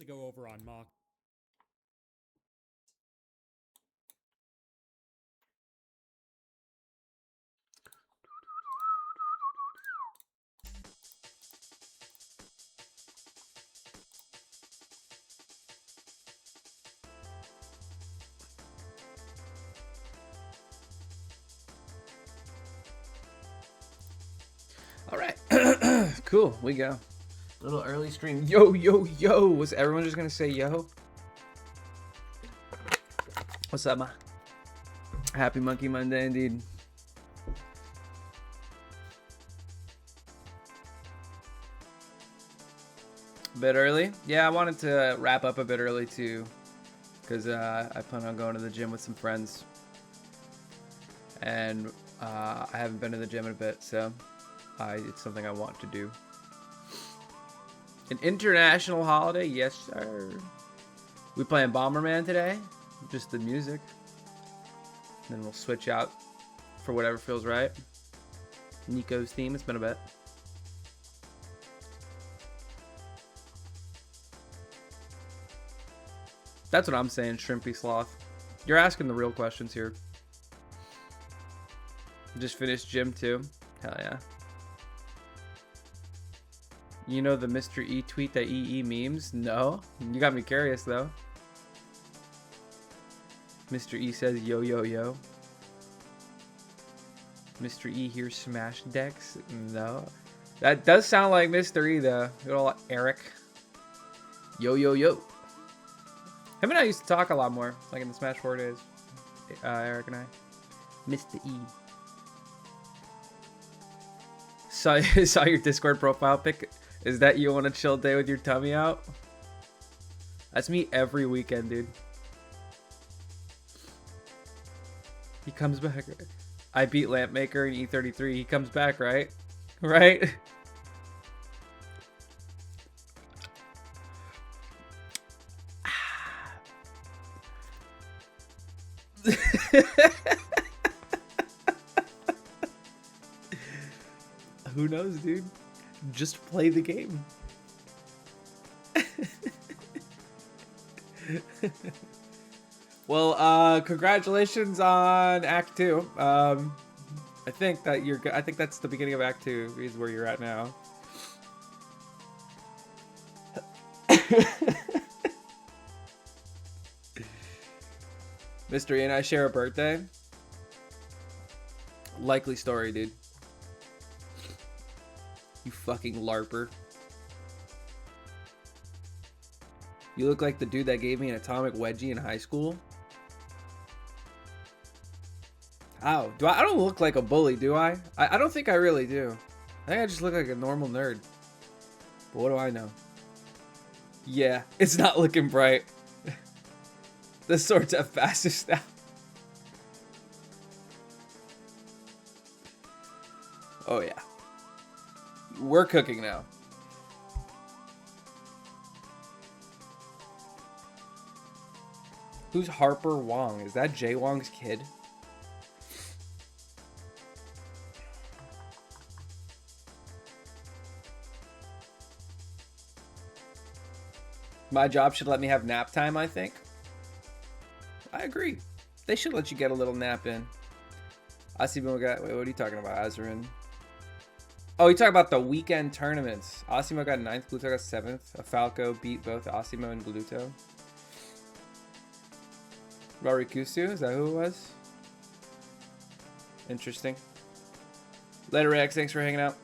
to go over on Mock. All right. Cool. We go. Little early stream. Yo, yo, yo. Was everyone just going to say yo? What's up, ma? Happy Monkey Monday, indeed. A bit early? Yeah, I wanted to wrap up a bit early, too. Because I plan on going to the gym with some friends. And I haven't been to the gym in a bit, so it's something I want to do. An international holiday? Yes, sir. We playing Bomberman today? Just the music. Then we'll switch out for whatever feels right. Nico's theme. It's been a bit. That's what I'm saying, Shrimpy Sloth. You're asking the real questions here. Just finished gym too. Hell yeah. You know the Mr. E tweet that EE memes? No. You got me curious though. Mr. E says yo yo yo. Mr. E here smash decks? No. That does sound like Mr. E though. Good old Eric. Yo yo yo. Him and I used to talk a lot more, like in the Smash 4 days. Eric and I. Mr. E. Saw your Discord profile pic. Is that you on a chill day with your tummy out? That's me every weekend, dude. He comes back. I beat Lampmaker in E33. He comes back, right? Right? Who knows, dude? Just play the game. Well, congratulations on Act 2. I think that I think that's the beginning of Act 2 is where you're at now. Mystery and I share a birthday. Likely story, dude. You fucking LARPer. You look like the dude that gave me an atomic wedgie in high school. How? I don't look like a bully, do I? I don't think I really do. I think I just look like a normal nerd. But what do I know? Yeah, it's not looking bright. The swords have faster now. Oh yeah. We're cooking now. Who's Harper Wong? Is that Jay Wong's kid? My job should let me have nap time, I think. I agree. They should let you get a little nap in. I see people got... Wait, what are you talking about, Azarin? Oh, you talking about the weekend tournaments. Asimo got 9th, Gluto got 7th. A Falco beat both Asimo and Gluto. Rarikusu, is that who it was? Interesting. Later, Rex, thanks for hanging out.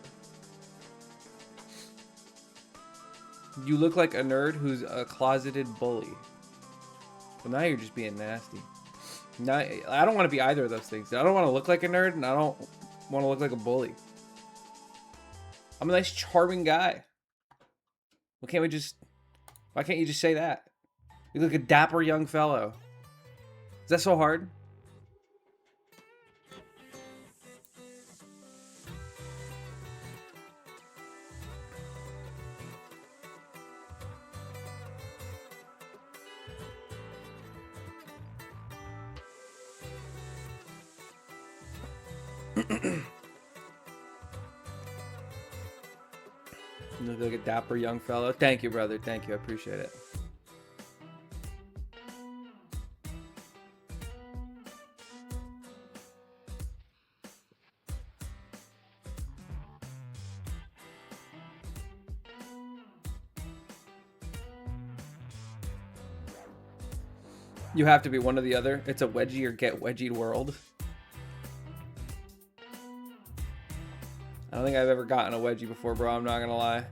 You look like a nerd who's a closeted bully. Well, now you're just being nasty. Now, I don't want to be either of those things. I don't want to look like a nerd, and I don't want to look like a bully. I'm a nice, charming guy. Why can't you just say that? You look like a dapper young fellow. Is that so hard? You look like a dapper young fellow. Thank you, brother. Thank you. I appreciate it. You have to be one or the other. It's a wedgie or get wedgied world. I don't think I've ever gotten a wedgie before, bro. I'm not gonna lie.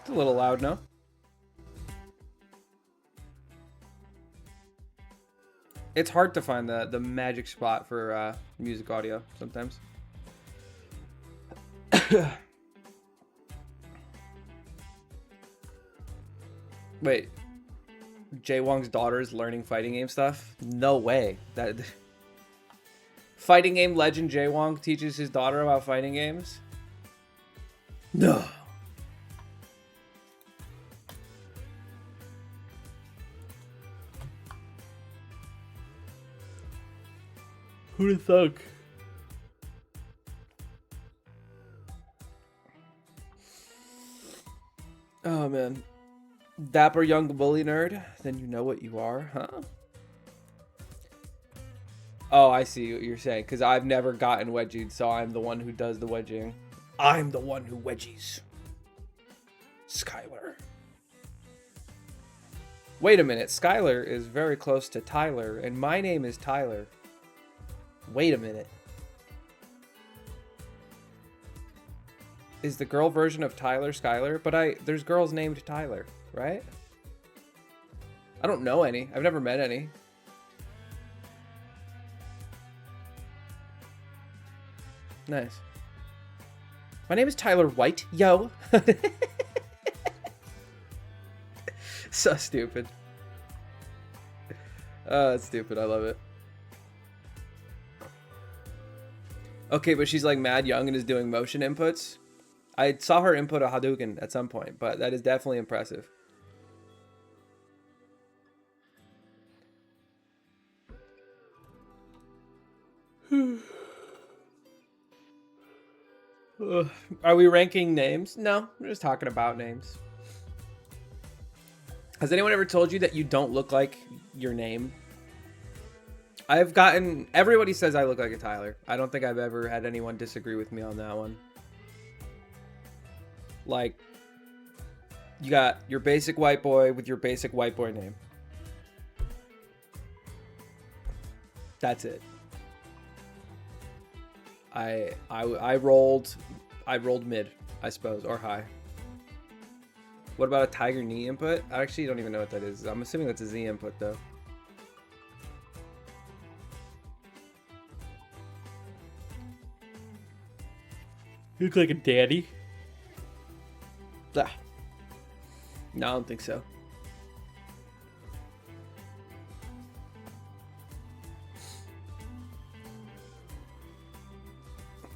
It's a little loud, no? It's hard to find the magic spot for music audio sometimes. Wait, Jay Wong's daughter is learning fighting game stuff? No way. That fighting game legend Jay Wong teaches his daughter about fighting games? No. Who'd have thunk? Oh man. Dapper young bully nerd? Then you know what you are, huh? Oh, I see what you're saying. Because I've never gotten wedgied, so I'm the one who does the wedging. I'm the one who wedgies. Skylar. Wait a minute. Skylar is very close to Tyler, and my name is Tyler. Wait a minute. Is the girl version of Tyler Skylar? But there's girls named Tyler, right? I don't know any. I've never met any. Nice. My name is Tyler White. Yo. So stupid. Oh, it's stupid. I love it. Okay, but she's like mad young and is doing motion inputs. I saw her input a Hadouken at some point, but that is definitely impressive. Are we ranking names? No, we're just talking about names. Has anyone ever told you that you don't look like your name? I've gotten... Everybody says I look like a Tyler. I don't think I've ever had anyone disagree with me on that one. Like, you got your basic white boy with your basic white boy name. That's it. I rolled mid, I suppose, or high. What about a tiger knee input? I actually don't even know what that is. I'm assuming that's a Z input though. You look like a daddy. Ah. No, I don't think so.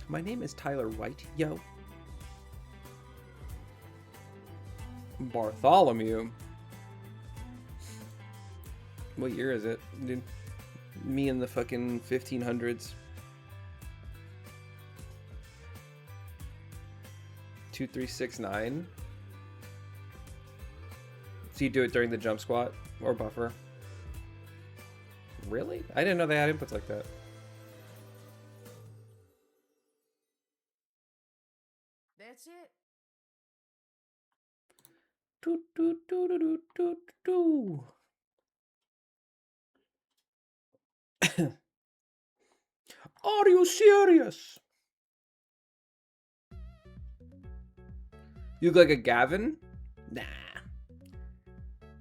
My name is Tyler White. Yo. Bartholomew. What year is it? Dude, me in the fucking 1500s. 2369. So you do it during the jump squat or buffer? Really? I didn't know they had inputs like that. That's it. Do, do, do, do, do, do, do. Are you serious? You look like a Gavin? Nah.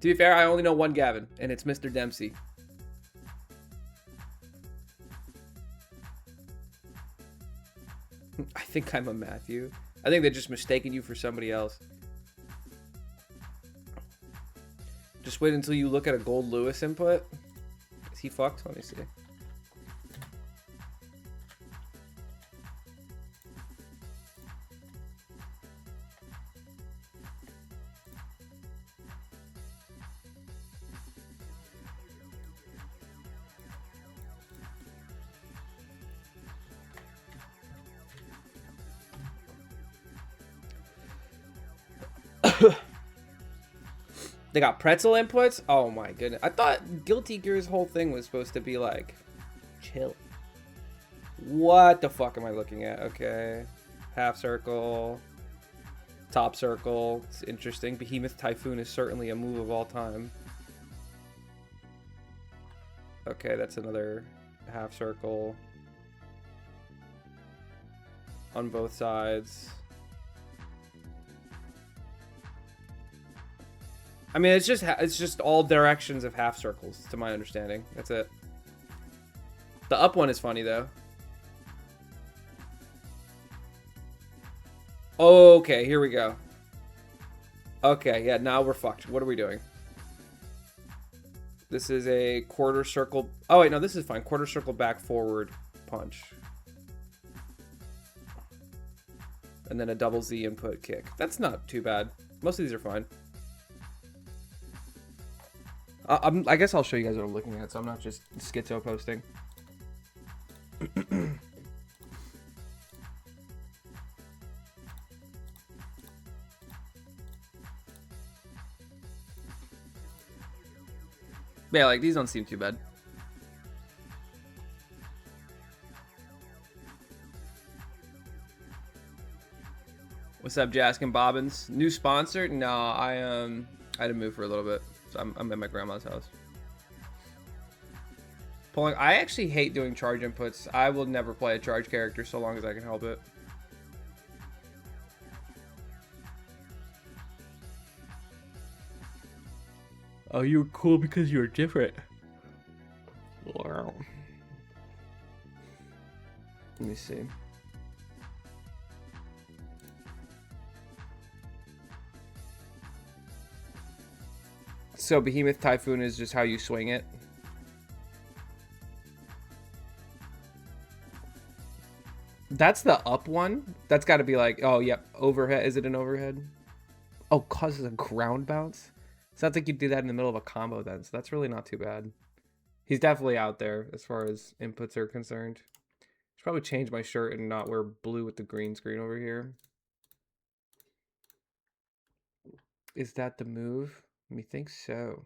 To be fair, I only know one Gavin, and it's Mr. Dempsey. I think I'm a Matthew. I think they're just mistaking you for somebody else. Just wait until you look at a Gold Lewis input. Is he fucked? Let me see. They got pretzel inputs? Oh my goodness. I thought Guilty Gear's whole thing was supposed to be like What the fuck am I looking at? Okay. Half circle. Top circle. It's interesting. Behemoth Typhoon is certainly a move of all time. Okay, that's another half circle. On both sides. I mean, it's just all directions of half circles, to my understanding. That's it. The up one is funny, though. Okay, here we go. Okay, yeah, now we're fucked. What are we doing? This is a quarter circle. Oh, wait, no, this is fine. Quarter circle back forward punch. And then a double Z input kick. That's not too bad. Most of these are fine. I guess I'll show you guys what I'm looking at, so I'm not just schizo posting. Yeah, like, these don't seem too bad. What's up, Jaskin Bobbins? New sponsor? No, I had to move for a little bit. So I'm at my grandma's house. Pulling. I actually hate doing charge inputs. I will never play a charge character so long as I can help it. Oh, you were cool because you were different. Wow. Let me see. So Behemoth Typhoon is just how you swing it. That's the up one. That's got to be like, oh, yep, overhead. Is it an overhead? Oh, causes a ground bounce? Sounds like you do that in the middle of a combo then, so that's really not too bad. He's definitely out there as far as inputs are concerned. Should probably change my shirt and not wear blue with the green screen over here. Is that the move? Let me think so.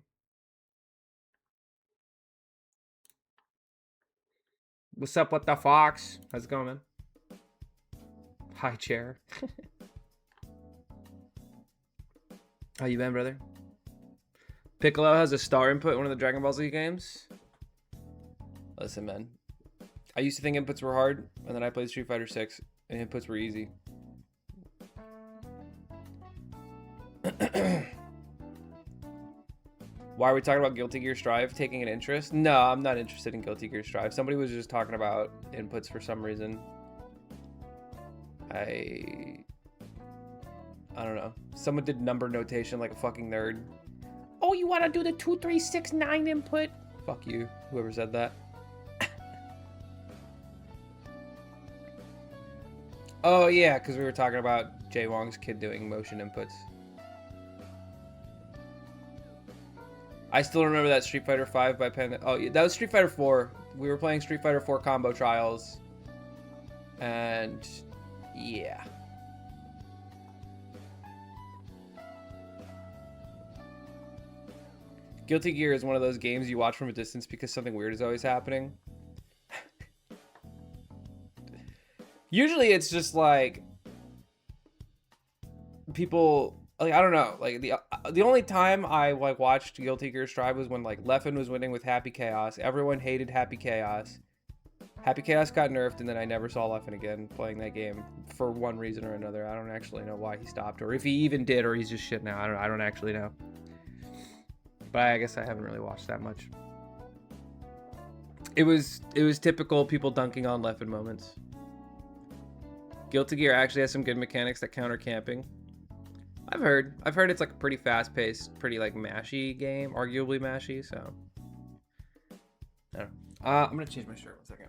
What's up with the fox? How's it going, man? Hi, chair. How you been, brother? Piccolo has a star input in one of the Dragon Ball Z games. Listen, man. I used to think inputs were hard, and then I played Street Fighter 6, and inputs were easy. Why are we talking about Guilty Gear Strive taking an interest? No, I'm not interested in Guilty Gear Strive. Somebody was just talking about inputs for some reason. I don't know. Someone did number notation like a fucking nerd. Oh, you want to do the 2369 input? Fuck you, whoever said that. Oh, yeah, because we were talking about Jay Wong's kid doing motion inputs. I still remember that Street Fighter 5 by Pen. Oh, yeah, that was Street Fighter 4. We were playing Street Fighter 4 combo trials. And yeah. Guilty Gear is one of those games you watch from a distance because something weird is always happening. Usually it's just like people, like, I don't know, like the only time I like watched Guilty Gear Strive was when like Leffen was winning with Happy Chaos. Everyone hated Happy Chaos. Happy Chaos got nerfed, and then I never saw Leffen again playing that game for one reason or another. I don't actually know why he stopped, or if he even did, or he's just shit now. I don't actually know. But I guess I haven't really watched that much. It was typical people dunking on Leffen moments. Guilty Gear actually has some good mechanics that counter camping. I've heard it's like a pretty fast-paced, pretty like mashy game, arguably mashy. So I don't know. I'm gonna change my shirt 1 second.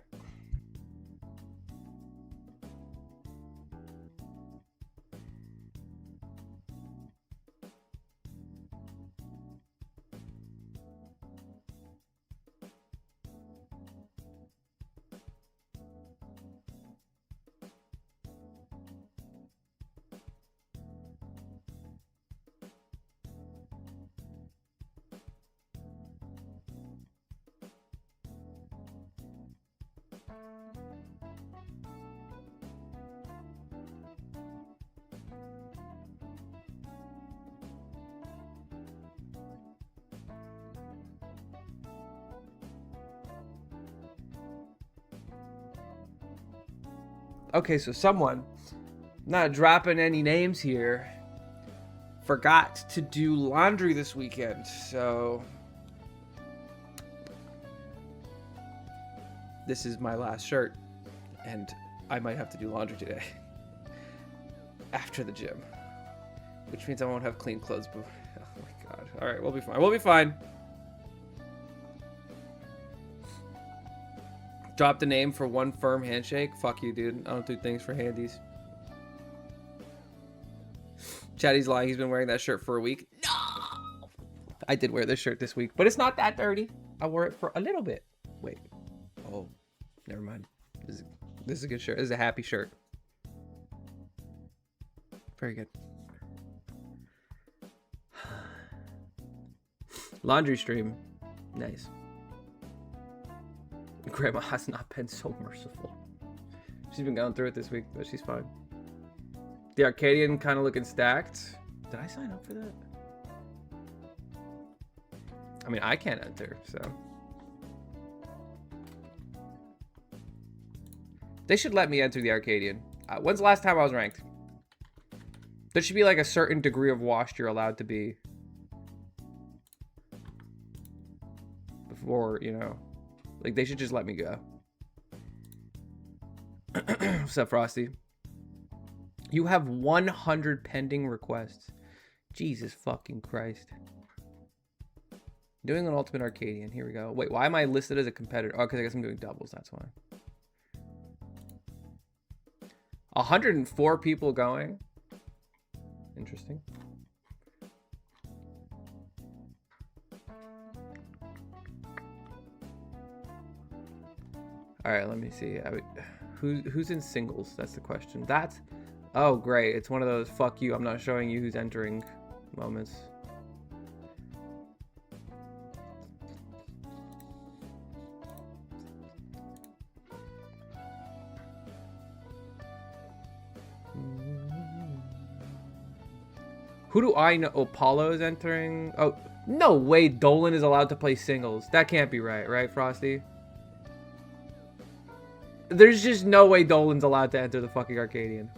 Okay, so someone, not dropping any names here, forgot to do laundry this weekend. So this is my last shirt, and I might have to do laundry today after the gym, which means I won't have clean clothes. But oh my god! All right, we'll be fine. We'll be fine. Drop the name for one firm handshake. Fuck you, dude. I don't do things for handies. Chatty's lying. He's been wearing that shirt for a week. No! I did wear this shirt this week, but it's not that dirty. I wore it for a little bit. Wait. Oh, never mind. This is a good shirt. This is a happy shirt. Very good. Laundry stream. Nice. Grandma has not been so merciful. She's been going through it this week, but she's fine. The Arcadian kind of looking stacked. Did I sign up for that? I mean, I can't enter, so. They should let me enter the Arcadian. When's the last time I was ranked? There should be like a certain degree of washed you're allowed to be. Before, you know. Like, they should just let me go. What's up, Frosty? You have 100 pending requests. Jesus fucking Christ. Doing an Ultimate Arcadian. Here we go. Wait, why am I listed as a competitor? Oh, because I guess I'm doing doubles. That's why. 104 people going. Interesting. All right, let me see. Who's in singles? That's the question. That's... Oh, great. It's one of those fuck you, I'm not showing you who's entering moments. Who do I know? Oh, Paulo is entering. Oh, no way Dolan is allowed to play singles. That can't be right, right, Frosty? There's just no way Dolan's allowed to enter the fucking Arcadian.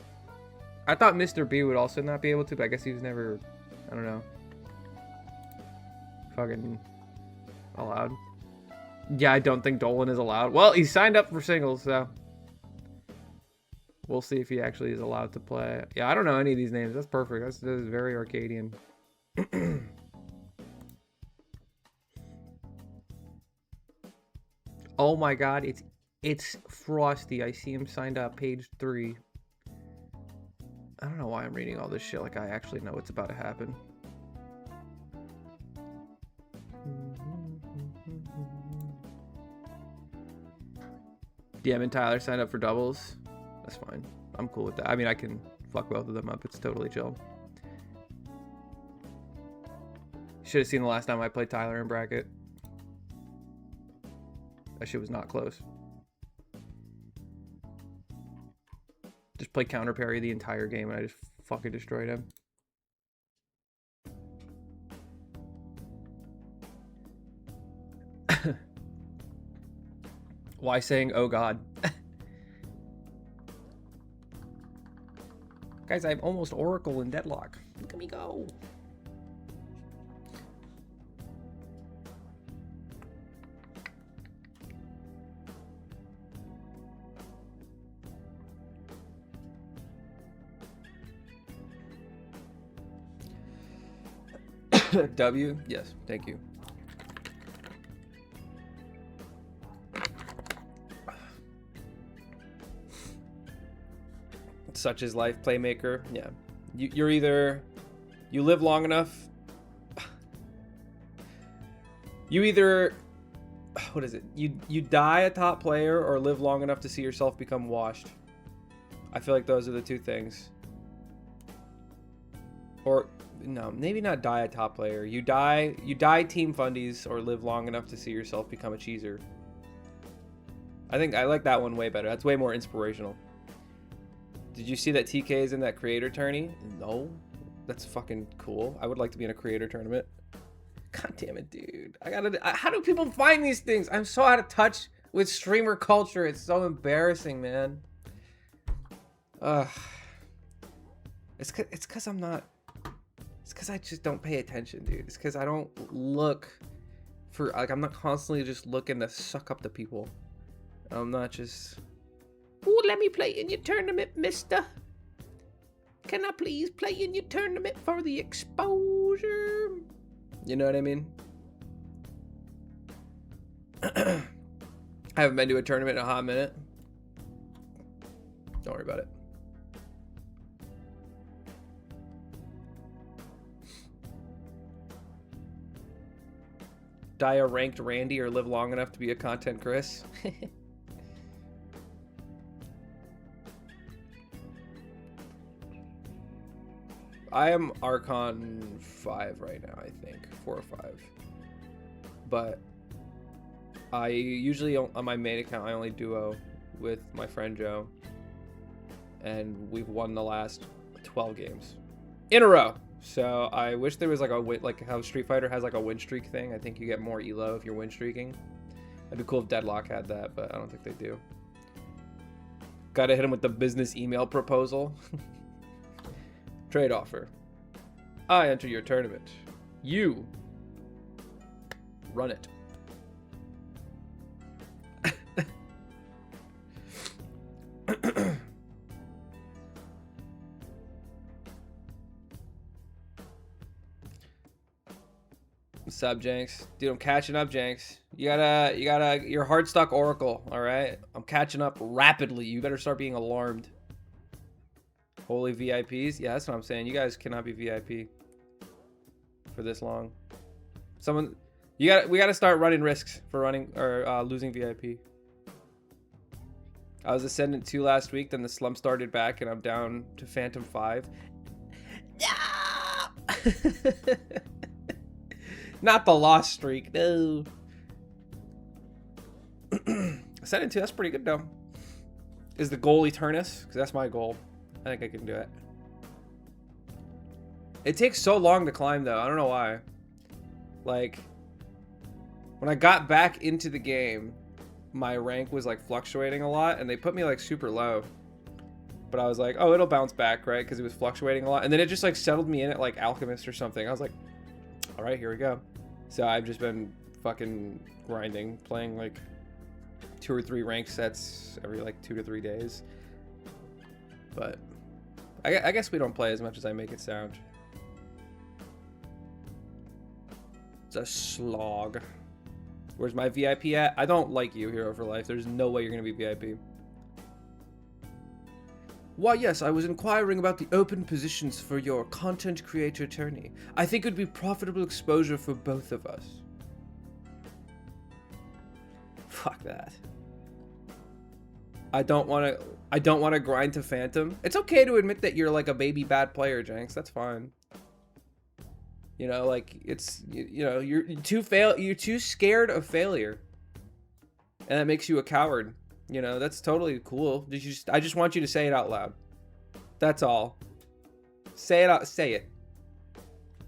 I thought Mr. B would also not be able to, but I guess he was never, I don't know, fucking allowed. Yeah, I don't think Dolan is allowed. Well, he signed up for singles, so we'll see if he actually is allowed to play. Yeah, I don't know any of these names. That's perfect. That's very Arcadian. Oh my god, it's Frosty. I see him signed up, page 3. I don't know why I'm reading all this shit like I actually know what's about to happen. DM and Tyler signed up for doubles. That's fine. I'm cool with that. I mean, I can fuck both of them up. It's totally chill. Should have seen the last time I played Tyler in bracket. That shit was not close. Just play counter parry the entire game and I just fucking destroyed him. Why saying oh god? Guys, I have almost Oracle in Deadlock. Look at me go. W? Yes, thank you. Such is life, playmaker. Yeah. You're either... You live long enough... You either... What is it? You die a top player or live long enough to see yourself become washed. I feel like those are the two things. Or... No, maybe not die a top player. You die team fundies or live long enough to see yourself become a cheeser. I think I like that one way better. That's way more inspirational. Did you see that TK is in that creator tourney? No. That's fucking cool. I would like to be in a creator tournament. God damn it, dude. How do people find these things? I'm so out of touch with streamer culture. It's so embarrassing, man. Ugh. It's cause I'm not. It's cause I just don't pay attention, dude. It's cause I don't look for, like, I'm not constantly just looking to suck up to people. I'm not just. Oh, let me play in your tournament, mister. Can I please play in your tournament for the exposure? You know what I mean? I haven't been to a tournament in a hot minute. Don't worry about it. Die a ranked Randy or live long enough to be a content Chris. I am Archon 5 right now, I think. 4 or 5. But I usually, on my main account, I only duo with my friend Joe. And we've won the last 12 games in a row. So I wish there was like a win, like how Street Fighter has like a win streak thing. I think you get more elo if you're win streaking. It'd be cool if Deadlock had that, but I don't think they do. Gotta hit him with the business email proposal. Trade offer. I enter your tournament. You run it. What's up, Jenks? Dude, I'm catching up, Jenks. You're Hardstock Oracle, all right? I'm catching up rapidly. You better start being alarmed. Holy VIPs? Yeah, that's what I'm saying. You guys cannot be VIP for this long. We gotta start running risks for running or losing VIP. I was Ascendant 2 last week, then the slump started back, and I'm down to Phantom 5. No! Not the lost streak, no. Ascendant 2, that's pretty good, though. Is the goal Eternus? Because that's my goal. I think I can do it. It takes so long to climb, though. I don't know why. Like, when I got back into the game, my rank was, like, fluctuating a lot, and they put me, like, super low. But I was like, oh, it'll bounce back, right? Because it was fluctuating a lot. And then it just, like, settled me in at, like, Alchemist or something. I was like, all right, here we go. So I've just been fucking grinding, playing, like, 2 or 3 rank sets every, like, 2 to 3 days. But I guess we don't play as much as I make it sound. It's a slog. Where's my VIP at? I don't like you, Hero for Life. There's no way you're going to be VIP. Why, yes, I was inquiring about the open positions for your content creator tourney. I think it would be profitable exposure for both of us. Fuck that. I don't want to grind to Phantom. It's okay to admit that you're like a baby bad player, Jenks. That's fine. You know, like it's you're too scared of failure. And that makes you a coward. You know, that's totally cool. I just want you to say it out loud. That's all. Say it out. Say it.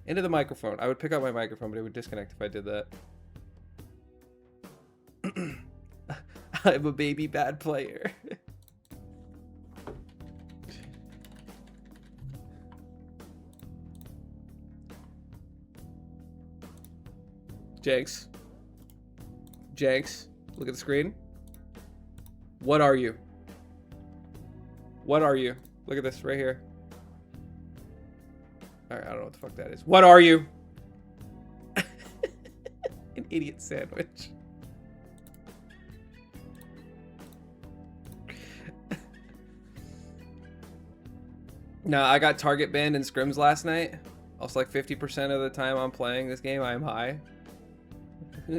Into the microphone. I would pick up my microphone, but it would disconnect if I did that. I'm a baby bad player. Jenks. Jenks. Look at the screen. What are you? What are you? Look at this right here. Alright, I don't know what the fuck that is. What are you? An idiot sandwich. No, I got target banned in scrims last night. Also, like 50% of the time I'm playing this game, I am high.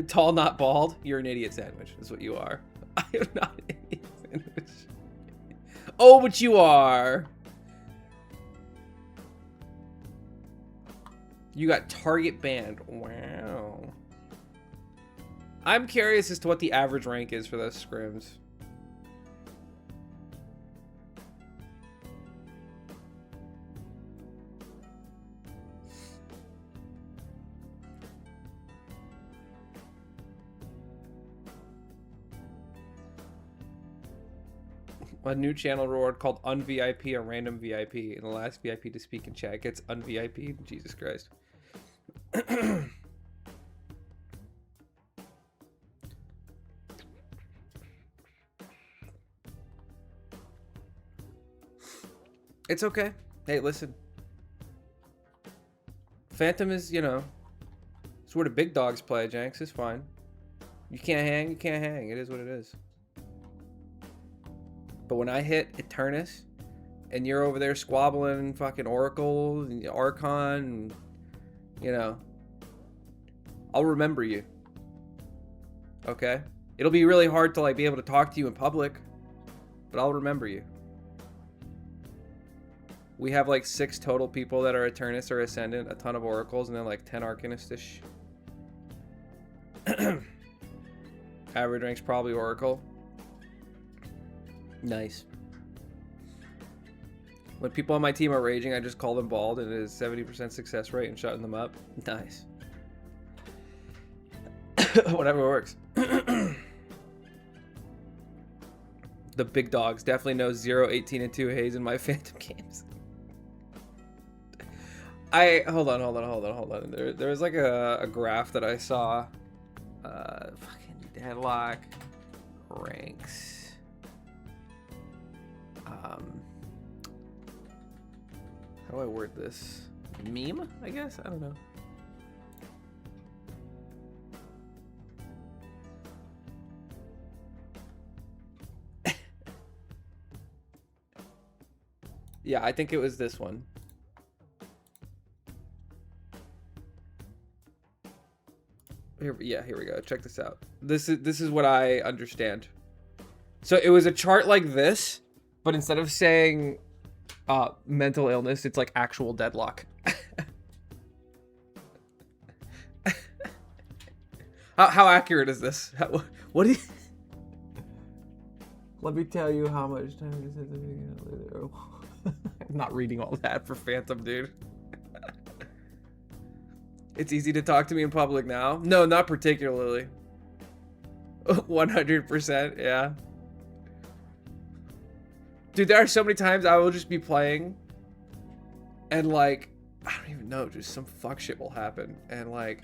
Tall, not bald. You're an idiot sandwich. That's what you are. I am not an idiot sandwich. Oh, but you are. You got target banned. Wow. I'm curious as to what the average rank is for those scrims. a new channel reward called UnVIP, a random VIP, and the last VIP to speak in chat gets UnVIP. Jesus Christ. It's okay. Hey, listen. Phantom is, you know, it's where the big dogs play, Janks. It's fine. You can't hang, you can't hang. It is what it is. But when I hit Eternus, and you're over there squabbling fucking Oracle and Archon, and, you know, I'll remember you. Okay? It'll be really hard to, like, be able to talk to you in public, but I'll remember you. We have, like, 6 total people that are Eternus or Ascendant, a ton of Oracles, and then, like, 10 Arcanistish. Average rank's probably Oracle. Nice. When people on my team are raging, I just call them bald, and it is 70% success rate in shutting them up. Nice. Whatever works. The big dogs definitely know 0, 18, and 2 haze in my Phantom games. Hold on. There was like a graph that I saw. Fucking deadlock ranks. How do I word this? Meme, I guess? I don't know. Yeah, I think it was this one. Here we go. Check this out. This is what I understand. So it was a chart like this, but instead of saying mental illness, it's like actual deadlock. How accurate is this? What do you... Let me tell you how much time it is at the beginning. I'm not reading all that for Phantom, dude. It's easy to talk to me in public now. No, not particularly. 100%, yeah. Dude, there are so many times I will just be playing and, like, I don't even know, just some fuck shit will happen. And, like,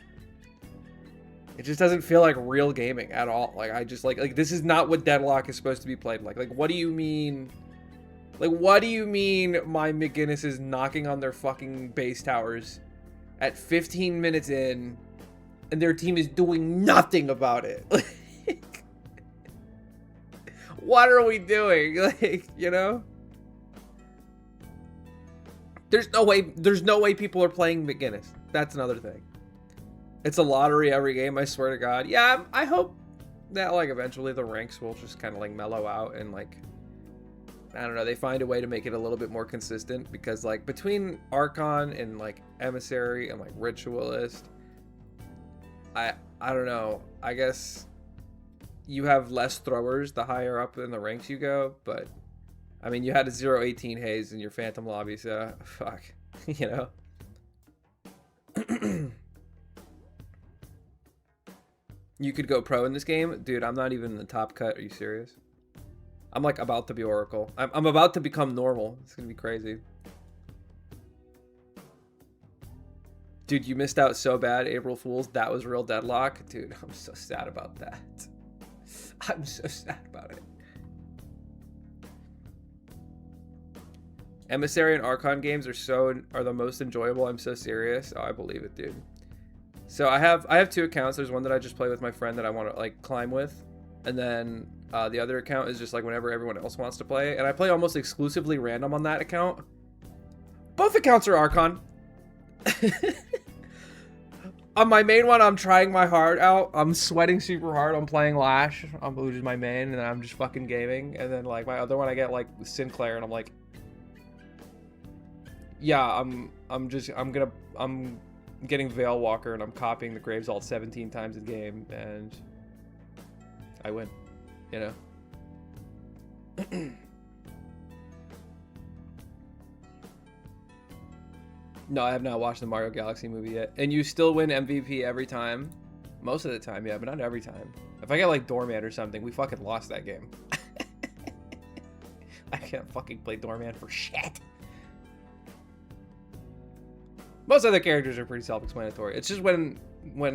it just doesn't feel like real gaming at all. Like, I just, like this is not what Deadlock is supposed to be played like. Like, what do you mean? Like, what do you mean my McGinnis is knocking on their fucking base towers at 15 minutes in and their team is doing nothing about it? Like, what are we doing? Like, you know? There's no way people are playing McGinnis. That's another thing. It's a lottery every game, I swear to God. Yeah, I hope that, like, eventually the ranks will just kind of, like, mellow out and, like, I don't know, they find a way to make it a little bit more consistent, because, like, between Archon and, like, Emissary and, like, Ritualist, I don't know, I guess you have less throwers the higher up in the ranks you go, but, I mean, you had a 0-18 haze in your Phantom lobby, so, fuck, you know? You could go pro in this game? Dude, I'm not even in the top cut. Are you serious? I'm, like, about to be Oracle. I'm about to become normal. It's gonna be crazy. Dude, you missed out so bad, April Fools. That was real Deadlock. Dude, I'm so sad about that. I'm so sad about it. Emissary and Archon games are the most enjoyable. I'm so serious. Oh, I believe it, dude. So I have 2 accounts. There's one that I just play with my friend that I want to, like, climb with, and then the other account is just, like, whenever everyone else wants to play, and I play almost exclusively random on that account. Both accounts are Archon. On my main one, I'm trying my heart out. I'm sweating super hard. I'm playing Lash, which is my main, and then I'm just fucking gaming. And then, like, my other one, I get, like, Sinclair, and I'm like, yeah, I'm getting Veil Walker, and I'm copying the Graves Alt 17 times a game, and I win, you know? No, I have not watched the Mario Galaxy movie yet. And you still win MVP every time? Most of the time, yeah, but not every time. If I get, like, Doorman or something, we fucking lost that game. can't fucking play doorman for shit. Most other characters are pretty self-explanatory. It's just when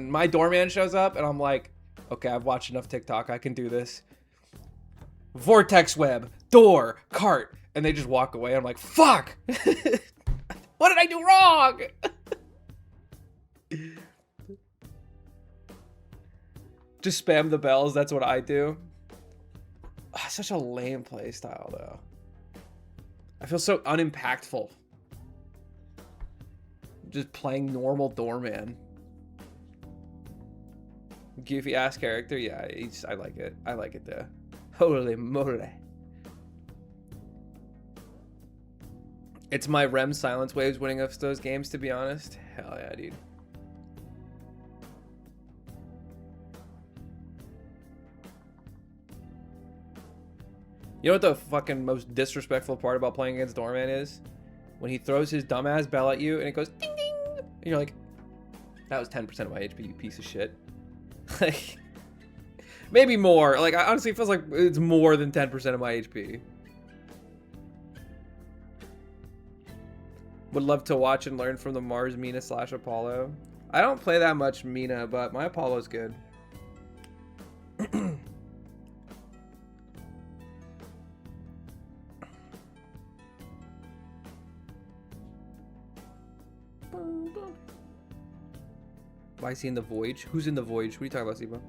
my doorman shows up and I'm like, okay, I've watched enough TikTok. I can do this. Vortex web, door, cart, and they just walk away. I'm like, fuck! What did I do wrong? Just spam the bells. That's what I do. Oh, such a lame play style, though. I feel so unimpactful. Just playing normal doorman. Goofy ass character, yeah. I like it. I like it though. Holy moly! It's my REM silence waves winning us those games. To be honest, hell yeah, dude. You know what the fucking most disrespectful part about playing against doorman is? When he throws his dumbass bell at you and it goes ding ding, and you're like, that was 10% of my HP, you piece of shit. Like, maybe more. Like, I honestly feels like it's more than 10% of my HP. Would love to watch and learn from the Mars Mina / Apollo. I don't play that much Mina, but my Apollo's good. Why is he in the Voyage? Who's in the Voyage? What are you talking about, Sibo?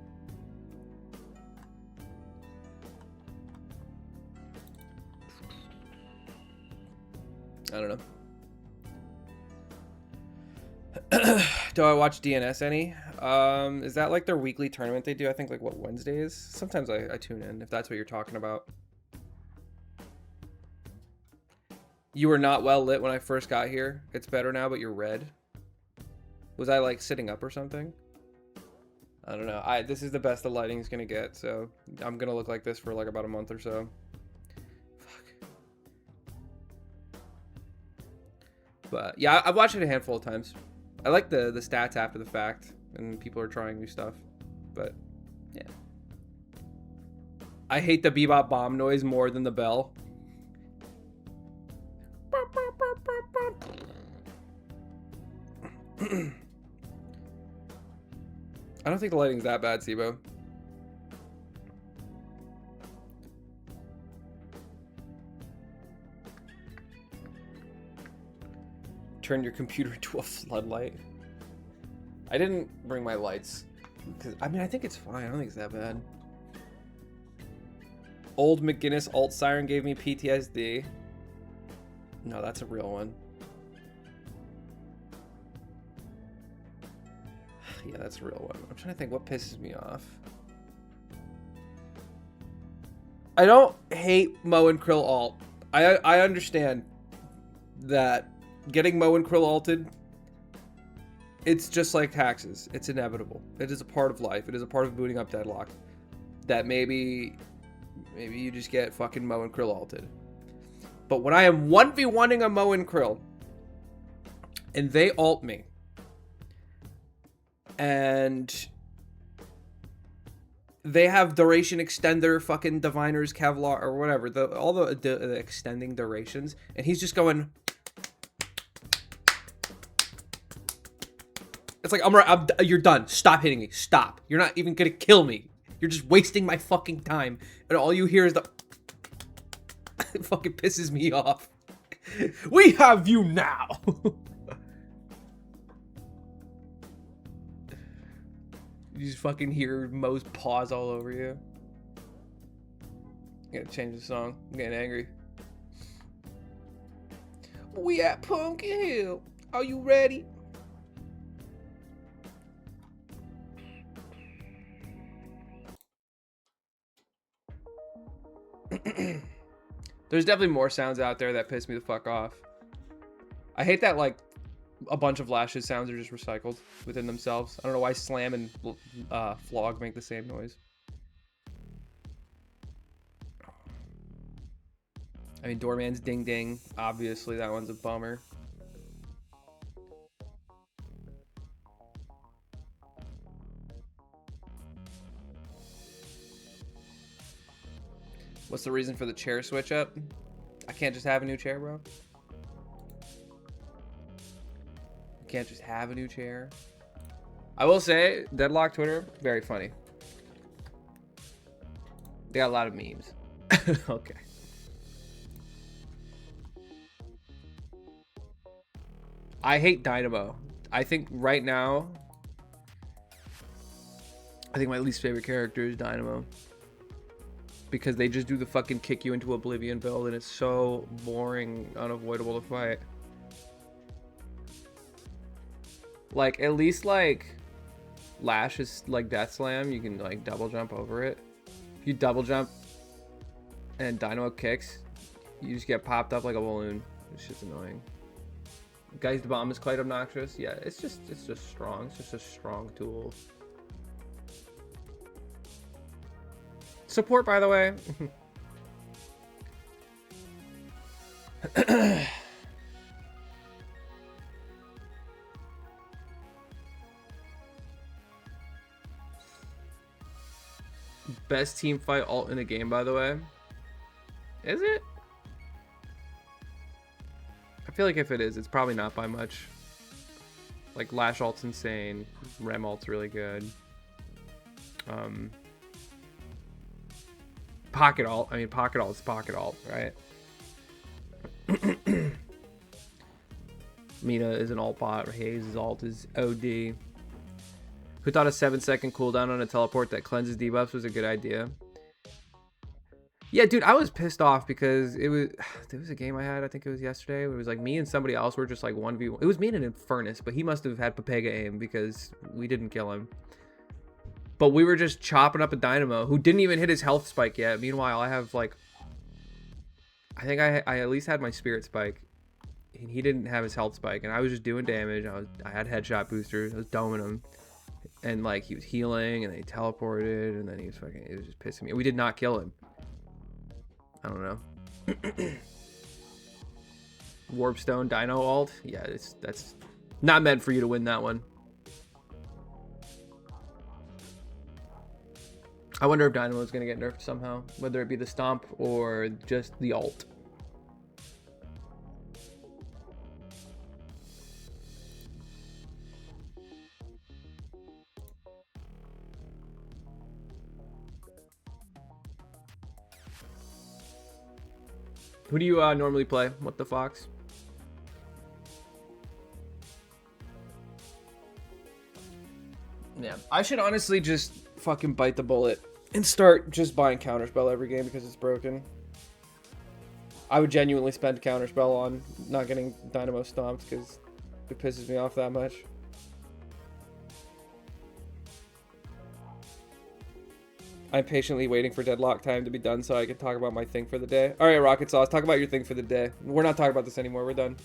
I don't know. Do I watch DNS any? Is that like their weekly tournament they do? I think like what, Wednesdays? Sometimes I tune in if that's what you're talking about. You were not well lit when I first got here. It's better now, but you're red. Was I like sitting up or something? I don't know. This is the best the lighting's gonna get, so I'm gonna look like this for like about a month or so. Fuck. But yeah, I've watched it a handful of times. I like the stats after the fact, and people are trying new stuff. But yeah, I hate the bebop bomb noise more than the bell. I don't think the lighting's that bad, Sibo. Turn your computer into a floodlight. I didn't bring my lights. I mean, I think it's fine. I don't think it's that bad. Old McGinnis alt siren gave me PTSD. No, that's a real one. Yeah, that's a real one. I'm trying to think what pisses me off. I don't hate Mo and Krill alt. I understand that getting Mo and Krill alted, it's just like taxes. It's inevitable. It is a part of life. It is a part of booting up Deadlock. That maybe you just get fucking Mo and Krill alted. But when I am 1v1ing a Mo and Krill, and they alt me, and they have duration extender, fucking diviners, Kevlar, or whatever, all the extending durations, and he's just going. It's like, you're done. Stop hitting me. Stop. You're not even gonna kill me. You're just wasting my fucking time, and all you hear is the. It fucking pisses me off. We have you now. You just fucking hear Mo's paws all over you. I gotta change the song. I'm getting angry. We at Pumpkin Hill. Are you ready? There's definitely more sounds out there that piss me the fuck off. I hate that, like, a bunch of Lashes sounds are just recycled within themselves. I don't know why Slam and Flog make the same noise. I mean, Doorman's Ding Ding. Obviously, that one's a bummer. What's the reason for the chair switch up? I can't just have a new chair, bro. I can't just have a new chair. I will say, Deadlock Twitter, very funny. They got a lot of memes. Okay. I hate Dynamo. I think right now, I think my least favorite character is Dynamo. Because they just do the fucking kick you into oblivion build and it's so boring, unavoidable to fight. Like, at least, like, Lash is, like, Death Slam. You can, like, double jump over it. If you double jump and Dynamo kicks, you just get popped up like a balloon. It's just annoying. Geist Bomb is quite obnoxious. Yeah, it's just strong. It's just a strong tool. Support, by the way. Best team fight alt in the game, by the way. Is it? I feel like if it is, it's probably not by much. Like, Lash alt's insane. Rem alt's really good. Pocket alt. I mean, pocket alt's pocket alt, right? Mina is an alt bot. Hayes' alt is OD. Who thought a 7-second cooldown on a teleport that cleanses debuffs was a good idea? Yeah, dude, I was pissed off because there was a game I had, I think it was yesterday, where it was like me and somebody else were just like 1v1. It was me and an Infernus, but he must have had Pepega aim because we didn't kill him. But we were just chopping up a Dynamo who didn't even hit his health spike yet. Meanwhile, I have like, I think I at least had my spirit spike. And he didn't have his health spike, and I was just doing damage. I had headshot boosters. I was doming him. And like he was healing, and then he teleported, and then he was fucking. It was just pissing me. We did not kill him. I don't know. Warpstone Dino alt. Yeah, that's not meant for you to win that one. I wonder if Dynamo is gonna get nerfed somehow, whether it be the stomp or just the alt. Who do you normally play? What the Fox? Yeah, I should honestly just fucking bite the bullet and start just buying Counterspell every game because it's broken. I would genuinely spend Counterspell on not getting Dynamo stomped because it pisses me off that much. I'm patiently waiting for deadlock time to be done so I can talk about my thing for the day. All right, Rocket Sauce, talk about your thing for the day. We're not talking about this anymore. We're done.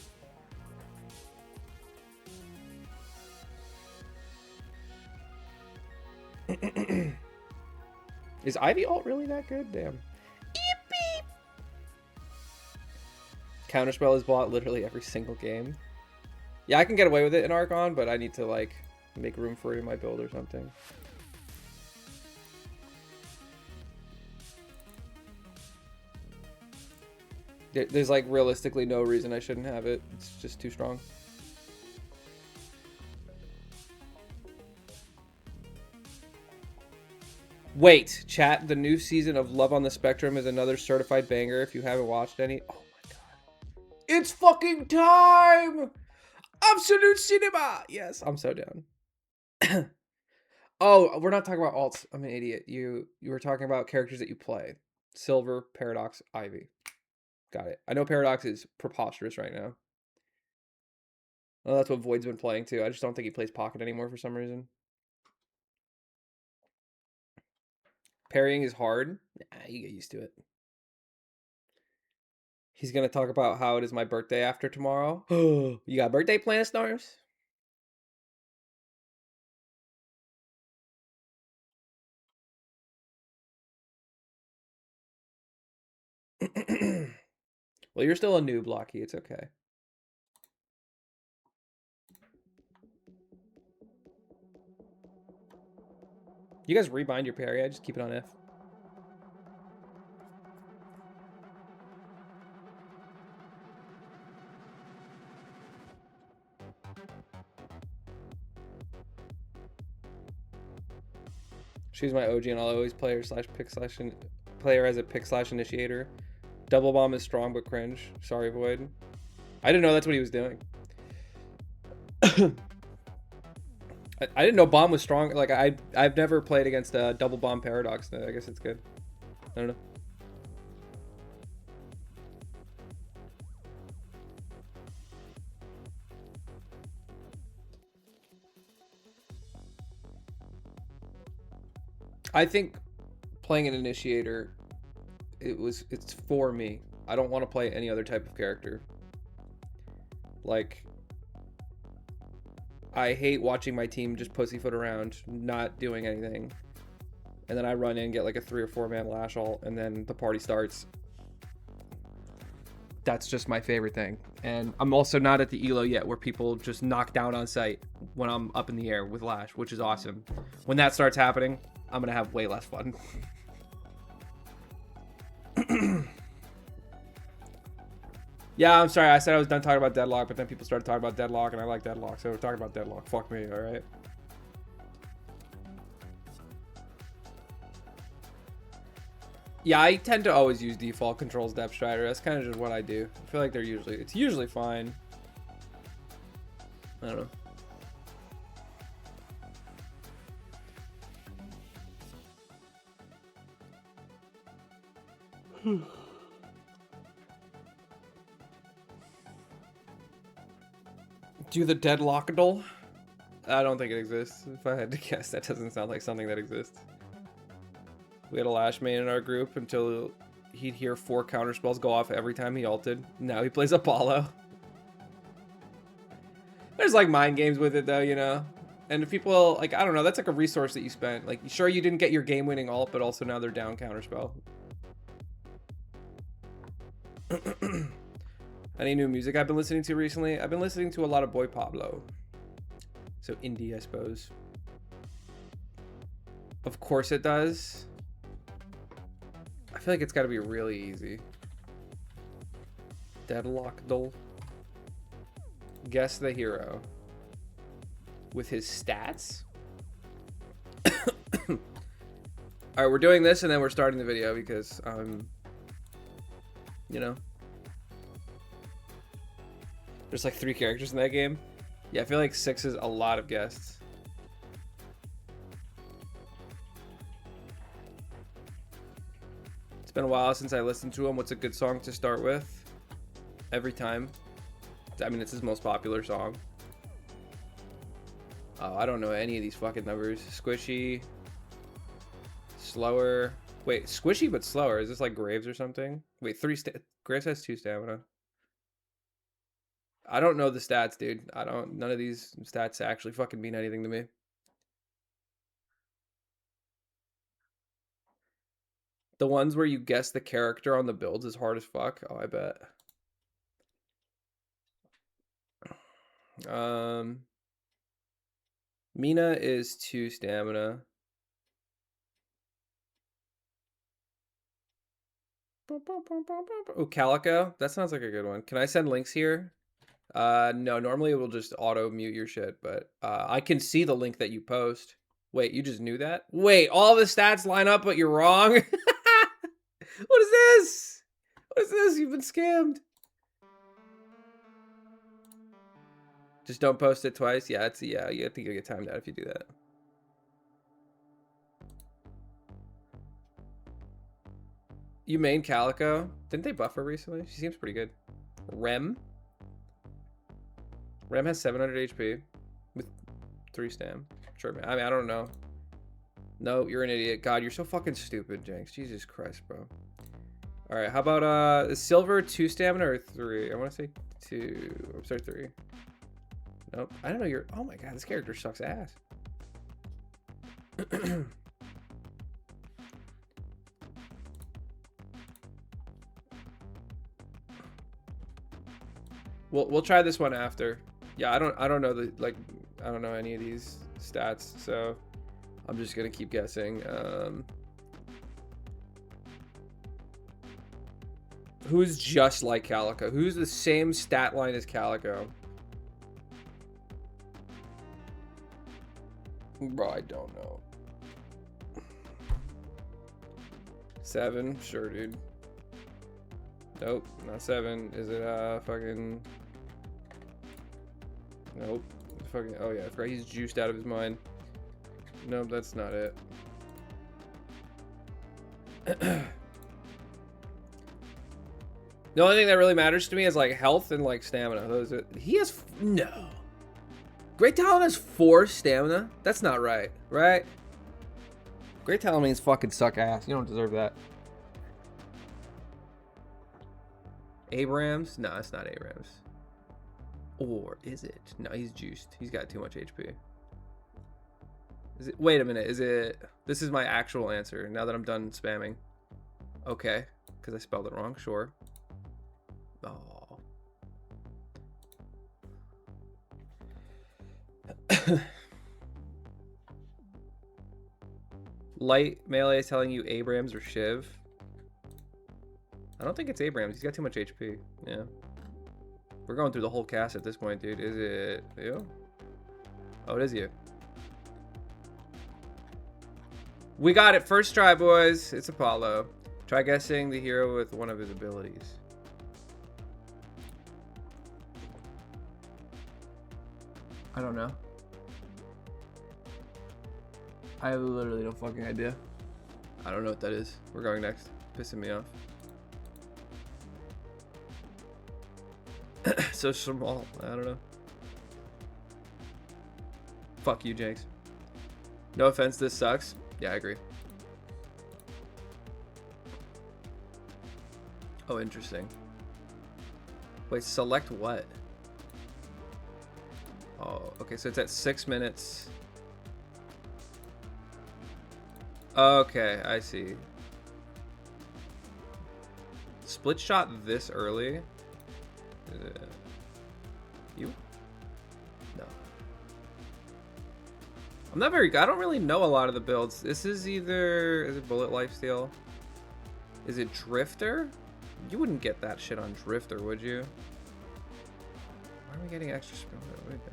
Is Ivy alt really that good? Damn. Counterspell is bought literally every single game. Yeah, I can get away with it in Archon, but I need to like make room for it in my build or something. There's like realistically no reason I shouldn't have it. It's just too strong. Wait, chat, the new season of Love on the Spectrum is another certified banger if you haven't watched any. Oh my god. It's fucking time! Absolute cinema! Yes, I'm so down. Oh, we're not talking about alts. I'm an idiot. You were talking about characters that you play. Silver, Paradox, Ivy. Got it. I know Paradox is preposterous right now. Well, that's what Void's been playing too. I just don't think he plays Pocket anymore for some reason. Parrying is hard. Nah, you get used to it. He's going to talk about how it is my birthday after tomorrow. You got birthday plans, Snars? Well, you're still a noob, Locky. It's okay. You guys rebind your parry. I just keep it on F. She's my OG, and I'll always play her play her as a pick/initiator. Double bomb is strong but cringe. Sorry, Void. I didn't know that's what he was doing. I didn't know bomb was strong. Like I've never played against a double bomb paradox. I guess it's good. I don't know. I think playing an initiator, it's for me. I don't want to play any other type of character. Like, I hate watching my team just pussyfoot around, not doing anything. And then I run in, get like a 3 or 4 man lash ult, and then the party starts. That's just my favorite thing. And I'm also not at the elo yet where people just knock down on sight when I'm up in the air with lash, which is awesome. When that starts happening, I'm gonna have way less fun. Yeah, I'm sorry. I said I was done talking about Deadlock, but then people started talking about Deadlock, and I like Deadlock, so we're talking about Deadlock. Fuck me, all right? Yeah, I tend to always use default controls Depth Strider. That's kind of just what I do. I feel like it's usually fine. I don't know. Do the Deadlockadle? I don't think it exists. If I had to guess, that doesn't sound like something that exists. We had a Lash main in our group until he'd hear 4 counter spells go off every time he ulted. Now he plays Apollo. There's like mind games with it though, you know? And if people, like, I don't know, that's like a resource that you spent. Like, sure, you didn't get your game-winning ult, but also now they're down counter spell. Any new music I've been listening to recently? I've been listening to a lot of Boy Pablo. So indie, I suppose. Of course it does. I feel like it's got to be really easy. Deadlockadle. Guess the hero. With his stats? Alright, we're doing this and then we're starting the video because, you know. There's like 3 characters in that game. Yeah, I feel like 6 is a lot of guests. It's been a while since I listened to him. What's a good song to start with? Every time. I mean, it's his most popular song. Oh, I don't know any of these fucking numbers. Squishy. Slower. Wait, squishy but slower. Is this like Graves or something? Wait, Graves has 2 stamina. I don't know the stats, dude. None of these stats actually fucking mean anything to me. The ones where you guess the character on the builds is hard as fuck. Oh, I bet. Mina is 2 stamina. Oh, Calico. That sounds like a good one. Can I send links here? No, normally it will just auto mute your shit, but I can see the link that you post. Wait, you just knew that? Wait, all the stats line up, but you're wrong? What is this? What is this? You've been scammed. Just don't post it twice. Yeah, yeah, I think you'll get timed out if you do that. You main Calico? Didn't they buff her recently? She seems pretty good. Rem has 700 HP with 3 stam. Sure, man. I mean, I don't know. No, you're an idiot. God, you're so fucking stupid, Jenks. Jesus Christ, bro. All right, how about silver 2 stamina or 3? I want to say 2. I'm sorry, 3. Nope. I don't know. Oh my God, this character sucks ass. We'll try this one after. Yeah, I don't know I don't know any of these stats, so I'm just gonna keep guessing. Who's just like Calico? Who's the same stat line as Calico? Bro, I don't know. 7? Sure, dude. Nope, not 7. Is it fucking? Nope. Fucking. Oh yeah, I forgot he's juiced out of his mind. Nope, that's not it. The only thing that really matters to me is like health and like stamina. Those are, he has no. Great Talon has 4 stamina. That's not right, right? Great Talon means fucking suck ass. You don't deserve that. Abrams? No, it's not Abrams. Or is it? No, he's juiced. He's got too much HP. Is it? Wait a minute. Is it? This is my actual answer. Now that I'm done spamming. Okay, because I spelled it wrong. Sure. Oh. Light melee is telling you Abrams or Shiv. I don't think it's Abrams. He's got too much HP. Yeah. We're going through the whole cast at this point, dude. Is it you? Oh, it is you. We got it. First try, boys. It's Apollo. Try guessing the hero with one of his abilities. I don't know. I have literally no fucking idea. I don't know what that is. We're going next. Pissing me off. So small. I don't know. Fuck you, Jenks. No offense, this sucks. Yeah, I agree. Oh, interesting. Wait, select what? Oh, okay, so it's at 6 minutes. Okay, I see. Split shot this early? You? No. I'm not very good. I don't really know a lot of the builds. This is either... Is it Bullet Lifesteal? Is it Drifter? You wouldn't get that shit on Drifter, would you? Why are we getting extra spin? What are we doing?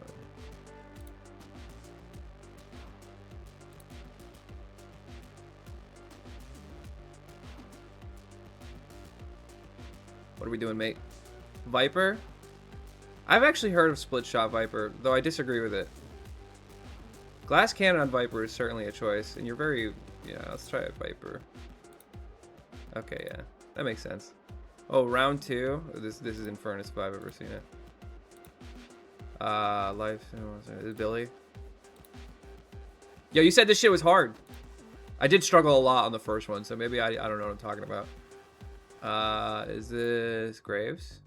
What are we doing, mate? Viper? I've actually heard of Split Shot Viper, though I disagree with it. Glass Cannon on Viper is certainly a choice, and you're very... Yeah, let's try a Viper. Okay, yeah. That makes sense. Oh, round 2? This is Infernus if I've ever seen it. Life... Is it Billy? Yo, you said this shit was hard. I did struggle a lot on the first one, so maybe I don't know what I'm talking about. Is this Graves?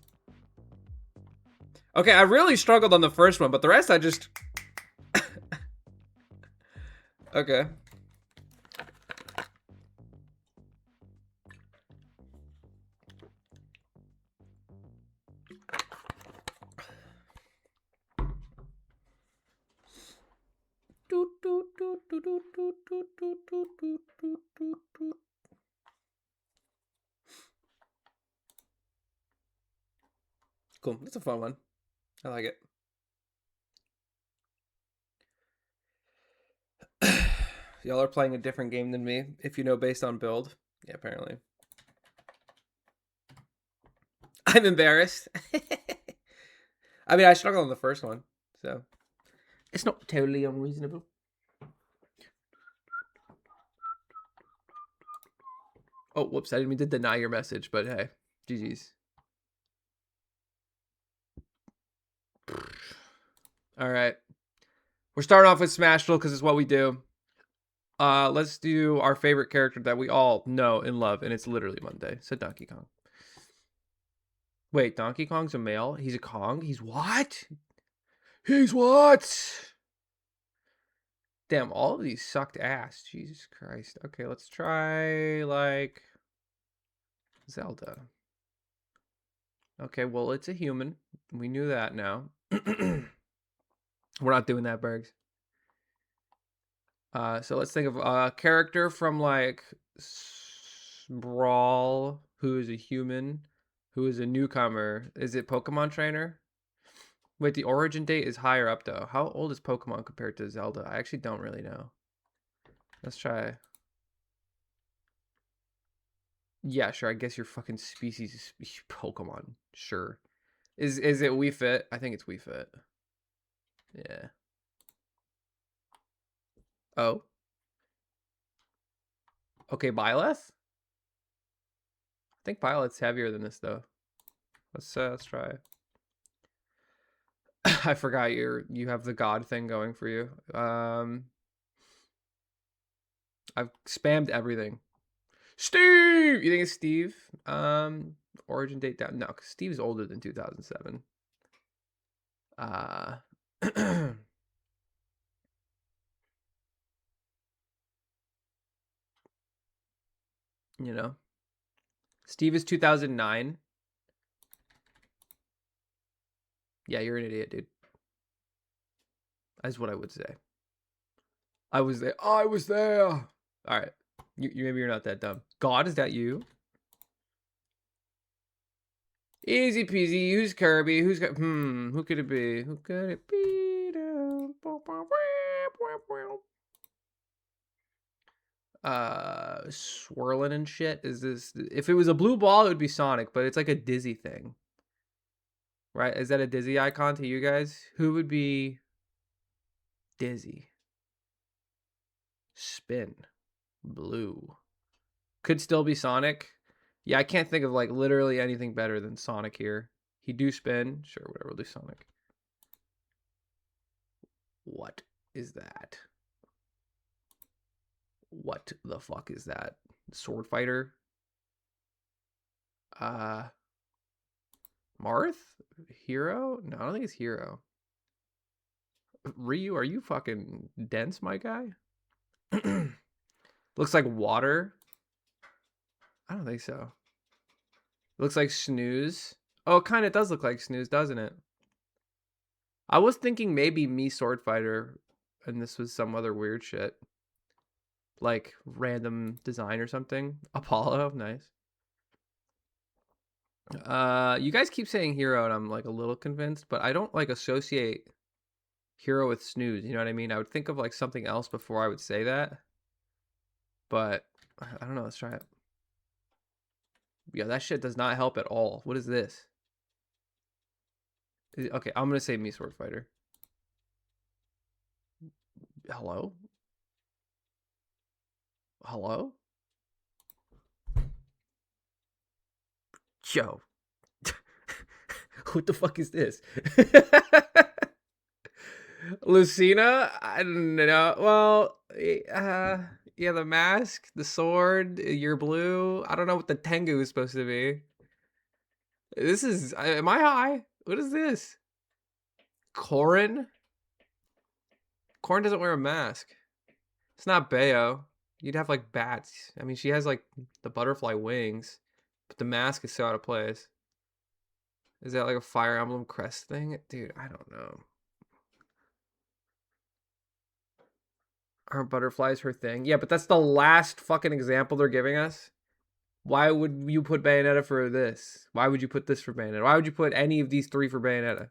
Okay, I really struggled on the first one, but the rest I just... Okay. Cool, that's a fun one. I like it. Y'all are playing a different game than me, if you know based on build. Yeah, apparently. I'm embarrassed. I mean, I struggled on the first one, so it's not totally unreasonable. Oh, whoops, I didn't mean to deny your message, but hey, GG's. All right. We're starting off with Smash Duel because it's what we do. Let's do our favorite character that we all know and love, and it's literally Monday. So Donkey Kong. Wait, Donkey Kong's a male? He's a Kong? He's what? He's what? Damn, all of these sucked ass. Jesus Christ. Okay, let's try, like, Zelda. Okay, well, it's a human. We knew that now. We're not doing that, Bergs. So let's think of a character from, like, Brawl, who is a human, who is a newcomer. Is it Pokemon Trainer? Wait, the origin date is higher up, though. How old is Pokemon compared to Zelda? I actually don't really know. Let's try. Yeah, sure. I guess your fucking species is Pokemon. Sure. Is it Wii Fit? I think it's Wii Fit. Yeah. Oh. Okay, Byleth? I think Byleth's heavier than this though. Let's try. I forgot you have the god thing going for you. I've spammed everything. Steve! You think it's Steve? Origin date down. No, because Steve's older than 2007. You know, Steve is 2009. Yeah, you're an idiot, dude. That's what I would say. I was there. I was there. All right. You maybe you're not that dumb. God, is that you? Easy peasy. Who's Kirby? Who's got? Who could it be? Who could it be? Swirling and shit. Is this? If it was a blue ball, it would be Sonic, but it's like a Dizzy thing, right? Is that a Dizzy icon to you guys? Who would be Dizzy? Spin. Blue. Could still be Sonic. Yeah, I can't think of like literally anything better than Sonic here. He do spin. Sure, whatever, we'll do Sonic. What is that? What the fuck is that? Sword fighter? Marth? Hero? No, I don't think it's Hero. Ryu, are you fucking dense, my guy? Looks like water. I don't think so. Looks like Snooze. Oh, it kind of does look like Snooze, doesn't it? I was thinking maybe me Sword Fighter, and this was some other weird shit. Like random design or something. Apollo, nice. You guys keep saying Hero, and I'm like a little convinced, but I don't like associate Hero with Snooze. You know what I mean? I would think of like something else before I would say that. But I don't know. Let's try it. Yeah, that shit does not help at all. What is this? Okay, I'm gonna say me Sword Fighter. Hello? Hello? Yo. What the fuck is this? Lucina? I don't know. Well, yeah, the mask, the sword, you're blue. I don't know what the Tengu is supposed to be. This is, am I high? What is this? Corrin? Corrin doesn't wear a mask. It's not Bayo. You'd have like bats. I mean, she has like the butterfly wings, but the mask is so out of place. Is that like a Fire Emblem crest thing? Dude, I don't know. Aren't butterflies her thing? Yeah, but that's the last fucking example they're giving us. Why would you put Bayonetta for this? Why would you put this for Bayonetta? Why would you put any of these three for Bayonetta?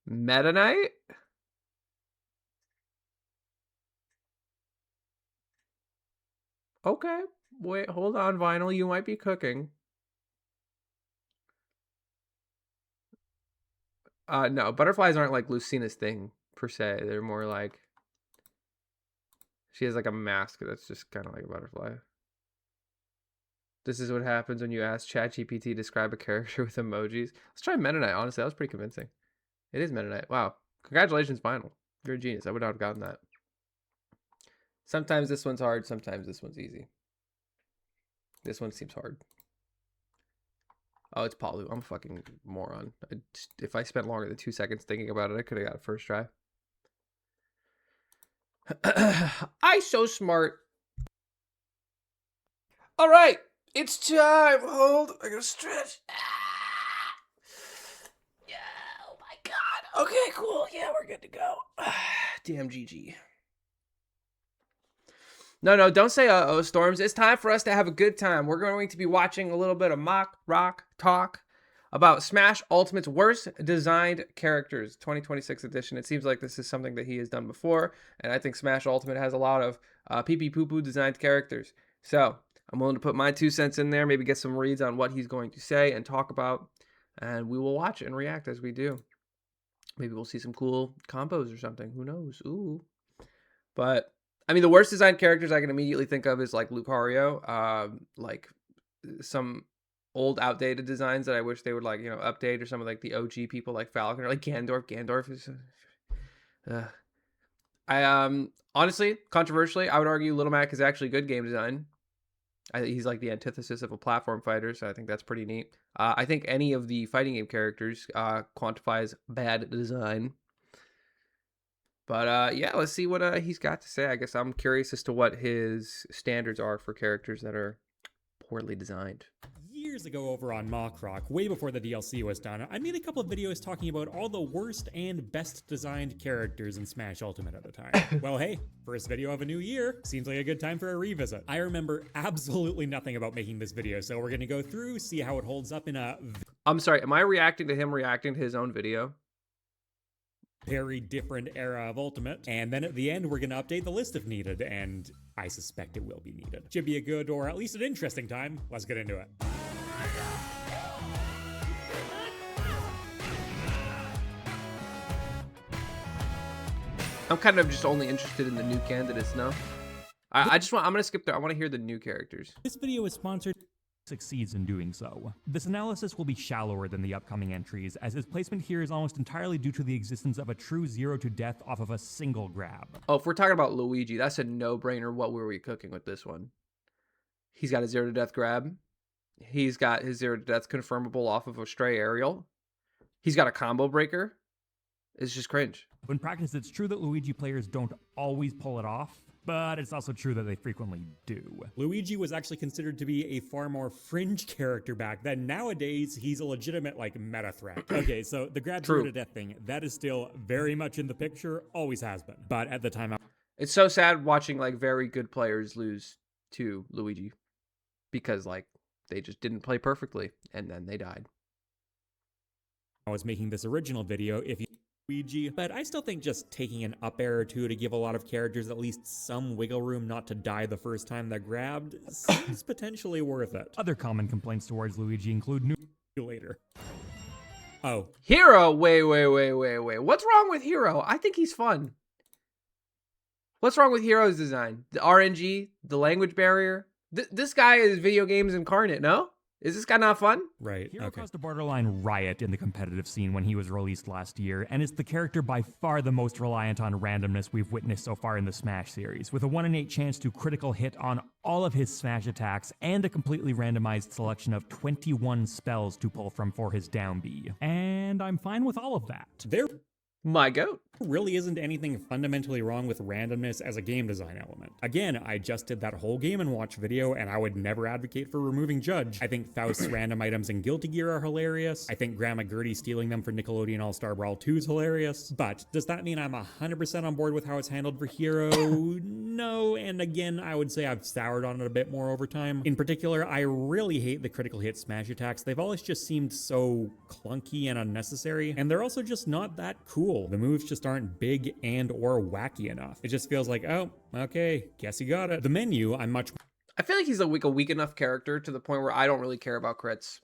Meta Knight? Okay. Wait, hold on, Vinyl. You might be cooking. No, butterflies aren't like Lucina's thing, per se. They're more like... She has like a mask that's just kind of like a butterfly. This is what happens when you ask ChatGPT to describe a character with emojis. Let's try Meta Knight. Honestly, that was pretty convincing. It is Meta Knight. Wow. Congratulations, Vinyl. You're a genius. I would not have gotten that. Sometimes this one's hard. Sometimes this one's easy. This one seems hard. Oh, it's Palu. I'm a fucking moron. If I spent longer than 2 seconds thinking about it, I could have got it first try. I so smart. All right. It's time. Hold. I gotta stretch. Yeah. Oh my god. Okay, cool. Yeah, we're good to go. Damn GG. No, don't say uh-oh, Storms. It's time for us to have a good time. We're going to be watching a little bit of Mock Rock talk about Smash Ultimate's worst designed characters, 2026 edition. It seems like this is something that he has done before, and I think Smash Ultimate has a lot of pee-pee-poo-poo designed characters. So, I'm willing to put my 2 cents in there, maybe get some reads on what he's going to say and talk about, and we will watch and react as we do. Maybe we'll see some cool combos or something. Who knows? Ooh. But I mean, the worst designed characters I can immediately think of is like Lucario, like some old outdated designs that I wish they would like, update, or some of like the OG people like Falcon or like Ganondorf. Ganondorf is I honestly, controversially, I would argue Little Mac is actually good game design. He's like the antithesis of a platform fighter, so I think that's pretty neat. I think any of the fighting game characters quantifies bad design. But yeah, let's see what he's got to say. I guess I'm curious as to what his standards are for characters that are poorly designed. Years ago over on MockRock, way before the DLC was done, I made a couple of videos talking about all the worst and best designed characters in Smash Ultimate at the time. Well, hey, first video of a new year. Seems like a good time for a revisit. I remember absolutely nothing about making this video, so we're gonna go through, see how it holds up in a... I'm sorry, am I reacting to him reacting to his own video? Very different era of Ultimate, and then at the end we're gonna update the list if needed, and I suspect it will be needed. Should be a good, or at least an interesting time. Let's get into it. I'm kind of just only interested in the new candidates now. I'm gonna skip there. I want to hear the new characters. This video is sponsored. Succeeds in doing so. This analysis will be shallower than the upcoming entries, as his placement here is almost entirely due to the existence of a true zero to death off of a single grab. Oh, if we're talking about Luigi, that's a no-brainer. What were we cooking with this one? He's got a zero to death grab. He's got his zero to death confirmable off of a stray aerial. He's got a combo breaker. It's just cringe. In practice, it's true that Luigi players don't always pull it off, but it's also true that they frequently do. Luigi was actually considered to be a far more fringe character back then. Nowadays, he's a legitimate, meta threat. Okay, so the grab zero to death thing, that is still very much in the picture, always has been. But at the time... It's so sad watching, very good players lose to Luigi. Because, they just didn't play perfectly, and then they died. I was making this original video, if you... Luigi, but I still think just taking an up air or two to give a lot of characters at least some wiggle room not to die the first time they're grabbed seems potentially worth it. Other common complaints towards Luigi include new later. Oh. Hero, wait. What's wrong with Hero? I think he's fun. What's wrong with Hero's design? The RNG, the language barrier. This guy is video games incarnate, no? Is this guy not fun? Right. Hero caused a borderline riot in the competitive scene when he was released last year, and is the character by far the most reliant on randomness we've witnessed so far in the Smash series, with a 1 in 8 chance to critical hit on all of his Smash attacks, and a completely randomized selection of 21 spells to pull from for his down B. And I'm fine with all of that. My goat. Really isn't anything fundamentally wrong with randomness as a game design element. Again, I just did that whole Game & Watch video, and I would never advocate for removing Judge. I think Faust's random items in Guilty Gear are hilarious. I think Grandma Gertie stealing them for Nickelodeon All-Star Brawl 2 is hilarious. But does that mean I'm 100% on board with how it's handled for Hero? No, and again, I would say I've soured on it a bit more over time. In particular, I really hate the critical hit smash attacks. They've always just seemed so clunky and unnecessary, and they're also just not that cool. The moves just aren't big and or wacky enough. It just feels like, oh, okay, guess you got it. The menu, I feel like he's a weak enough character to the point where I don't really care about crits.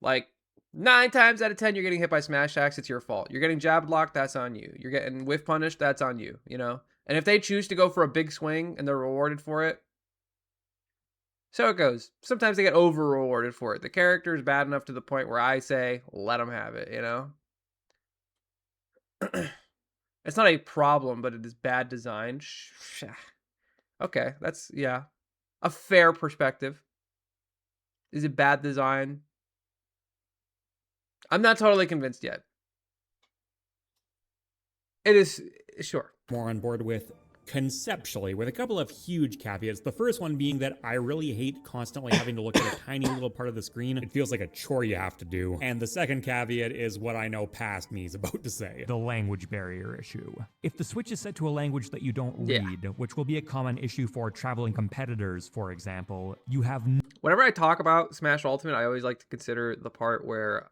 9 times out of 10, you're getting hit by smash attacks, it's your fault. You're getting jab blocked, that's on you. You're getting whiff punished, that's on you, And if they choose to go for a big swing and they're rewarded for it, so it goes. Sometimes they get over rewarded for it. The character is bad enough to the point where I say, let them have it, It's not a problem, but it is bad design. Okay, that's, a fair perspective. Is it bad design? I'm not totally convinced yet. It is, sure. More on board with conceptually, with a couple of huge caveats. The first one being that I really hate constantly having to look at a tiny little part of the screen. It feels like a chore you have to do. And the second caveat is what I know past me is about to say. The language barrier issue. If the Switch is set to a language that you don't read, which will be a common issue for traveling competitors, for example, you have... Whenever I talk about Smash Ultimate, I always like to consider the part where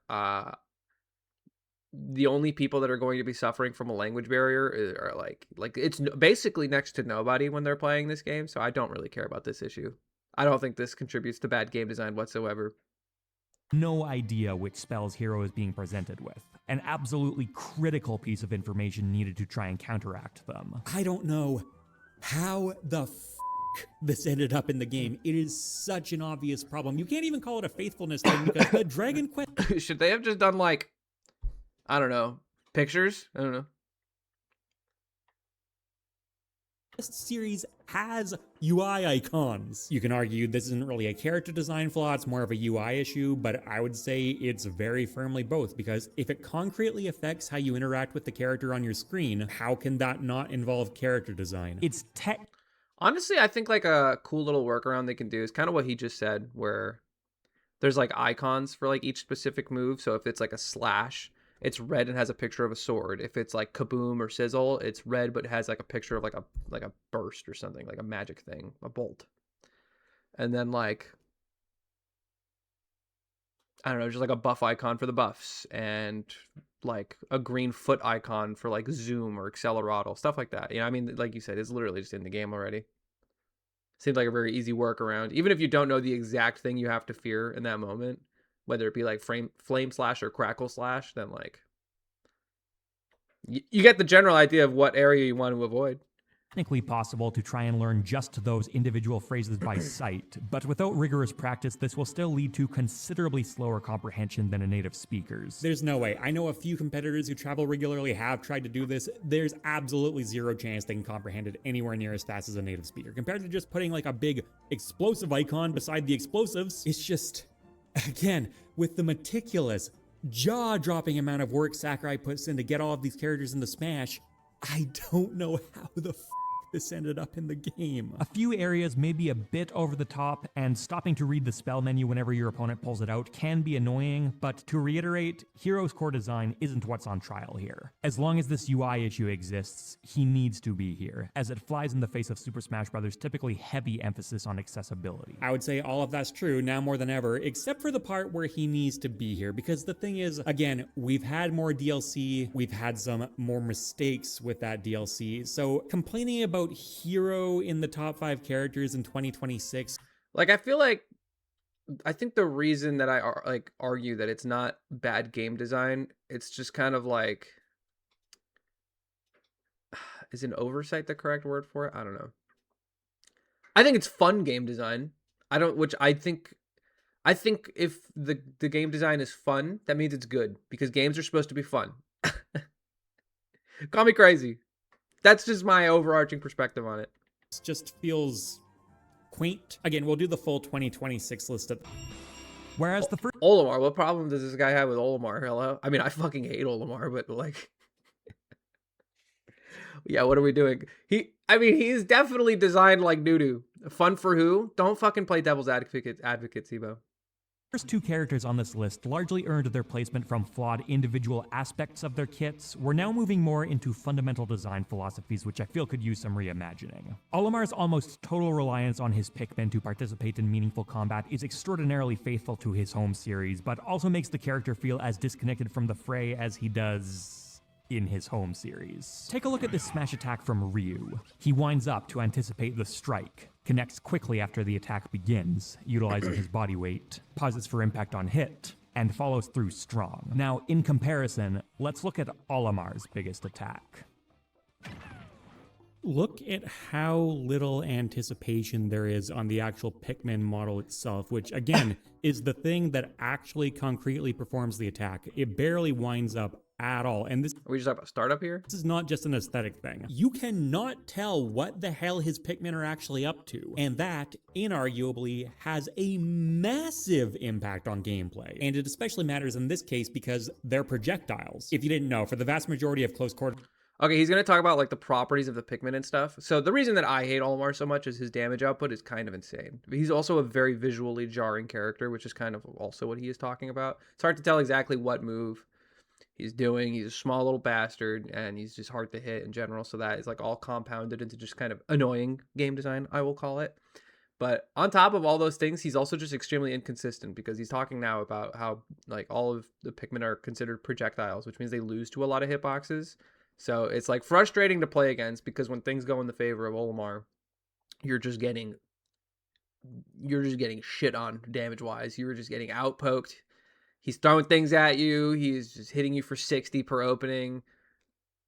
the only people that are going to be suffering from a language barrier are like it's basically next to nobody when they're playing this game. So I don't really care about this issue. I don't think this contributes to bad game design whatsoever. No idea which spells Hero is being presented with. An absolutely critical piece of information needed to try and counteract them. I don't know how the this ended up in the game. It is such an obvious problem. You can't even call it a faithfulness thing because the Dragon Quest Should they have just done like, I don't know, pictures? I don't know. series has UI icons. You can argue this isn't really a character design flaw, it's more of a UI issue, but I would say it's very firmly both, because if it concretely affects how you interact with the character on your screen, how can that not involve character design? It's Honestly, I think like a cool little workaround they can do is kind of what he just said, where there's like icons for like each specific move. So if it's like a slash, it's red and has a picture of a sword. If it's like kaboom or sizzle, it's red but has like a picture of like a burst or something, like a magic thing, a bolt. And then like, I don't know, just like a buff icon for the buffs, and like a green foot icon for like zoom or acceleratl, stuff like that. You know, I mean, like you said, it's literally just in the game already. Seems like a very easy workaround. Even if you don't know the exact thing you have to fear in that moment, whether it be like flame slash or crackle slash, then like you get the general idea of what area you want to avoid. technically possible to try and learn just those individual phrases by sight, but without rigorous practice, this will still lead to considerably slower comprehension than a native speaker's. There's no way. I know a few competitors who travel regularly have tried to do this. There's absolutely zero chance they can comprehend it anywhere near as fast as a native speaker. Compared to just putting like a big explosive icon beside the explosives, it's just, again, with the meticulous, jaw-dropping amount of work Sakurai puts in to get all of these characters into Smash, I don't know how the this ended up in the game. A few areas may be a bit over the top, and stopping to read the spell menu whenever your opponent pulls it out can be annoying, but to reiterate, Hero's core design isn't what's on trial here. As long as this UI issue exists, he needs to be here, as it flies in the face of Super Smash Bros.'s typically heavy emphasis on accessibility. I would say all of that's true now more than ever, except for the part where he needs to be here, because the thing is, again, we've had more DLC, we've had some more mistakes with that DLC, so complaining about Hero in the top 5 characters in 2026. Like, I think the reason that I like argue that it's not bad game design, it's just kind of like, is an oversight the correct word for it? I don't know. I think it's fun game design. I think if the game design is fun, that means it's good, because games are supposed to be fun. Call me crazy. That's just my overarching perspective on it. It just feels quaint. Again, we'll do the full 2026 list of... Whereas the first... Olimar, what problem does this guy have with Olimar? Hello? I mean, I fucking hate Olimar, but like... yeah, what are we doing? He's definitely designed like doo-doo. Fun for who? Don't fucking play devil's advocate, Sibo. First 2 characters on this list largely earned their placement from flawed individual aspects of their kits. We're now moving more into fundamental design philosophies, which I feel could use some reimagining. Olimar's almost total reliance on his Pikmin to participate in meaningful combat is extraordinarily faithful to his home series, but also makes the character feel as disconnected from the fray as he does in his home series. Take a look at this smash attack from Ryu. He winds up to anticipate the strike, connects quickly after the attack begins, utilizing his body weight, pauses for impact on hit, and follows through strong. Now, in comparison, let's look at Olimar's biggest attack. Look at how little anticipation there is on the actual Pikmin model itself, which again is the thing that actually concretely performs the attack. It barely winds up at all. And this... Are we just talking about startup here? This is not just an aesthetic thing. You cannot tell what the hell his Pikmin are actually up to. And that, inarguably, has a massive impact on gameplay. And it especially matters in this case because they're projectiles. If you didn't know, for the vast majority of close quarter... Okay, he's going to talk about like the properties of the Pikmin and stuff. So the reason that I hate Olimar so much is his damage output is kind of insane. He's also a very visually jarring character, which is kind of also what he is talking about. It's hard to tell exactly what move he's doing. He's a small little bastard, and he's just hard to hit in general. So that is like all compounded into just kind of annoying game design, I will call it. But on top of all those things, he's also just extremely inconsistent, because he's talking now about how like all of the Pikmin are considered projectiles, which means they lose to a lot of hitboxes. So it's like frustrating to play against, because when things go in the favor of Olimar, you're just getting you're just getting shit on damage-wise. You were just getting outpoked. He's throwing things at you. He's just hitting you for 60 per opening.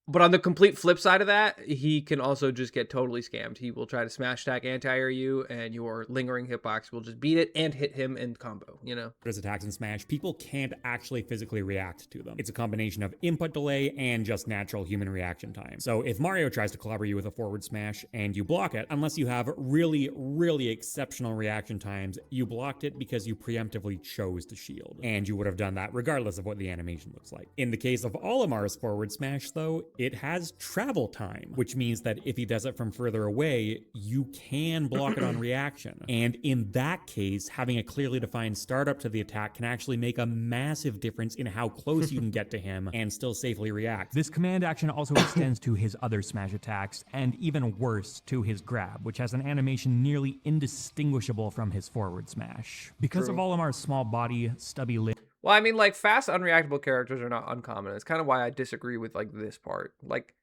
But on the complete flip side of that, he can also just get totally scammed. He will try to smash attack anti-air you, and your lingering hitbox will just beat it and hit him in combo, you know? There's attacks in Smash, people can't actually physically react to them. It's a combination of input delay and just natural human reaction time. So if Mario tries to clobber you with a forward smash and you block it, unless you have really, really exceptional reaction times, you blocked it because you preemptively chose to shield. And you would have done that regardless of what the animation looks like. In the case of Olimar's forward smash, though, it has travel time, which means that if he does it from further away, you can block it on reaction. And in that case, having a clearly defined startup to the attack can actually make a massive difference in how close you can get to him and still safely react. This command action also extends to his other smash attacks, and even worse, to his grab, which has an animation nearly indistinguishable from his forward smash. Because of Olimar's small body, stubby limbs, Well, I mean, like, fast, unreactable characters are not uncommon. It's kind of why I disagree with, like, this part. Like,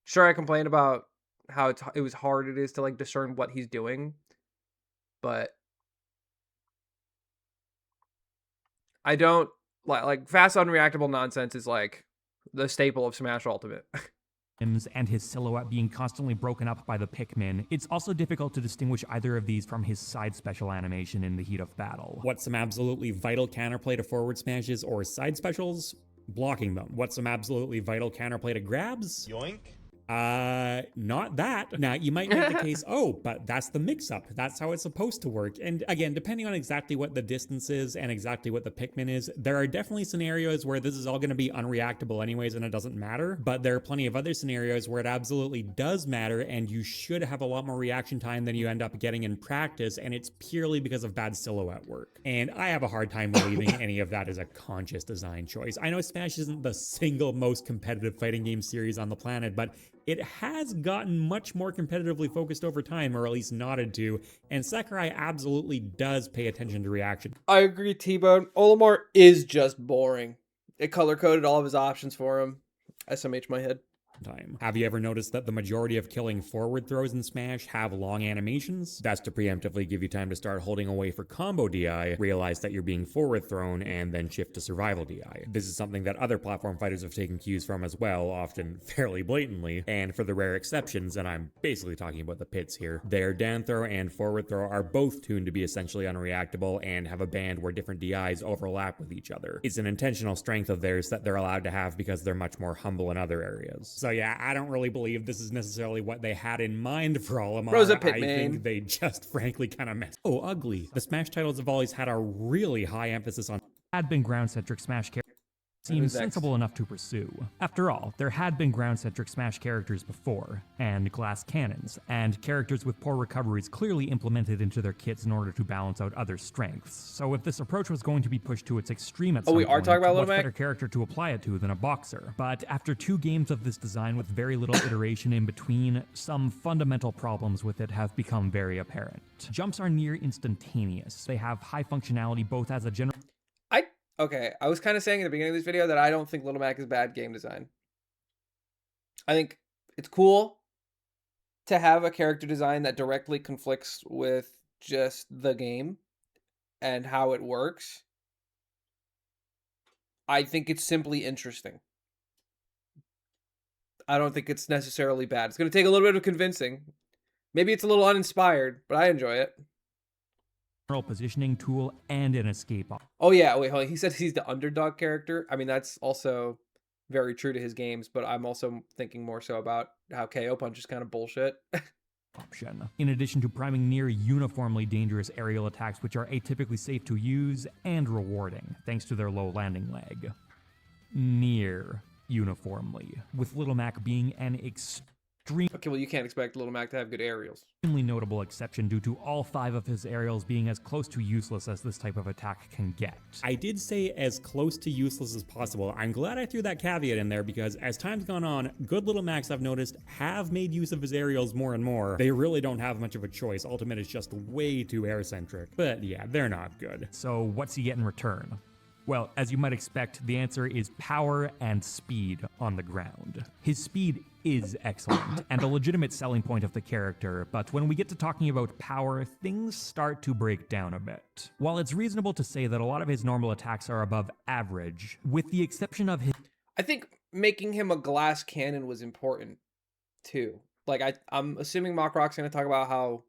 sure, I complain about how it was hard it is to, like, discern what he's doing, but I don't, like fast, unreactable nonsense is, like, the staple of Smash Ultimate. and his silhouette being constantly broken up by the Pikmin, it's also difficult to distinguish either of these from his side special animation in the heat of battle. What's some absolutely vital counterplay to forward smashes or side specials? Blocking them. What's some absolutely vital counterplay to grabs? Yoink. Not that. Now, you might make the case, oh, but that's the mix-up. That's how it's supposed to work. And again, depending on exactly what the distance is and exactly what the Pikmin is, there are definitely scenarios where this is all going to be unreactable anyways and it doesn't matter. But there are plenty of other scenarios where it absolutely does matter and you should have a lot more reaction time than you end up getting in practice, and it's purely because of bad silhouette work. And I have a hard time believing any of that is a conscious design choice. I know Smash isn't the single most competitive fighting game series on the planet, but it has gotten much more competitively focused over time, or at least nodded to, and Sakurai absolutely does pay attention to reaction. I agree, T-Bone. Olimar is just boring. It color-coded all of his options for him. SMH my head. Time. Have you ever noticed that the majority of killing forward throws in Smash have long animations? That's to preemptively give you time to start holding away for combo DI, realize that you're being forward thrown, and then shift to survival DI. This is something that other platform fighters have taken cues from as well, often fairly blatantly, and for the rare exceptions, and I'm basically talking about the pits here, their down throw and forward throw are both tuned to be essentially unreactable and have a band where different DIs overlap with each other. It's an intentional strength of theirs that they're allowed to have because they're much more humble in other areas. So yeah, I don't really believe this is necessarily what they had in mind for Olimar. Rosa I Pitman. think they just frankly kind of messed. Oh, ugly. The Smash titles have always had a really high emphasis on had been ground-centric Smash characters seems sensible enough to pursue. After all, there had been ground-centric Smash characters before, and glass cannons, and characters with poor recoveries clearly implemented into their kits in order to balance out other strengths. So if this approach was going to be pushed to its extreme at some we are point, talking about what Little Mac? better character to apply it to than a boxer? But after 2 games of this design with very little iteration in between, some fundamental problems with it have become very apparent. Jumps are near instantaneous. They have high functionality both as a general Okay, I was kind of saying at the beginning of this video that I don't think Little Mac is bad game design. I think it's cool to have a character design that directly conflicts with just the game and how it works. I think it's simply interesting. I don't think it's necessarily bad. It's going to take a little bit of convincing. Maybe it's a little uninspired, but I enjoy it. positioning tool and an escape option. Oh yeah, wait, hold on. He said he's the underdog character. I mean, that's also very true to his games, but I'm also thinking more so about how KO Punch is kind of bullshit. In addition to priming near uniformly dangerous aerial attacks which are atypically safe to use and rewarding, thanks to their low landing leg. Near uniformly, with Little Mac being an extremely Okay, well, you can't expect Little Mac to have good aerials. notable exception due to all 5 of his aerials being as close to useless as this type of attack can get. I did say as close to useless as possible. I'm glad I threw that caveat in there because as time's gone on, good Little Macs I've noticed have made use of his aerials more and more. They really don't have much of a choice. Ultimate is just way too air-centric. But yeah, they're not good. So what's he get in return? Well, as you might expect, the answer is power and speed on the ground. His speed is excellent and a legitimate selling point of the character, but when we get to talking about power, things start to break down a bit. While it's reasonable to say that a lot of his normal attacks are above average, with the exception of his... I think making him a glass cannon was important too. Like I'm assuming MockRock's going to talk about how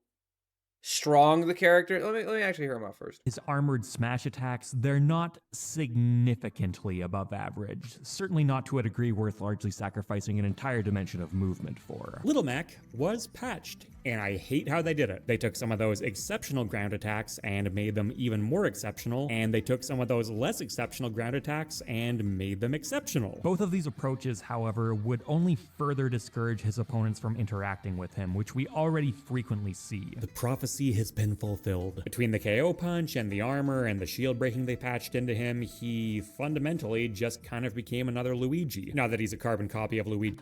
strong the character. Let me actually hear him out first. His armored smash attacks, they're not significantly above average. Certainly not to a degree worth largely sacrificing an entire dimension of movement for. Little Mac was patched, and I hate how they did it. They took some of those exceptional ground attacks and made them even more exceptional, and they took some of those less exceptional ground attacks and made them exceptional. Both of these approaches, however, would only further discourage his opponents from interacting with him, which we already frequently see. The prophecy has been fulfilled. Between the KO punch and the armor and the shield breaking they patched into him, he fundamentally just kind of became another Luigi. Now that he's a carbon copy of Luigi.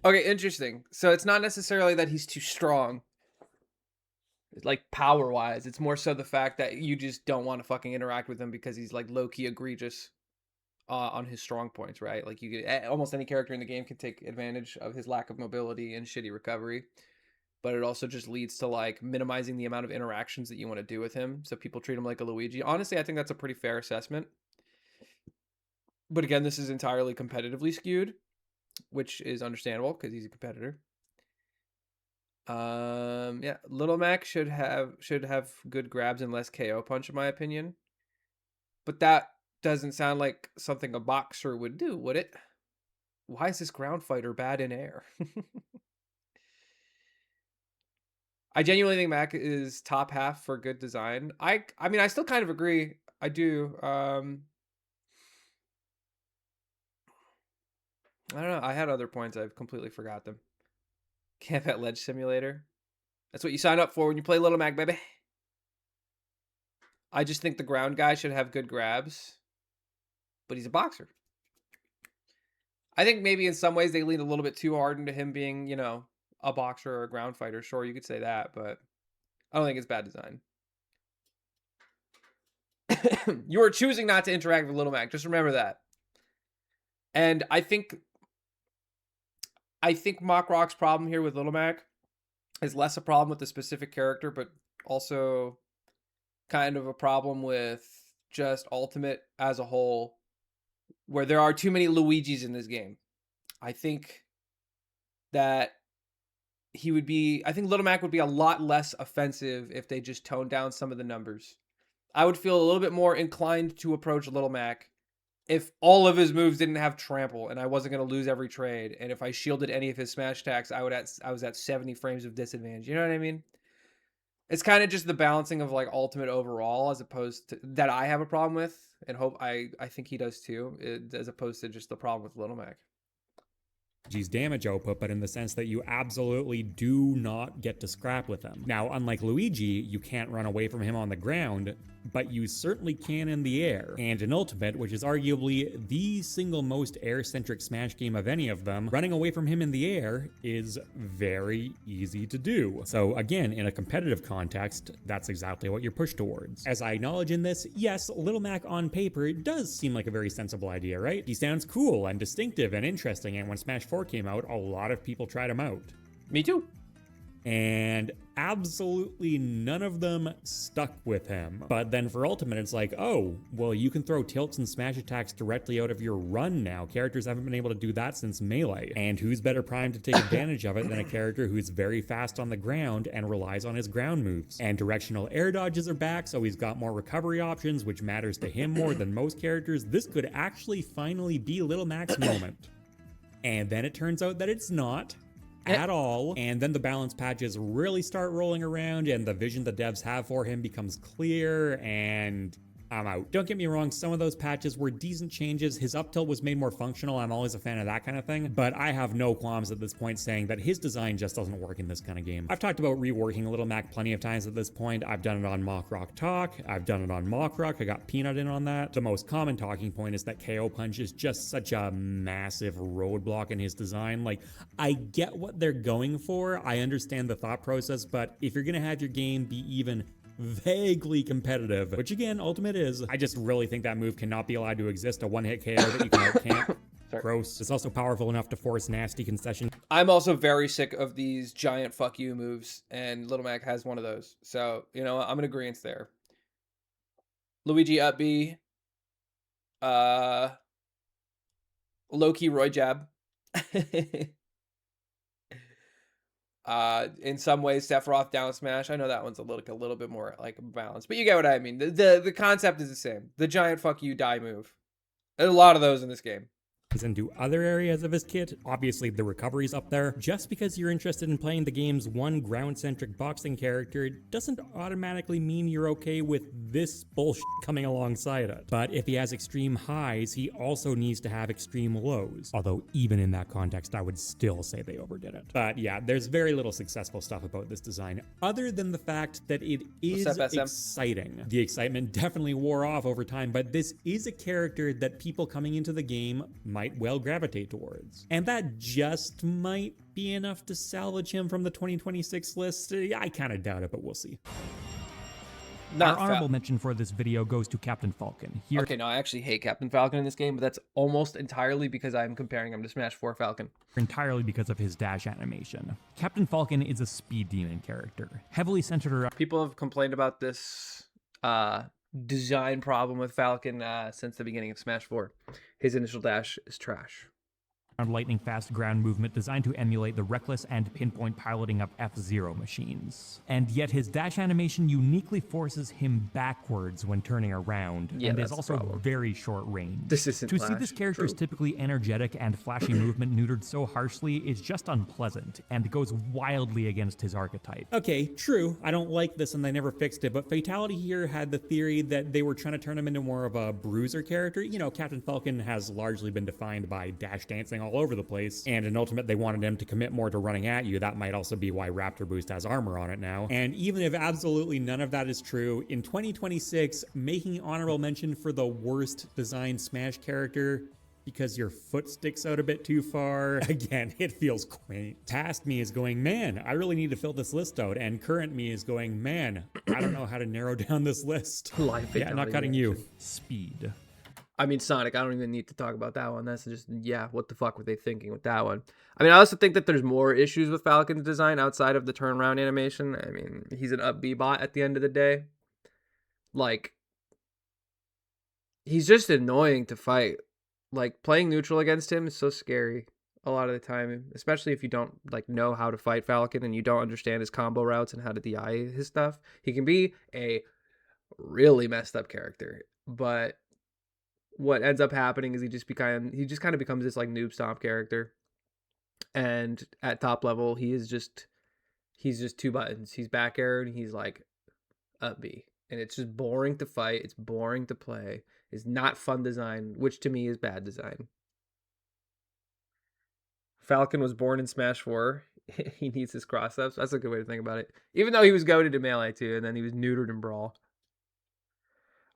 Okay, interesting. So it's not necessarily that he's too strong, like power-wise. It's more so the fact that you just don't want to fucking interact with him because he's like low-key egregious on his strong points, right? Like you could, almost any character in the game can take advantage of his lack of mobility and shitty recovery. But it also just leads to like minimizing the amount of interactions that you want to do with him. So people treat him like a Luigi. Honestly, I think that's a pretty fair assessment. But again, this is entirely competitively skewed, which is understandable because he's a competitor. Yeah, Little Mac should have good grabs and less KO punch, in my opinion. But that doesn't sound like something a boxer would do, would it? Why is this ground fighter bad in air? I genuinely think Mac is top half for good design. I mean, I still kind of agree. I do. I don't know. I had other points. I've completely forgot them. Camp at Ledge Simulator. That's what you sign up for when you play Little Mac, baby. I just think the ground guy should have good grabs. But he's a boxer. I think maybe in some ways they lean a little bit too hard into him being, you know, a boxer or a ground fighter. Sure, you could say that, but I don't think it's bad design. You are choosing not to interact with Little Mac. Just remember that. And I think MockRock's problem here with Little Mac is less a problem with the specific character, but also kind of a problem with just Ultimate as a whole, where there are too many Luigis in this game. I think that I think Little Mac would be a lot less offensive if they just toned down some of the numbers. I would feel a little bit more inclined to approach Little Mac if all of his moves didn't have trample and I wasn't going to lose every trade. And if I shielded any of his smash attacks, I was at 70 frames of disadvantage. You know what I mean? It's kind of just the balancing of like Ultimate overall, as opposed to that I have a problem with, and I think he does too, as opposed to just the problem with Little Mac. Luigi's damage output, but in the sense that you absolutely do not get to scrap with him. Now, unlike Luigi, you can't run away from him on the ground, but you certainly can in the air. And in Ultimate, which is arguably the single most air-centric Smash game of any of them, running away from him in the air is very easy to do. So again, in a competitive context, that's exactly what you're pushed towards. As I acknowledge in this, yes, Little Mac on paper does seem like a very sensible idea, right? He sounds cool and distinctive and interesting, and when Smash 4 came out, a lot of people tried him out. Me too. And absolutely none of them stuck with him. But then for Ultimate, it's like, oh, well, you can throw tilts and smash attacks directly out of your run now. Characters haven't been able to do that since Melee. And who's better primed to take advantage of it than a character who's very fast on the ground and relies on his ground moves? And directional air dodges are back, so he's got more recovery options, which matters to him more than most characters. This could actually finally be Little Mac's moment. And then it turns out that it's not at all, and then the balance patches really start rolling around and the vision the devs have for him becomes clear, and I'm out. Don't get me wrong, some of those patches were decent changes. His up tilt was made more functional. I'm always a fan of that kind of thing, but I have no qualms at this point saying that his design just doesn't work in this kind of game. I've talked about reworking Little Mac plenty of times at this point. I've done it on MockRock Talk. I've done it on MockRock. I got Peanut in on that. The most common talking point is that KO Punch is just such a massive roadblock in his design. Like, I get what they're going for. I understand the thought process, but if you're gonna have your game be even vaguely competitive, which again, Ultimate is. I just really think that move cannot be allowed to exist, a one-hit KO that you can outcamp. Gross. It's also powerful enough to force nasty concession. I'm also very sick of these giant fuck you moves, and Little Mac has one of those. So, you know, I'm in agreement there. Luigi up B. Low-key Roy jab. In some ways, Sephiroth down smash. I know that one's a little bit more like balanced, but you get what I mean. The concept is the same. The giant fuck you die move. There's a lot of those in this game. Into other areas of his kit. Obviously, the recovery's up there. Just because you're interested in playing the game's one ground-centric boxing character doesn't automatically mean you're okay with this bullshit coming alongside it. But if he has extreme highs, he also needs to have extreme lows. Although, even in that context, I would still say they overdid it. But yeah, there's very little successful stuff about this design, other than the fact that it is exciting. The excitement definitely wore off over time, but this is a character that people coming into the game might well gravitate towards. And that just might be enough to salvage him from the 2026 list. I kind of doubt it, but we'll see. Our honorable mention for this video goes to Captain Falcon. Okay, no, I actually hate Captain Falcon in this game, but that's almost entirely because I'm comparing him to Smash 4 Falcon. Entirely because of his dash animation. Captain Falcon is a speed demon character, heavily centered around... People have complained about this design problem with Falcon since the beginning of Smash 4. His initial dash is trash. Lightning fast ground movement designed to emulate the reckless and pinpoint piloting of F-Zero machines. And yet his dash animation uniquely forces him backwards when turning around, and is also very short range. This isn't to see this character's typically energetic and flashy movement neutered so harshly is just unpleasant, and goes wildly against his archetype. Okay, true, I don't like this and they never fixed it, but Fatality here had the theory that they were trying to turn him into more of a bruiser character. You know, Captain Falcon has largely been defined by dash dancing all over the place, and in Ultimate they wanted him to commit more to running at you. That might also be why Raptor Boost has armor on it now. And even if absolutely none of that is true, in 2026, making honorable mention for the worst designed Smash character because your foot sticks out a bit too far, again, it feels quaint. Past me is going, man, I really need to fill this list out, and current me is going, man, I don't know how to narrow down this list. Yeah, not cutting you. Speed. I mean, Sonic, I don't even need to talk about that one. That's just, yeah, what the fuck were they thinking with that one? I mean, I also think that there's more issues with Falcon's design outside of the turnaround animation. I mean, he's an up B bot at the end of the day. Like, he's just annoying to fight. Like, playing neutral against him is so scary a lot of the time, especially if you don't, like, know how to fight Falcon and you don't understand his combo routes and how to DI his stuff. He can be a really messed up character, but what ends up happening is he just kind of becomes this like noob stomp character, and at top level he's just two buttons. He's back air and he's like up B, and it's just boring to fight. It's boring to play. It's not fun design, which to me is bad design. Falcon was born in Smash 4. He needs his cross ups. That's a good way to think about it. Even though he was goated in Melee too, and then he was neutered in Brawl.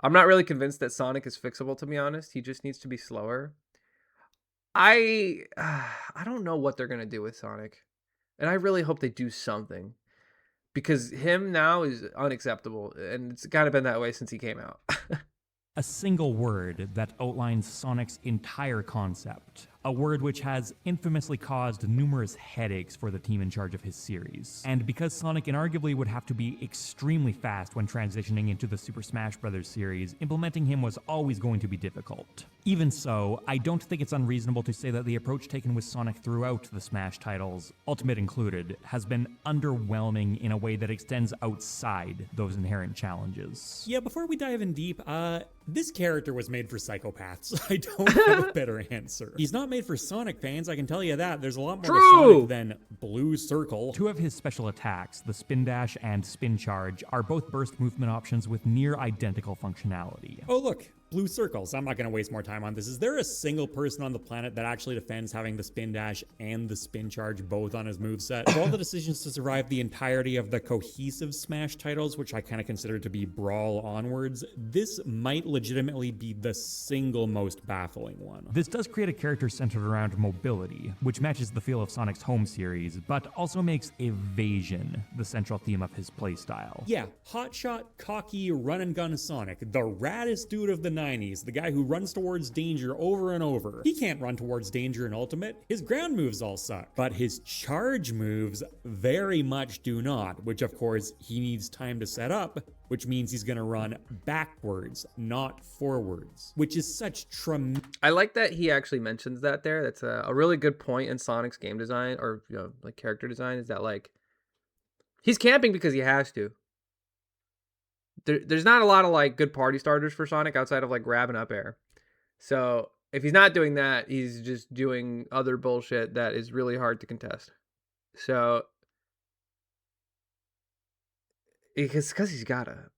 I'm not really convinced that Sonic is fixable, to be honest. He just needs to be slower. I don't know what they're going to do with Sonic. And I really hope they do something. Because him now is unacceptable. And it's kind of been that way since he came out. A single word that outlines Sonic's entire concept. A word which has infamously caused numerous headaches for the team in charge of his series. And because Sonic inarguably would have to be extremely fast when transitioning into the Super Smash Bros. Series, implementing him was always going to be difficult. Even so, I don't think it's unreasonable to say that the approach taken with Sonic throughout the Smash titles, Ultimate included, has been underwhelming in a way that extends outside those inherent challenges. Yeah, before we dive in deep, this character was made for psychopaths. I don't have a better answer. He's not made for Sonic fans, I can tell you that. There's a lot more to Sonic than Blue Circle. Two of his special attacks, the Spin Dash and Spin Charge, are both burst movement options with near identical functionality. Oh look, Blue circles. I'm not going to waste more time on this. Is there a single person on the planet that actually defends having the spin dash and the spin charge both on his moveset? Of all the decisions to survive the entirety of the cohesive Smash titles, which I kind of consider to be Brawl onwards, this might legitimately be the single most baffling one. This does create a character centered around mobility, which matches the feel of Sonic's home series, but also makes evasion the central theme of his playstyle. Yeah, hotshot, cocky, run and gun Sonic, the raddest dude of the 90s, the guy who runs towards danger over and over. He can't run towards danger in Ultimate. His ground moves all suck, but his charge moves very much do not, which of course he needs time to set up, which means he's gonna run backwards, not forwards, which is such I like that he actually mentions that there. That's a really good point in Sonic's game design, or like character design, is that like he's camping because he has to. There's not a lot of like good party starters for Sonic outside of like grabbing up air. So if he's not doing that, he's just doing other bullshit that is really hard to contest. So because he's gotta,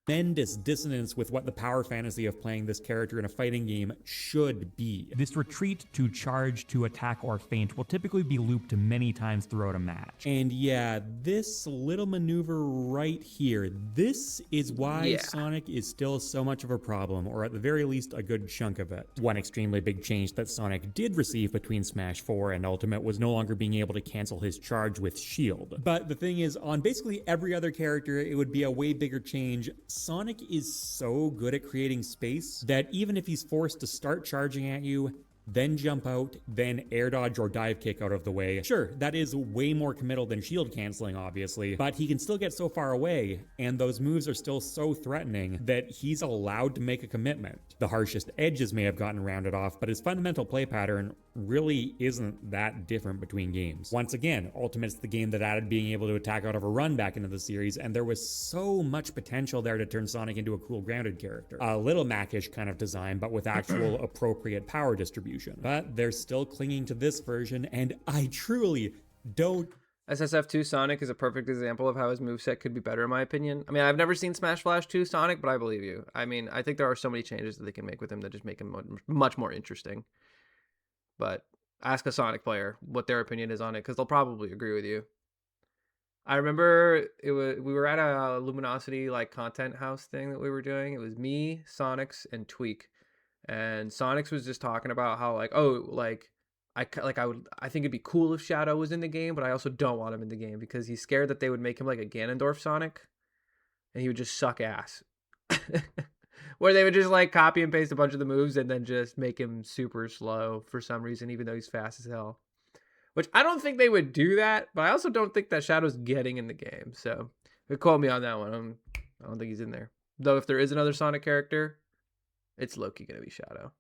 tremendous dissonance with what the power fantasy of playing this character in a fighting game should be. This retreat to charge, to attack, or feint will typically be looped many times throughout a match. And yeah, this little maneuver right here, this is why Sonic is still so much of a problem, or at the very least a good chunk of it. One extremely big change that Sonic did receive between Smash 4 and Ultimate was no longer being able to cancel his charge with shield. But the thing is, on basically every other character, it would be a way bigger change. Sonic is so good at creating space that even if he's forced to start charging at you, then jump out, then air dodge or dive kick out of the way. Sure, that is way more committal than shield canceling, obviously, but he can still get so far away, and those moves are still so threatening that he's allowed to make a commitment. The harshest edges may have gotten rounded off, but his fundamental play pattern really isn't that different between games. Once again, Ultimate's the game that added being able to attack out of a run back into the series, and there was so much potential there to turn Sonic into a cool grounded character. A little Mac-ish kind of design, but with actual appropriate power distribution. But they're still clinging to this version, and I truly don't. SSF2 Sonic is a perfect example of how his moveset could be better, in my opinion. I mean, I've never seen Smash Flash 2 Sonic, but I believe you. I mean, I think there are so many changes that they can make with him that just make him much more interesting. But ask a Sonic player what their opinion is on it, because they'll probably agree with you. I remember we were at a Luminosity like content house thing that we were doing. It was me, Sonics, and Tweak. And Sonics was just talking about how I think it'd be cool if Shadow was in the game, but I also don't want him in the game because he's scared that they would make him like a Ganondorf Sonic and he would just suck ass. Where they would just like copy and paste a bunch of the moves and then just make him super slow for some reason, even though he's fast as hell. Which I don't think they would do that, but I also don't think that Shadow's getting in the game. So quote me on that one. I don't think he's in there. Though if there is another Sonic character, it's low-key gonna be Shadow.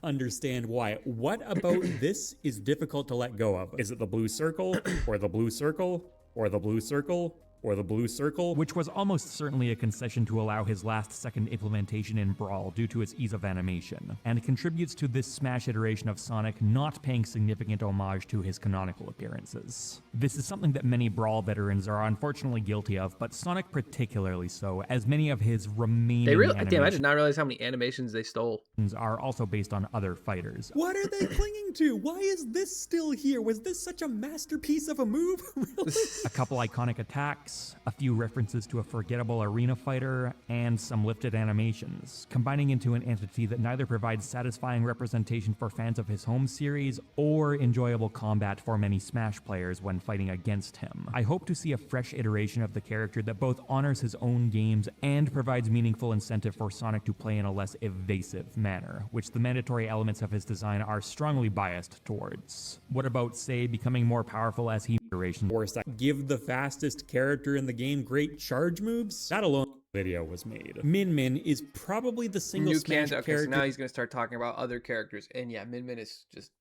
Understand why. What about this is difficult to let go of? Is it the blue circle, or the blue circle, or the blue circle, or the blue circle? Which was almost certainly a concession to allow his last-second implementation in Brawl due to its ease of animation, and contributes to this Smash iteration of Sonic not paying significant homage to his canonical appearances. This is something that many Brawl veterans are unfortunately guilty of, but Sonic particularly so, as many of his remaining Damn, I did not realize how many animations they stole. Are also based on other fighters. What are they clinging to? Why is this still here? Was this such a masterpiece of a move? Really? A couple iconic attacks, a few references to a forgettable arena fighter, and some lifted animations, combining into an entity that neither provides satisfying representation for fans of his home series or enjoyable combat for many Smash players when fighting against him. I hope to see a fresh iteration of the character that both honors his own games and provides meaningful incentive for Sonic to play in a less evasive manner, which the mandatory elements of his design are strongly biased towards. What about, say, becoming more powerful as he iteration? Or give the fastest character in the game great charge moves? That alone video was made. Min Min is probably the single Smash character. So now he's gonna start talking about other characters, and yeah, Min Min is just,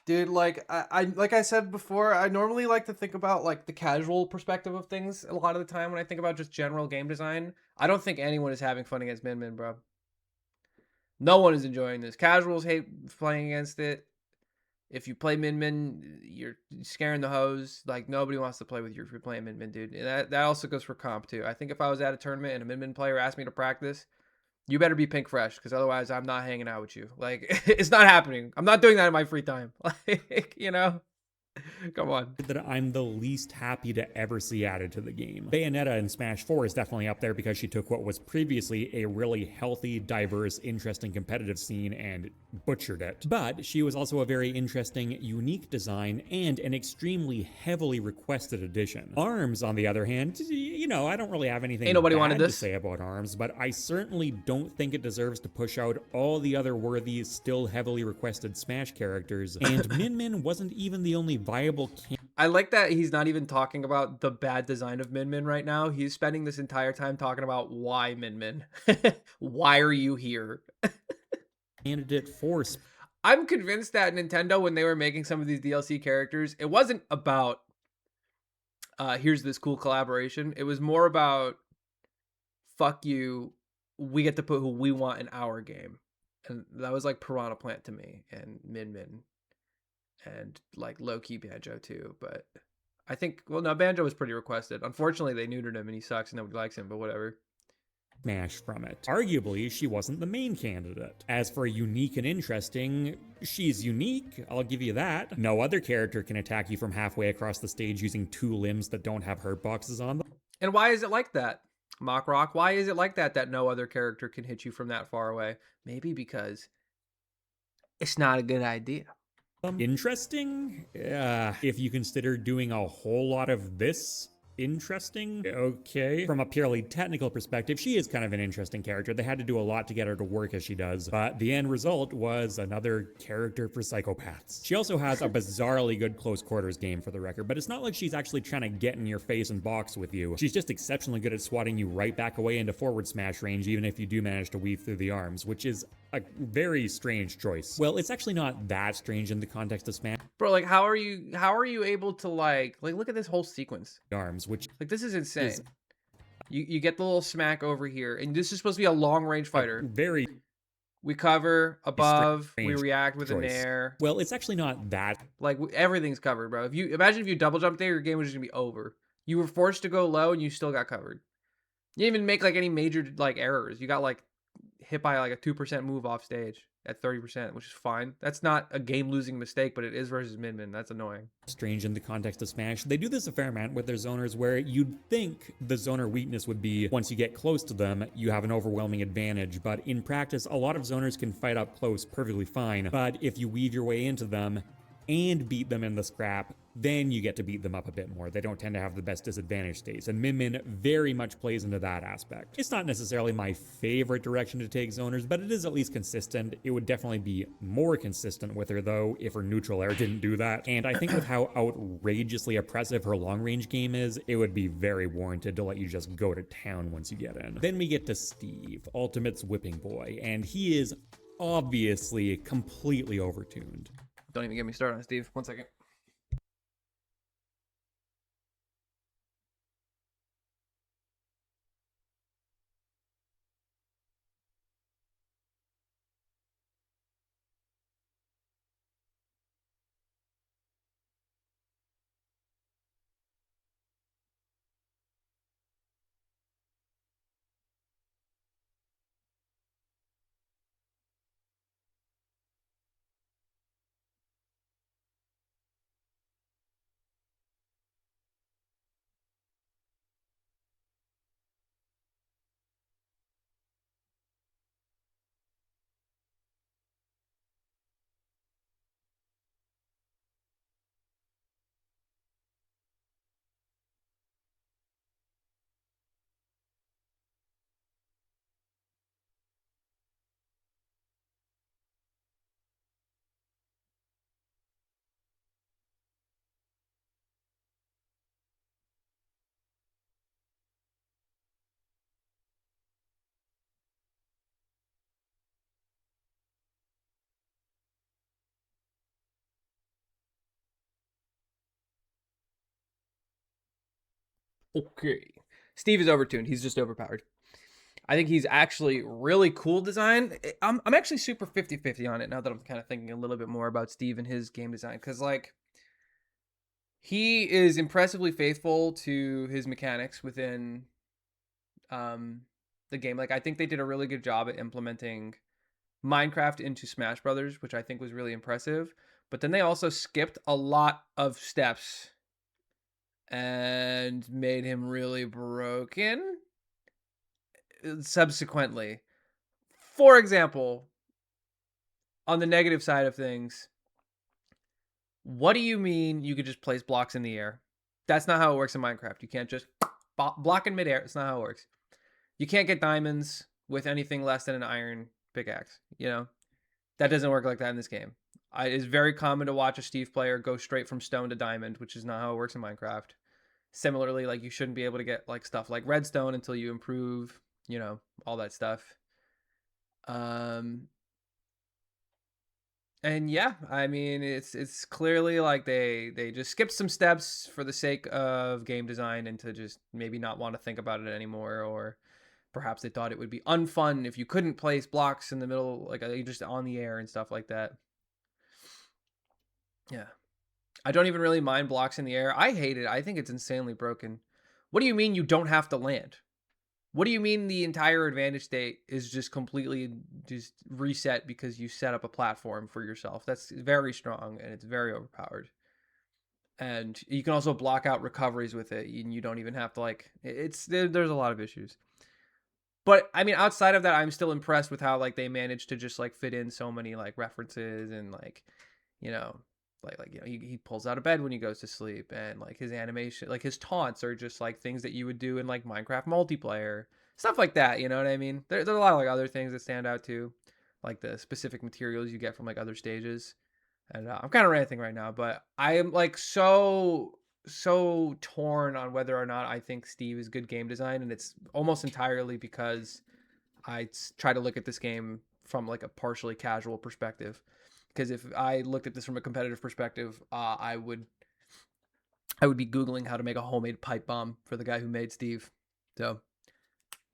dude. Like I said before, I normally like to think about like the casual perspective of things a lot of the time when I think about just general game design. I don't think anyone is having fun against Min Min, bro. No one is enjoying this. Casuals hate playing against it. If you play Min Min, you're scaring the hoes. Like, nobody wants to play with you if you're playing Min Min, dude. And that also goes for comp, too. I think if I was at a tournament and a Min Min player asked me to practice, you better be pink fresh, because otherwise I'm not hanging out with you. Like, it's not happening. I'm not doing that in my free time. Like, you know? Come on. That I'm the least happy to ever see added to the game. Bayonetta in Smash 4 is definitely up there because she took what was previously a really healthy, diverse, interesting competitive scene and butchered it. But she was also a very interesting, unique design and an extremely heavily requested addition. ARMS, on the other hand, you know, I don't really have anything Ain't nobody bad wanted to this. say about ARMS, but I certainly don't think it deserves to push out all the other worthy, still heavily requested Smash characters. And Min Min wasn't even the only viable I like that he's not even talking about the bad design of Min Min right now. He's spending this entire time talking about why Min Min. Why are you here? candidate for I'm convinced that Nintendo, when they were making some of these DLC characters, it wasn't about here's this cool collaboration. It was more about fuck you, we get to put who we want in our game. And that was like Piranha Plant to me, and Min Min, and like low-key Banjo too. But I think, well, no, Banjo was pretty requested. Unfortunately, they neutered him and he sucks and nobody likes him, but whatever. Smash from it. Arguably, she wasn't the main candidate. As for unique and interesting, she's unique, I'll give you that. No other character can attack you from halfway across the stage using 2 limbs that don't have hurt boxes on them. And why is it like that? MockRock, why is it like that no other character can hit you from that far away? Maybe because it's not a good idea. Interesting? If you consider doing a whole lot of this interesting, okay. From a purely technical perspective, she is kind of an interesting character. They had to do a lot to get her to work as she does, but the end result was another character for psychopaths. She also has a bizarrely good close quarters game, for the record, but it's not like she's actually trying to get in your face and box with you. She's just exceptionally good at swatting you right back away into forward smash range, even if you do manage to weave through the arms, which is a very strange choice. Well, it's actually not that strange in the context of Smash. Bro, like, how are you able to like look at this whole sequence? Arms, which Like, this is insane. You get the little smack over here, and this is supposed to be a long range fighter. Very We cover above, we strange react with an choice. air. Well, it's actually not that. Like, everything's covered, bro. If you imagine if you double jumped there, your game was just gonna be over. You were forced to go low, and you still got covered. You didn't even make like any major like errors. You got like hit by like a 2% move off stage at 30%, which is fine. That's not a game losing mistake, but it is versus Min Min. That's annoying. Strange in the context of Smash. They do this a fair amount with their zoners, where you'd think the zoner weakness would be once you get close to them, you have an overwhelming advantage, but in practice, a lot of zoners can fight up close perfectly fine, but if you weave your way into them and beat them in the scrap, then you get to beat them up a bit more. They don't tend to have the best disadvantage states, and Min Min very much plays into that aspect. It's not necessarily my favorite direction to take zoners, but it is at least consistent. It would definitely be more consistent with her, though, if her neutral air didn't do that. And I think with how outrageously oppressive her long-range game is, it would be very warranted to let you just go to town once you get in. Then we get to Steve, Ultimate's whipping boy, and he is obviously completely overtuned. Don't even get me started on Steve. 1 second. Okay. Steve is overtuned. He's just overpowered. I think he's actually really cool design. I'm actually super 50-50 on it now that I'm kind of thinking a little bit more about Steve and his game design, because like he is impressively faithful to his mechanics within the game. Like I think they did a really good job at implementing Minecraft into Smash Brothers, which I think was really impressive. But then they also skipped a lot of steps and made him really broken subsequently. For example, on the negative side of things, what do you mean you could just place blocks in the air? That's not how it works in Minecraft. You can't just block in midair. It's not how it works. You can't get diamonds with anything less than an iron pickaxe. You know, that doesn't work like that in this game. It's very common to watch a Steve player go straight from stone to diamond, which is not how it works in Minecraft. Similarly, like you shouldn't be able to get like stuff like redstone until you improve, you know, all that stuff. And yeah, I mean, it's clearly like they just skipped some steps for the sake of game design and to just maybe not want to think about it anymore, or perhaps they thought it would be unfun if you couldn't place blocks in the middle, like just on the air and stuff like that. Yeah. I don't even really mind blocks in the air. I hate it. I think it's insanely broken. What do you mean you don't have to land? What do you mean the entire advantage state is just completely just reset because you set up a platform for yourself? That's very strong and it's very overpowered. And you can also block out recoveries with it, and you don't even have to like. There's a lot of issues. But I mean, outside of that, I'm still impressed with how like they managed to just like fit in so many like references and like, you know, like you know, he pulls out of bed when he goes to sleep, and like his animation, like his taunts are just like things that you would do in like Minecraft multiplayer, stuff like that. You know what I mean? There's a lot of like other things that stand out too, like the specific materials you get from like other stages. And I'm kind of ranting right now, but I am like so torn on whether or not I think Steve is good game design, and it's almost entirely because I try to look at this game from like a partially casual perspective. Because if I looked at this from a competitive perspective, I would be Googling how to make a homemade pipe bomb for the guy who made Steve. So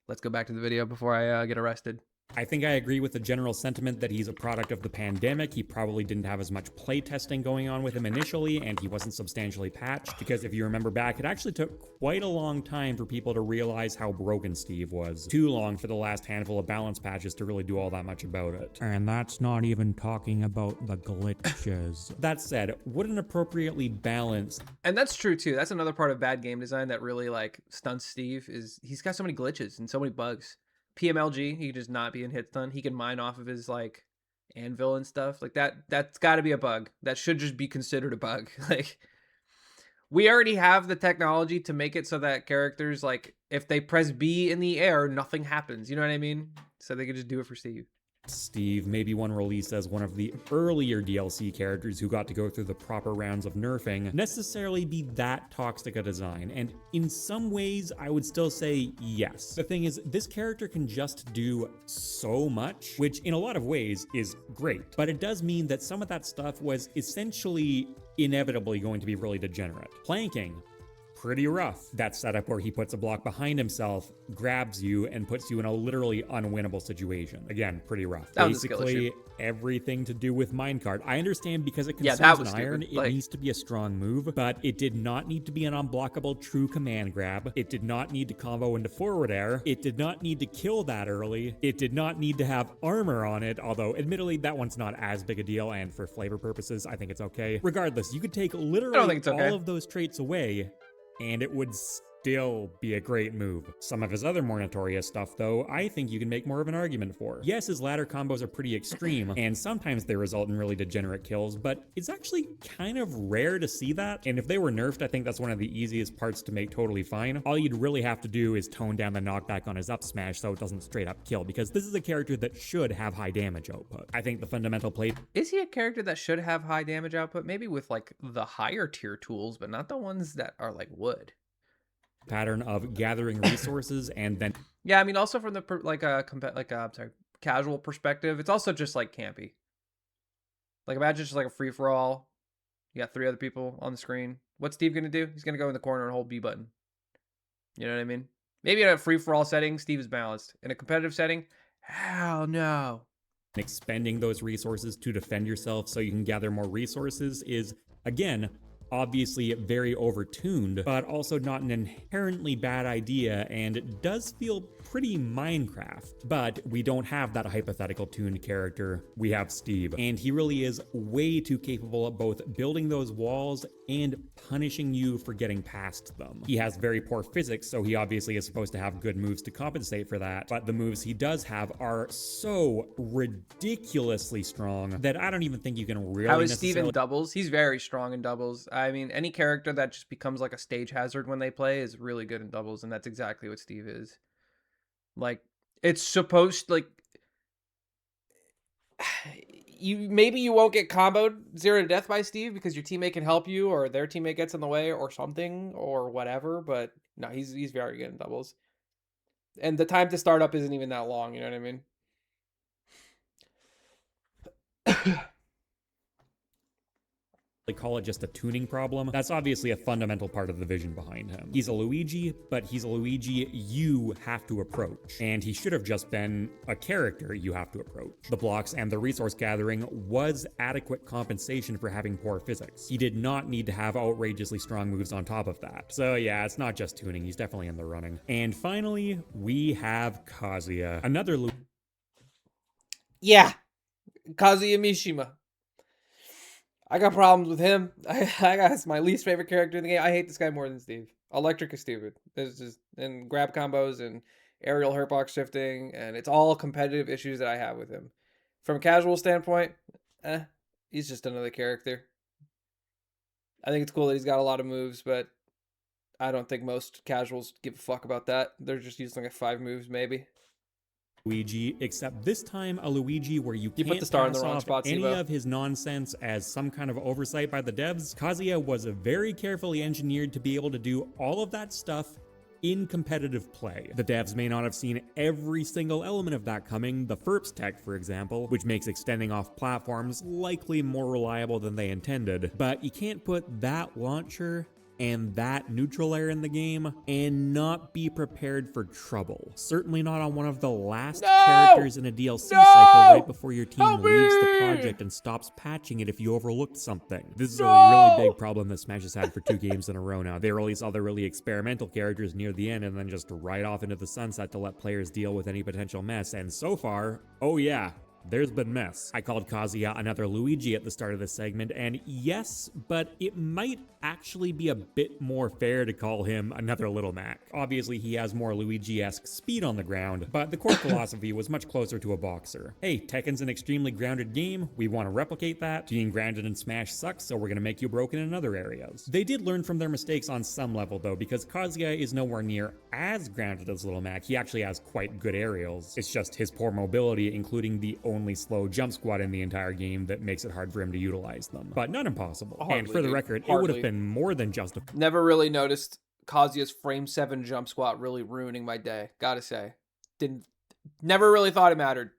let's go back to the video before I get arrested. I think I agree with the general sentiment that he's a product of the pandemic. He probably didn't have as much playtesting going on with him initially, and he wasn't substantially patched, because if you remember back, it actually took quite a long time for people to realize how broken Steve was. Too long for the last handful of balance patches to really do all that much about it. And that's not even talking about the glitches. That said, would an appropriately balanced... And that's true too. That's another part of bad game design that really like stunts Steve, is he's got so many glitches and so many bugs. PMLG, he could just not be in hit stun. He can mine off of his like anvil and stuff like that. That's got to be a bug. That should just be considered a bug. Like we already have the technology to make it so that characters, like if they press B in the air, nothing happens. You know what I mean? So they could just do it for Steve. Maybe one released as one of the earlier DLC characters who got to go through the proper rounds of nerfing, necessarily be that toxic a design, and in some ways I would still say yes. The thing is, this character can just do so much, which in a lot of ways is great, but it does mean that some of that stuff was essentially inevitably going to be really degenerate. Planking, pretty rough. That setup where he puts a block behind himself, grabs you, and puts you in a literally unwinnable situation. Again, pretty rough. That was a skill Basically, issue. Everything to do with minecart. I understand because it consumes that was an iron, stupid. it needs to be a strong move, but it did not need to be an unblockable true command grab. It did not need to combo into forward air. It did not need to kill that early. It did not need to have armor on it, although admittedly that one's not as big a deal, and for flavor purposes, I think it's okay. Regardless, you could take literally okay. all of those traits away, and it would still be a great move. Some of his other more notorious stuff, though, I think you can make more of an argument for. Yes, his ladder combos are pretty extreme, and sometimes they result in really degenerate kills, but it's actually kind of rare to see that, and if they were nerfed, I think that's one of the easiest parts to make totally fine. All you'd really have to do is tone down the knockback on his up smash so it doesn't straight up kill, because this is a character that should have high damage output. I think the fundamental play... Is he a character that should have high damage output? Maybe with like the higher tier tools, but not the ones that are like wood. Pattern of gathering resources and then... Yeah, I mean, also from the casual perspective, it's also just like campy. Like imagine just like a free for all. You got 3 other people on the screen. What's Steve gonna do? He's gonna go in the corner and hold B button. You know what I mean? Maybe in a free-for-all setting, Steve is balanced. In a competitive setting, hell no. Expending those resources to defend yourself so you can gather more resources is, again, obviously very overtuned, but also not an inherently bad idea, and it does feel pretty Minecraft. But we don't have that hypothetical tuned character. We have Steve, and he really is way too capable of both building those walls and punishing you for getting past them. He has very poor physics, so he obviously is supposed to have good moves to compensate for that, but the moves he does have are so ridiculously strong that I don't even think you can really How is Steve in necessarily doubles? He's very strong in doubles. I mean, any character that just becomes like a stage hazard when they play is really good in doubles, and that's exactly what Steve is. Like, it's supposed, like, maybe you won't get comboed 0 to death by Steve because your teammate can help you, or their teammate gets in the way or something or whatever, but no, he's very good in doubles. And the time to start up isn't even that long, you know what I mean? call it just a tuning problem. That's obviously a fundamental part of the vision behind him. He's a Luigi, but he's a Luigi you have to approach. And he should have just been a character you have to approach. The blocks and the resource gathering was adequate compensation for having poor physics. He did not need to have outrageously strong moves on top of that. So yeah, it's not just tuning, he's definitely in the running. And finally, we have Kazuya, another Yeah, Kazuya Mishima. I got problems with him. That's my least favorite character in the game. I hate this guy more than Steve. Electric is stupid. It's just, and grab combos and aerial hurtbox shifting, and it's all competitive issues that I have with him. From a casual standpoint, he's just another character. I think it's cool that he's got a lot of moves, but I don't think most casuals give a fuck about that. They're just using like 5 moves maybe. Luigi, except this time a Luigi where you can't put the star in pass the wrong off spot, any Sivo. of his nonsense as some kind of oversight by the devs. Kazuya was very carefully engineered to be able to do all of that stuff in competitive play. The devs may not have seen every single element of that coming, the FERPS tech, for example, which makes extending off platforms likely more reliable than they intended, but you can't put that launcher and that neutral layer in the game and not be prepared for trouble. Certainly not on one of the last characters in a DLC cycle right before your team leaves the project and stops patching it if you overlooked something. This is a really big problem that Smash has had for 2 games in a row now. They release all the really experimental characters near the end and then just ride off into the sunset to let players deal with any potential mess, and so far, oh yeah, there's been mess. I called Kazuya another Luigi at the start of this segment, and yes, but it might actually be a bit more fair to call him another Little Mac. Obviously, he has more Luigi-esque speed on the ground, but the core philosophy was much closer to a boxer. Hey, Tekken's an extremely grounded game, we want to replicate that. Being grounded in Smash sucks, so we're gonna make you broken in other areas. They did learn from their mistakes on some level though, because Kazuya is nowhere near as grounded as Little Mac. He actually has quite good aerials. It's just his poor mobility, including the only slow jump squat in the entire game, that makes it hard for him to utilize them. But not impossible. Hardly, and for the record, hardly. it would have been more than justifiable. Never really noticed Kazuya's frame 7 jump squat really ruining my day. Gotta say. Never really thought it mattered.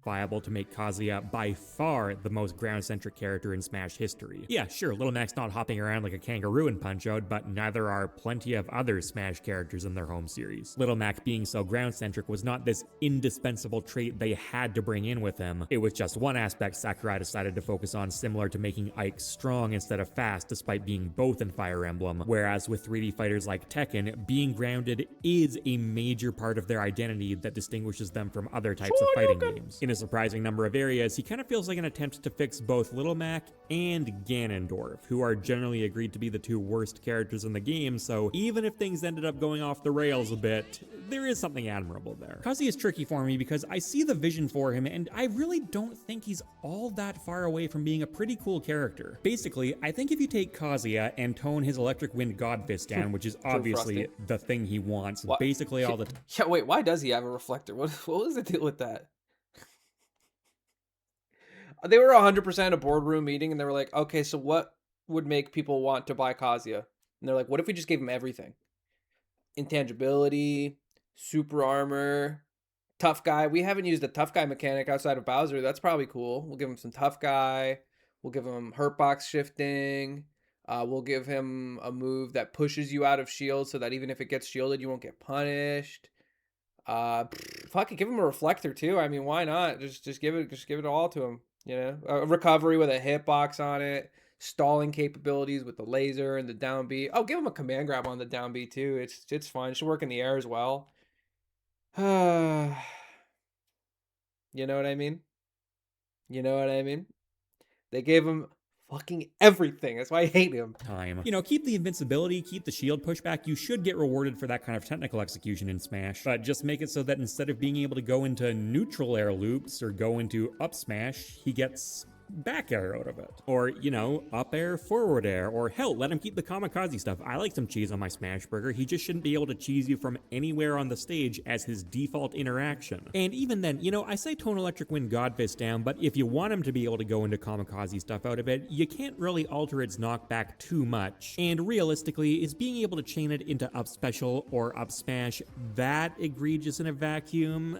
Viable to make Kazuya by far the most ground-centric character in Smash history. Yeah, sure, Little Mac's not hopping around like a kangaroo in Punch-Out, but neither are plenty of other Smash characters in their home series. Little Mac being so ground-centric was not this indispensable trait they had to bring in with him. It was just one aspect Sakurai decided to focus on, similar to making Ike strong instead of fast despite being both in Fire Emblem, whereas with 3D fighters like Tekken, being grounded is a major part of their identity that distinguishes them from other types of fighting games. In a surprising number of areas, he kind of feels like an attempt to fix both Little Mac and Ganondorf, who are generally agreed to be the 2 worst characters in the game, so even if things ended up going off the rails a bit, there is something admirable there. Kazuya is tricky for me because I see the vision for him, and I really don't think he's all that far away from being a pretty cool character. Basically, I think if you take Kazuya and tone his Electric Wind God Fist down, which is obviously the thing he wants, basically all the time. Yeah, wait, why does he have a reflector? What was the deal with that? They were 100% a boardroom meeting, and they were like, okay, so what would make people want to buy Kazuya? And they're like, what if we just gave him everything? Intangibility, super armor, tough guy. We haven't used a tough guy mechanic outside of Bowser. That's probably cool. We'll give him some tough guy. We'll give him hurtbox shifting. We'll give him a move that pushes you out of shield so that even if it gets shielded, you won't get punished. Fuck it, give him a reflector too. I mean, why not? Just give it all to him. You know, a recovery with a hitbox on it, stalling capabilities with the laser and the down B. Oh, give him a command grab on the down B too. It's fine. It should work in the air as well. You know what I mean? You know what I mean? They gave him fucking everything. That's why I hate him. Time. You know, keep the invincibility, keep the shield pushback. You should get rewarded for that kind of technical execution in Smash. But just make it so that instead of being able to go into neutral air loops or go into up smash, he gets back air out of it. Or, you know, up air, forward air, or hell, let him keep the kamikaze stuff. I like some cheese on my smash burger. He just shouldn't be able to cheese you from anywhere on the stage as his default interaction. And even then, you know, I say tone Electric Wind Godfist down, but if you want him to be able to go into kamikaze stuff out of it, you can't really alter its knockback too much. And realistically, is being able to chain it into up special or up smash that egregious in a vacuum?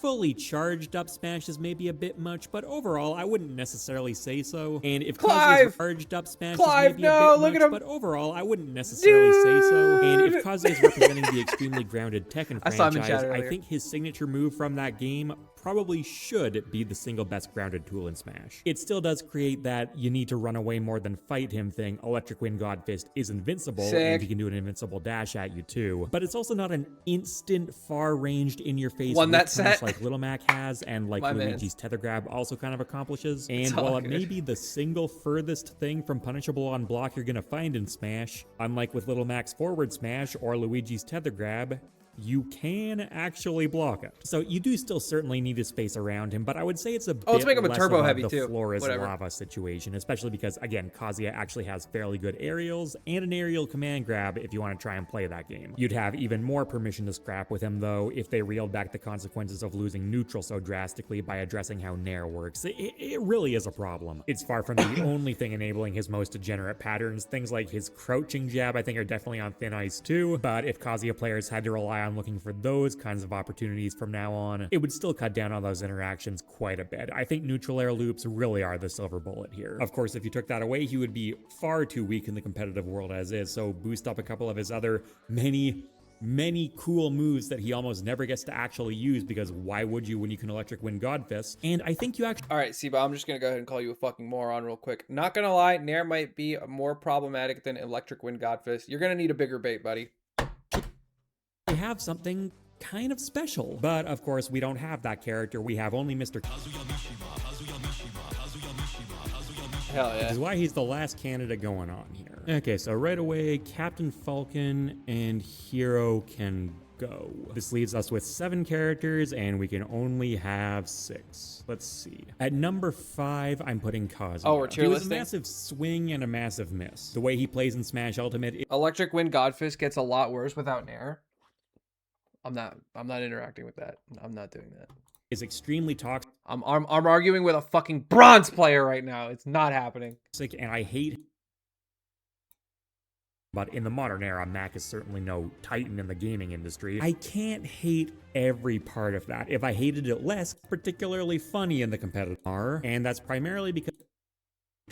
Fully charged up smash is maybe a bit much, but overall, I wouldn't necessarily say so. And if Kazuya's charged up smash is maybe a bit much, but overall, I wouldn't necessarily say so. And if Kazuya's representing the extremely grounded Tekken franchise, I think his signature move from that game probably should be the single best grounded tool in Smash. It still does create that you need to run away more than fight him thing. Electric Wind Godfist is invincible, and he can do an invincible dash at you too. But it's also not an instant, far-ranged, in-your-face like Little Mac has, and like Luigi's Tether Grab also kind of accomplishes. And while it may be the single furthest thing from punishable on block you're gonna find in Smash, unlike with Little Mac's forward smash or Luigi's Tether Grab, you can actually block it. So you do still certainly need to space around him, but I would say it's a bit let's make him a less turbo of heavy the too. floor is lava situation, especially because, again, Kazuya actually has fairly good aerials and an aerial command grab if you want to try and play that game. You'd have even more permission to scrap with him, though, if they reeled back the consequences of losing neutral so drastically by addressing how Nair works. It really is a problem. It's far from the only thing enabling his most degenerate patterns. Things like his crouching jab, I think, are definitely on thin ice too, but if Kazuya players had to rely on looking for those kinds of opportunities from now on, it would still cut down on those interactions quite a bit. I think neutral air loops really are the silver bullet here. Of course, if you took that away, he would be far too weak in the competitive world as is, so boost up a couple of his other many cool moves that he almost never gets to actually use, because why would you when you can Electric Wind Godfist? And I think you actually... Alright, Siba, I'm just gonna go ahead and call you a fucking moron real quick. Not gonna lie, Nair might be more problematic than Electric Wind Godfist. You're gonna need a bigger bait, buddy. have something kind of special. But of course, we don't have that character. We have only Mr. Hell yeah. Which is why he's the last candidate going on here. Okay, so right away, Captain Falcon and Hero can go. This leaves us with 7 characters, and we can only have 6. Let's see. At number 5, I'm putting Kazuya. Oh, we're tier He was a listing? massive swing and a massive miss. The way he plays in Smash Ultimate Electric Wind Godfist gets a lot worse without Nair. I'm not interacting with that. I'm not doing that. is extremely toxic, I'm arguing with a fucking bronze player right now. It's not happening. and I hate. But in the modern era, Mac is certainly no titan in the gaming industry. I can't hate every part of that. If I hated it less, it's particularly funny in the competitive R, and that's primarily because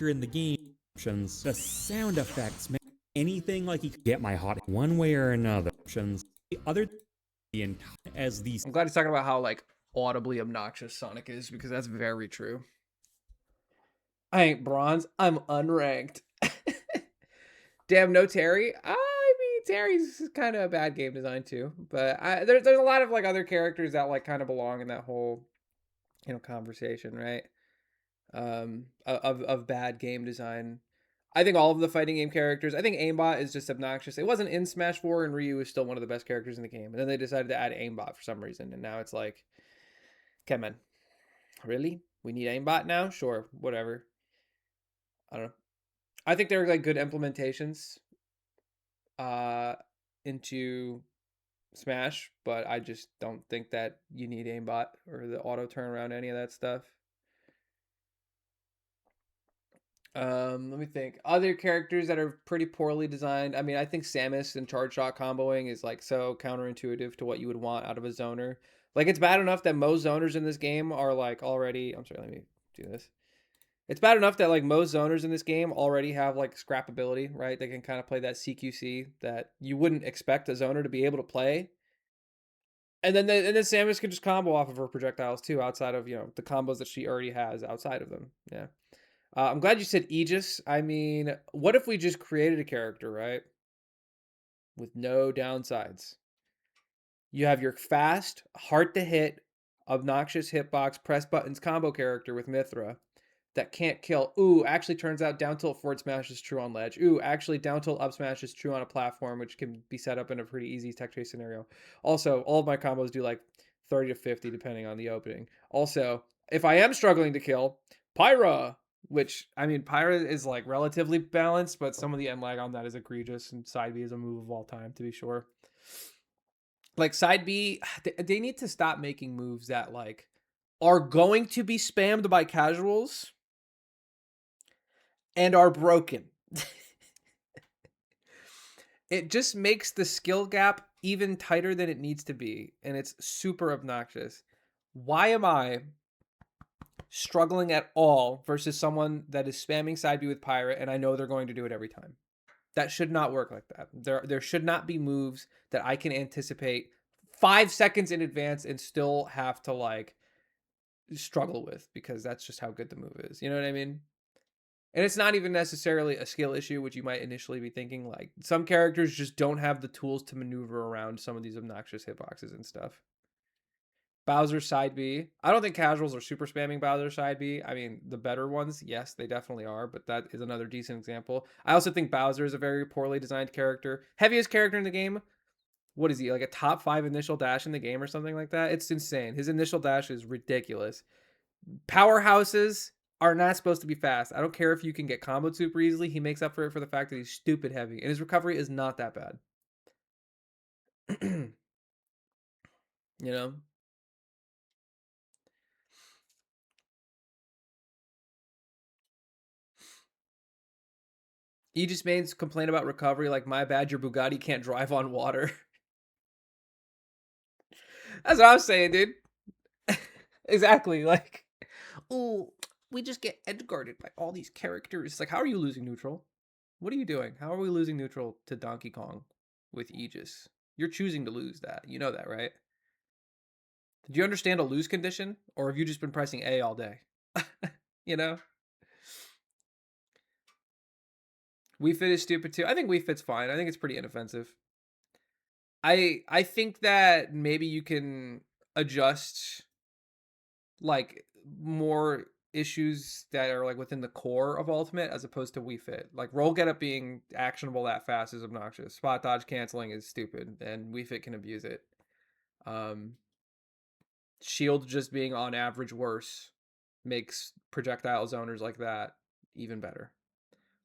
in the game options, the sound effects, man, anything like you could get my hot one way or another options. The other as these. I'm glad he's talking about how like audibly obnoxious Sonic is, because that's very true. I ain't bronze. I'm unranked. Damn, no Terry. I mean, Terry's kind of a bad game design too, but there's a lot of like other characters that like kind of belong in that whole, you know, conversation, right? Of bad game design. I think all of the fighting game characters. I think Aimbot is just obnoxious. It wasn't in Smash 4, and Ryu is still one of the best characters in the game. And then they decided to add Aimbot for some reason, and now it's like, come on, really? We need Aimbot now? Sure, whatever. I don't know. I think they're like good implementations into Smash, but I just don't think that you need aimbot or the auto turnaround, any of that stuff. Let me think. Other characters that are pretty poorly designed. I mean, I think Samus and charge shot comboing is like so counterintuitive to what you would want out of a zoner. Like, it's bad enough that most zoners in this game are like already, I'm sorry, let me do this. It's bad enough that like most zoners in this game already have like scrap ability, right? They can kind of play that CQC that you wouldn't expect a zoner to be able to play. And then Samus can just combo off of her projectiles too, outside of, the combos that she already has outside of them. Yeah. I'm glad you said Aegis. I mean, what if we just created a character, right? With no downsides. You have your fast, hard to hit, obnoxious hitbox, press buttons combo character with Mithra that can't kill. Ooh, actually turns out down tilt forward smash is true on ledge. Ooh, actually down tilt up smash is true on a platform, which can be set up in a pretty easy tech chase scenario. Also, all of my combos do like 30 to 50 depending on the opening. Also, if I am struggling to kill, Pyra, which, I mean, Pyra is like relatively balanced, but some of the end lag on that is egregious, and side B is a move of all time, to be sure. Like side B, they need to stop making moves that like are going to be spammed by casuals and are broken. It just makes the skill gap even tighter than it needs to be, and it's super obnoxious. Why am I struggling at all versus someone that is spamming side B with Pirate and I know they're going to do it every time? That should not work like that. There should not be moves that I can anticipate 5 seconds in advance and still have to like struggle with, because that's just how good the move is. You know what I mean? And it's not even necessarily a skill issue, which you might initially be thinking. Like, some characters just don't have the tools to maneuver around some of these obnoxious hitboxes and stuff. Bowser side B. I don't think casuals are super spamming Bowser side B. I mean, the better ones, yes, they definitely are, but that is another decent example. I also think Bowser is a very poorly designed character. Heaviest character in the game. What is he, like a top 5 initial dash in the game or something like that? It's insane. His initial dash is ridiculous. Powerhouses are not supposed to be fast. I don't care if you can get comboed super easily. He makes up for it for the fact that he's stupid heavy, and his recovery is not that bad. you know? Aegis mains complain about recovery like, my bad, your Bugatti can't drive on water. That's what I'm saying, dude. Exactly. Like, oh, we just get edge guarded by all these characters. It's like, how are you losing neutral? What are you doing? How are we losing neutral to Donkey Kong with Aegis? You're choosing to lose that. You know that, right? Did you understand a lose condition? Or have you just been pressing A all day? you know? Wii Fit is stupid too. I think Wii Fit's fine. I think it's pretty inoffensive. I think that maybe you can adjust like more issues that are like within the core of Ultimate as opposed to Wii Fit. Like roll get up being actionable that fast is obnoxious. Spot dodge canceling is stupid, and Wii Fit can abuse it. Shield just being on average worse makes projectile zoners like that even better.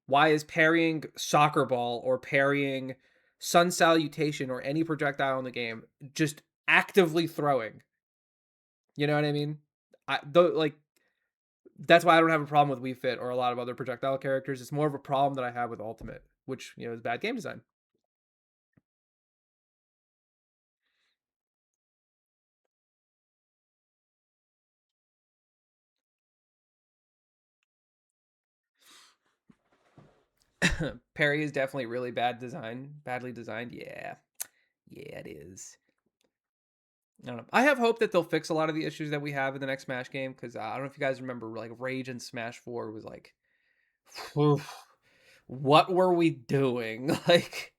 Why is parrying soccer ball or parrying sun salutation or any projectile in the game just actively throwing? You know what I mean? That's why I don't have a problem with Wii Fit or a lot of other projectile characters. It's more of a problem that I have with Ultimate, which, is bad game design. Parry is definitely really badly designed. Yeah, it is. I don't know. I have hope that they'll fix a lot of the issues that we have in the next Smash game, because I don't know if you guys remember, like Rage in Smash 4 was like, what were we doing? Like,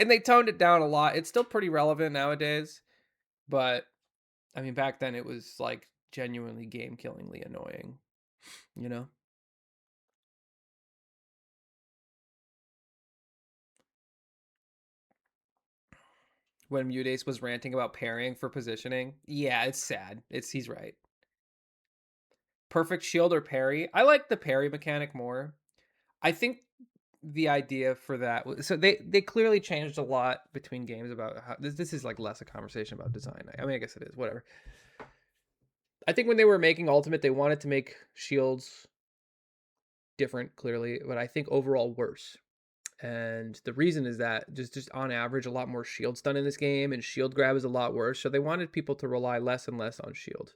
and they toned it down a lot. It's still pretty relevant nowadays, but I mean, back then it was like genuinely game-killingly annoying, you know? When Mudace was ranting about parrying for positioning. Yeah, it's sad. He's right. Perfect shield or parry. I like the parry mechanic more. I think the idea for that was, so they clearly changed a lot between games about how this is like less a conversation about design. I mean, I guess it is, whatever. I think when they were making Ultimate, they wanted to make shields different, clearly, but I think overall worse. And the reason is that just on average, a lot more shield stun in this game, and shield grab is a lot worse. So they wanted people to rely less and less on shield.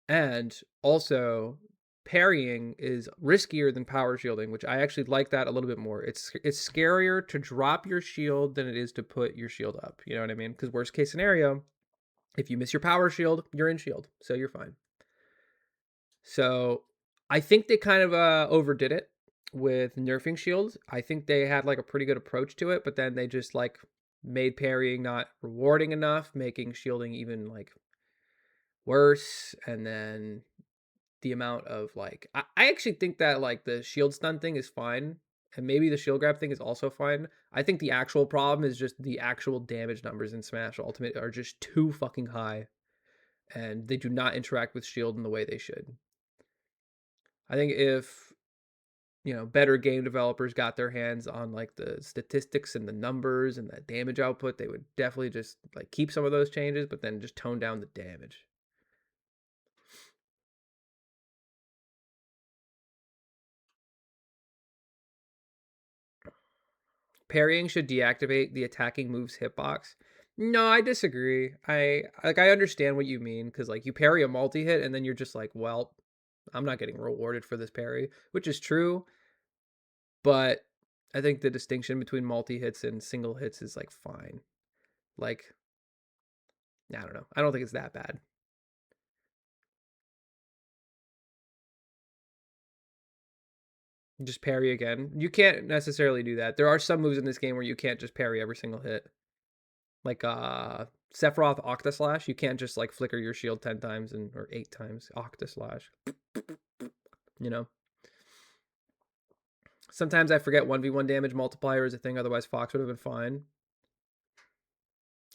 And also, parrying is riskier than power shielding, which I actually like that a little bit more. It's scarier to drop your shield than it is to put your shield up. You know what I mean? Because worst case scenario, if you miss your power shield, you're in shield, so you're fine. So I think they kind of overdid it with nerfing shields. I think they had like a pretty good approach to it, but then they just like made parrying not rewarding enough, making shielding even like worse. And then the amount of like, I actually think that like the shield stun thing is fine. And maybe the shield grab thing is also fine. I think the actual problem is just the actual damage numbers in Smash Ultimate are just too fucking high. And they do not interact with shield in the way they should. I think if, you know, better game developers got their hands on like the statistics and the numbers and the damage output, they would definitely just like keep some of those changes, but then just tone down the damage. Parrying should deactivate the attacking move's hitbox. No, I disagree. I understand what you mean, because like you parry a multi-hit and then you're just like, well, I'm not getting rewarded for this parry, which is true. But I think the distinction between multi-hits and single hits is like fine. Like, I don't know. I don't think it's that bad. Just parry again. You can't necessarily do that. There are some moves in this game where you can't just parry every single hit. Like Sephiroth Octaslash, you can't just like flicker your shield 10 times or 8 times. Octaslash. You know? Sometimes I forget 1v1 damage multiplier is a thing, otherwise Fox would have been fine.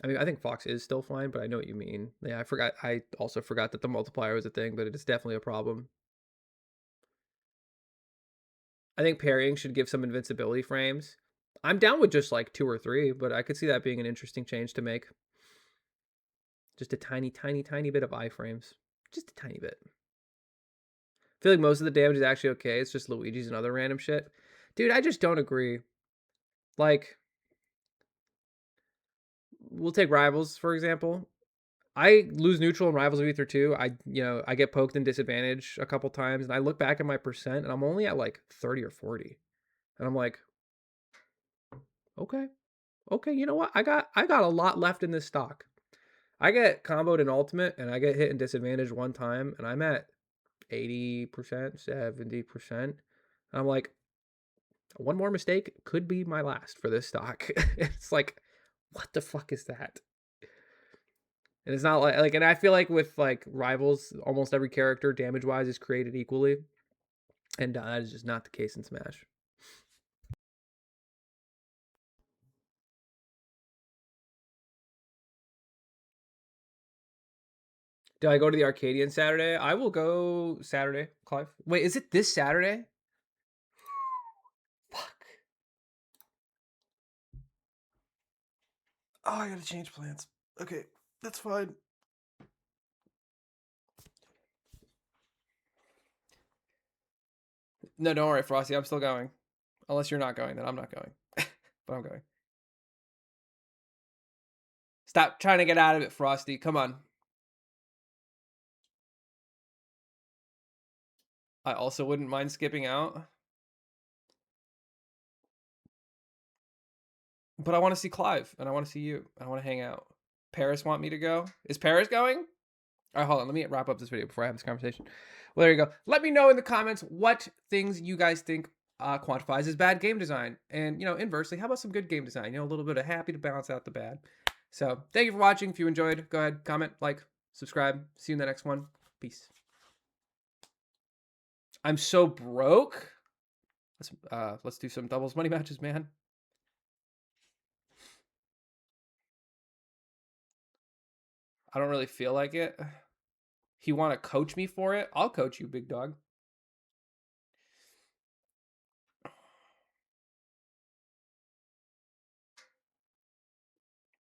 I mean, I think Fox is still fine, but I know what you mean. Yeah, I also forgot that the multiplier was a thing, but it is definitely a problem. I think parrying should give some invincibility frames. I'm down with just like 2 or 3, but I could see that being an interesting change to make. Just a tiny, tiny, tiny bit of iframes. Just a tiny bit. I feel like most of the damage is actually okay. It's just Luigi's and other random shit. Dude, I just don't agree. Like, we'll take Rivals, for example. I lose neutral in Rivals of Ether 2. I get poked and disadvantage a couple times, and I look back at my percent, and I'm only at like 30 or 40. And I'm like, okay, you know what? I got a lot left in this stock. I get comboed in Ultimate, and I get hit and disadvantage one time, and I'm at 80%, 70%. And I'm like, one more mistake could be my last for this stock. It's like, what the fuck is that? And it's not like, and I feel like with like Rivals, almost every character damage wise is created equally. And that is just not the case in Smash. Do I go to the Arcadian Saturday? I will go Saturday, Clive. Wait, is it this Saturday? Fuck. Oh, I gotta change plans. Okay, that's fine. No, don't worry, Frosty. I'm still going. Unless you're not going, then I'm not going. But I'm going. Stop trying to get out of it, Frosty. Come on. I also wouldn't mind skipping out. But I want to see Clive, and I want to see you. I want to hang out. Paris want me to go? Is Paris going? All right, hold on. Let me wrap up this video before I have this conversation. Well, there you go. Let me know in the comments what things you guys think quantifies as bad game design. And, you know, inversely, how about some good game design? You know, a little bit of happy to balance out the bad. So thank you for watching. If you enjoyed, go ahead, comment, like, subscribe. See you in the next one. Peace. I'm so broke. Let's do some doubles money matches, man. I don't really feel like it. You want to coach me for it? I'll coach you, big dog.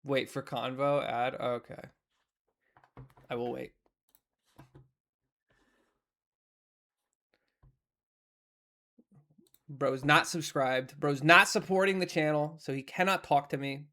Wait for convo ad. Okay. I will wait. Bro's not subscribed. Bro's not supporting the channel, so he cannot talk to me.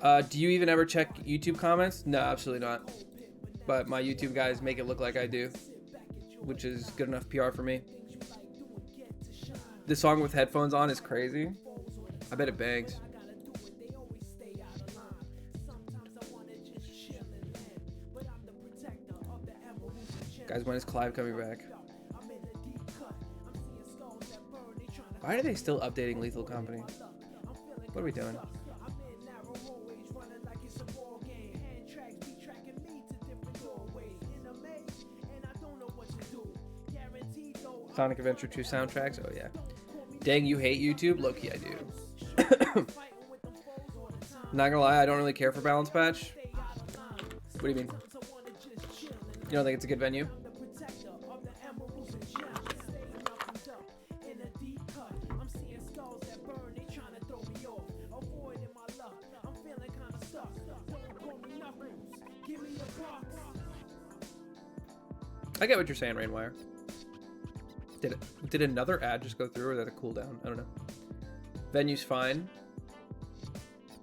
Do you even ever check YouTube comments? No, absolutely not. But my YouTube guys make it look like I do, which is good enough PR for me. The song with headphones on is crazy. I bet it bangs. Guys, when is Clive coming back? Why are they still updating Lethal Company? What are we doing? Sonic Adventure 2 soundtracks? Oh yeah. Dang, you hate YouTube? Low-key, I do. Not gonna lie, I don't really care for Balance Patch. What do you mean? You don't think it's a good venue? I get what you're saying, Rainwire. Did another ad just go through, or is that a cooldown? I don't know. Venue's fine.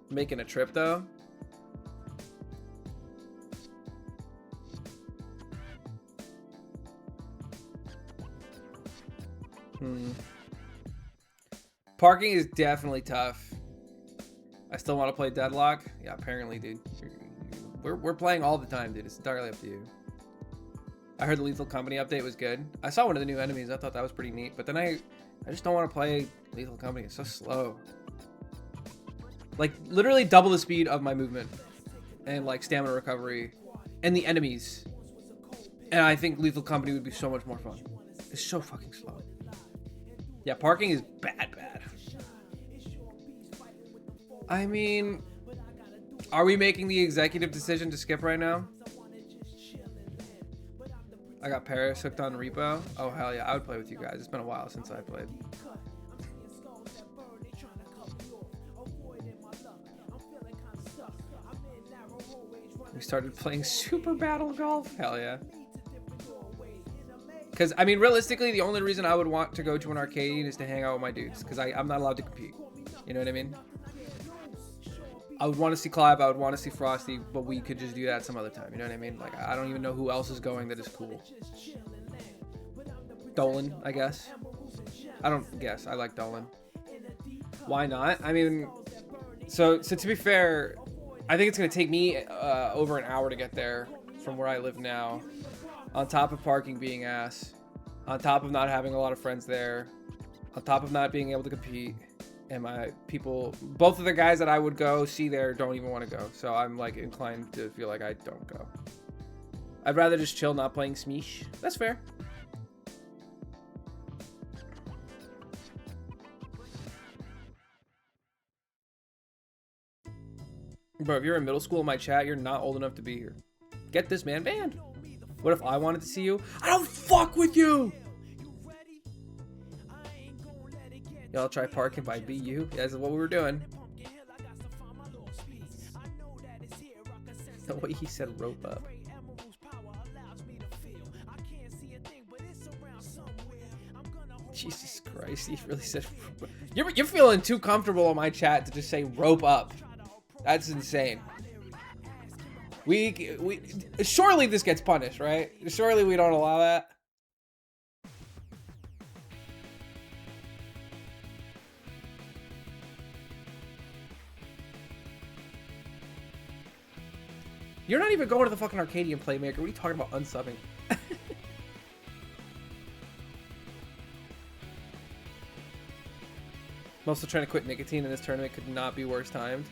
Making a trip though. Parking is definitely tough. I still want to play Deadlock. Yeah, apparently, dude. We're playing all the time, dude. It's entirely up to you. I heard the Lethal Company update was good. I saw one of the new enemies. I thought that was pretty neat. But then I just don't want to play Lethal Company. It's so slow. Like, literally double the speed of my movement. And, like, stamina recovery. And the enemies. And I think Lethal Company would be so much more fun. It's so fucking slow. Yeah, parking is bad. I mean, are we making the executive decision to skip right now? I got Paris hooked on Repo. Oh, hell yeah. I would play with you guys. It's been a while since I played. We started playing Super Battle Golf. Hell yeah. Because, I mean, realistically, the only reason I would want to go to an arcade is to hang out with my dudes. Because I'm not allowed to compete. You know what I mean? I would want to see Clive, I would want to see Frosty, but we could just do that some other time. You know what I mean? Like, I don't even know who else is going that is cool. Dolan, I guess. I don't guess. I like Dolan. Why not? I mean, so to be fair, I think it's going to take me over an hour to get there from where I live now. On top of parking being ass. On top of not having a lot of friends there. On top of not being able to compete. And my people, both of the guys that I would go see there don't even want to go. So I'm like inclined to feel like I don't go. I'd rather just chill not playing Smeesh. That's fair. Bro, if you're in middle school in my chat, you're not old enough to be here. Get this man banned. What if I wanted to see you? I don't fuck with you! Y'all try parking by BU. Yeah, this is what we were doing. The way he said rope up. Jesus Christ, he really said you're feeling too comfortable on my chat to just say rope up. That's insane. We surely this gets punished, right? Surely we don't allow that. You're not even going to the fucking Arcadian Playmaker. What are you talking about unsubbing? I'm also trying to quit nicotine in this tournament. Could not be worse timed.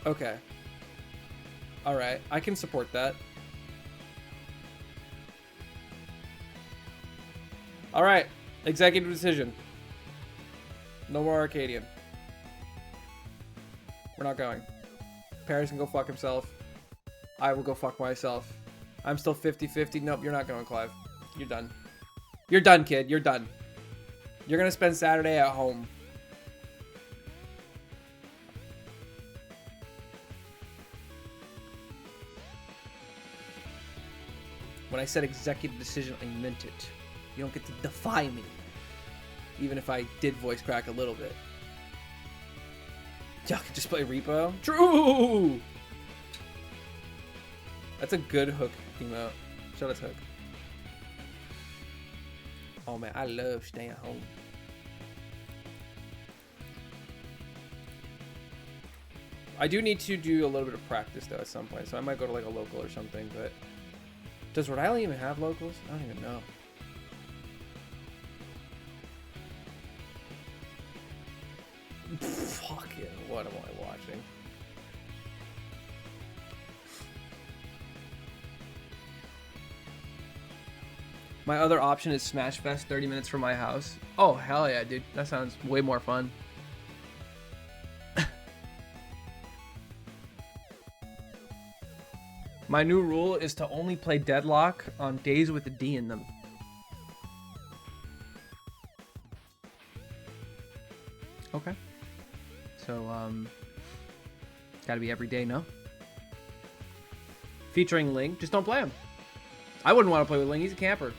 Okay. Alright. I can support that. Alright. Executive decision. No more Arcadian. We're not going. Paris can go fuck himself. I will go fuck myself. I'm still 50-50. Nope, you're not going, Clive. You're done. You're done, kid. You're done. You're gonna spend Saturday at home. When I said executive decision, I meant it. You don't get to defy me. Even if I did voice crack a little bit. Y'all can just play Repo. True. That's a good hook emote. Shout out to Hook. Oh man, I love staying home. I do need to do a little bit of practice though at some point, so I might go to like a local or something. But does Rhode Island even have locals? I don't even know. Fucking, what am I watching? My other option is Smash Fest, 30 minutes from my house. Oh, hell yeah, dude. That sounds way more fun. My new rule is to only play Deadlock on days with a D in them. Okay. So, gotta be every day, no? Featuring Link, just don't play him. I wouldn't want to play with Link, he's a camper.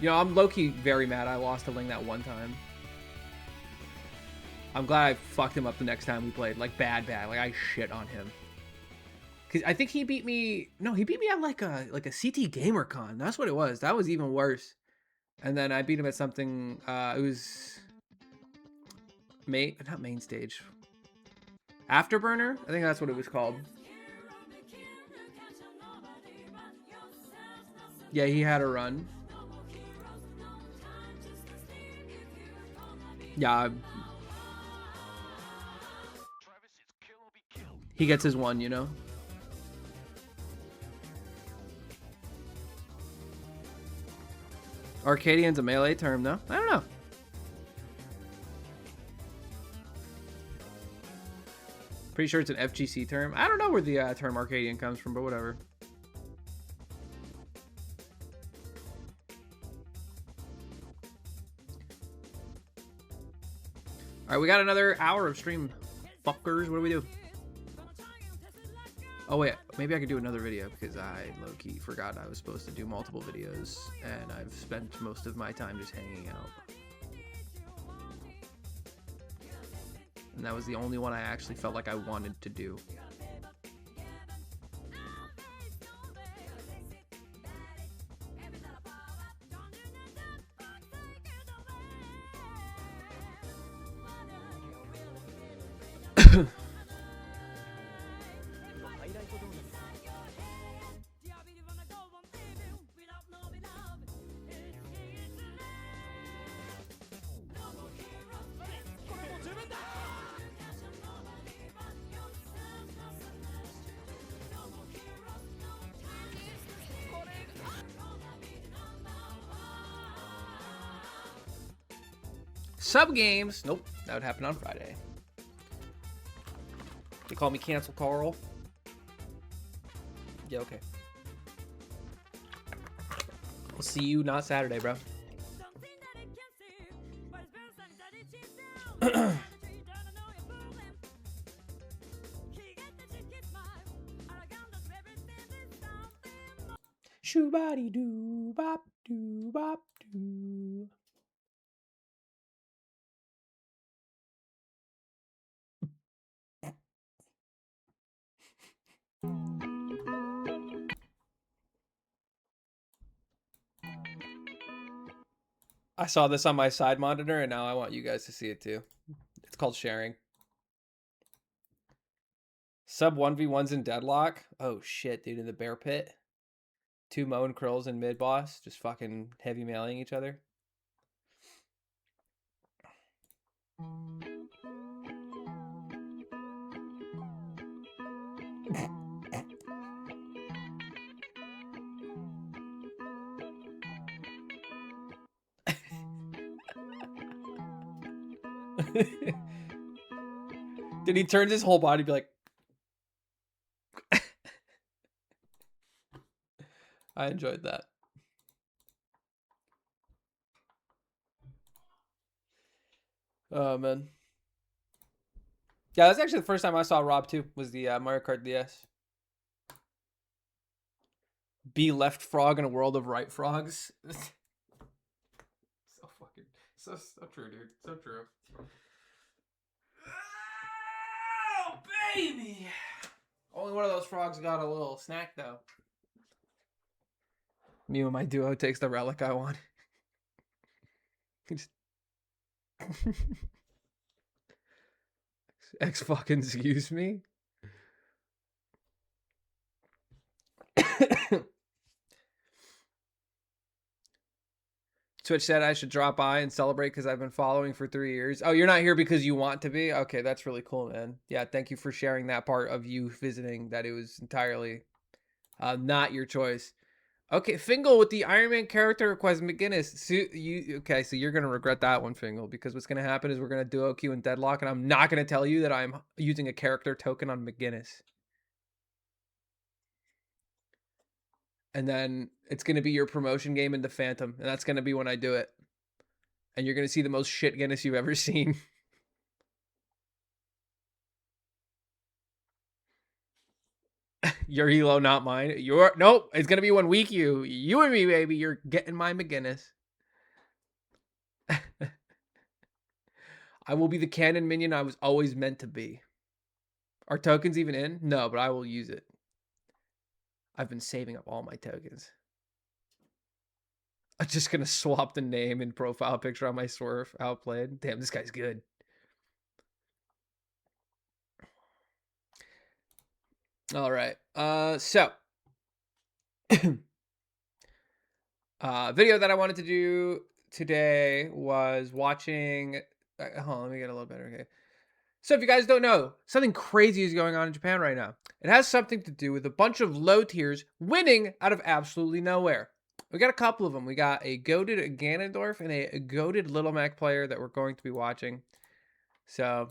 You know, I'm low-key very mad I lost to Link that one time. I'm glad I fucked him up the next time we played. Like, bad. Like, I shit on him. Because I think he beat me... No, he beat me at, like a CT GamerCon. That's what it was. That was even worse. And then I beat him at something... it was... Not main stage. Afterburner? I think that's what it was called. Yeah, he had a run. Yeah. He gets his one, you know? Arcadian's a melee term, though? I don't know. Pretty sure it's an FGC term. I don't know where the term Arcadian comes from, but whatever. Alright, we got another hour of stream. Fuckers, what do we do? Oh wait, maybe I could do another video because I low-key forgot I was supposed to do multiple videos and I've spent most of my time just hanging out. And that was the only one I actually felt like I wanted to do. Sub games. Nope, that would happen on Friday. They call me Cancel Carl. Yeah, okay. We'll see you not Saturday, bro. Shoo-body doo bop doo bop doo. I saw this on my side monitor and now I want you guys to see it too. It's called sharing. Sub 1v1s in Deadlock. Oh shit, dude, in the bear pit. 2 Mo and Krills in mid boss, just fucking heavy mailing each other. Did he turn his whole body be like I enjoyed that. Oh man. Yeah, that's actually the first time I saw Rob too, was the Mario Kart DS. Be left frog in a world of right frogs. So true, dude. So true. Oh, baby! Only one of those frogs got a little snack, though. Me and my duo takes the relic I want. X fucking excuse me? Twitch said I should drop by and celebrate because I've been following for 3 years. Oh, you're not here because you want to be? Okay, that's really cool, man. Yeah, thank you for sharing that part of you visiting, that it was entirely not your choice. Okay, Fingal with the Iron Man character request, McGinnis. Okay, so you're going to regret that one, Fingal, because what's going to happen is we're going to duo queue and deadlock, and I'm not going to tell you that I'm using a character token on McGinnis. And then it's going to be your promotion game into Phantom, and that's going to be when I do it. And you're going to see the most shit Guinness you've ever seen. Your Elo, not mine. Nope, it's going to be when we queue. You and me, baby. You're getting my McGinnis. I will be the canon minion I was always meant to be. Are tokens even in? No, but I will use it. I've been saving up all my tokens. I'm just going to swap the name and profile picture on my Swerve. Outplayed. Damn, this guy's good. All right. So. Video that I wanted to do today was watching... hold on, let me get a little better. Okay. So if you guys don't know, something crazy is going on in Japan right now. It has something to do with a bunch of low tiers winning out of absolutely nowhere. We got a couple of them. We got a goated Ganondorf and a goated Little Mac player that we're going to be watching. So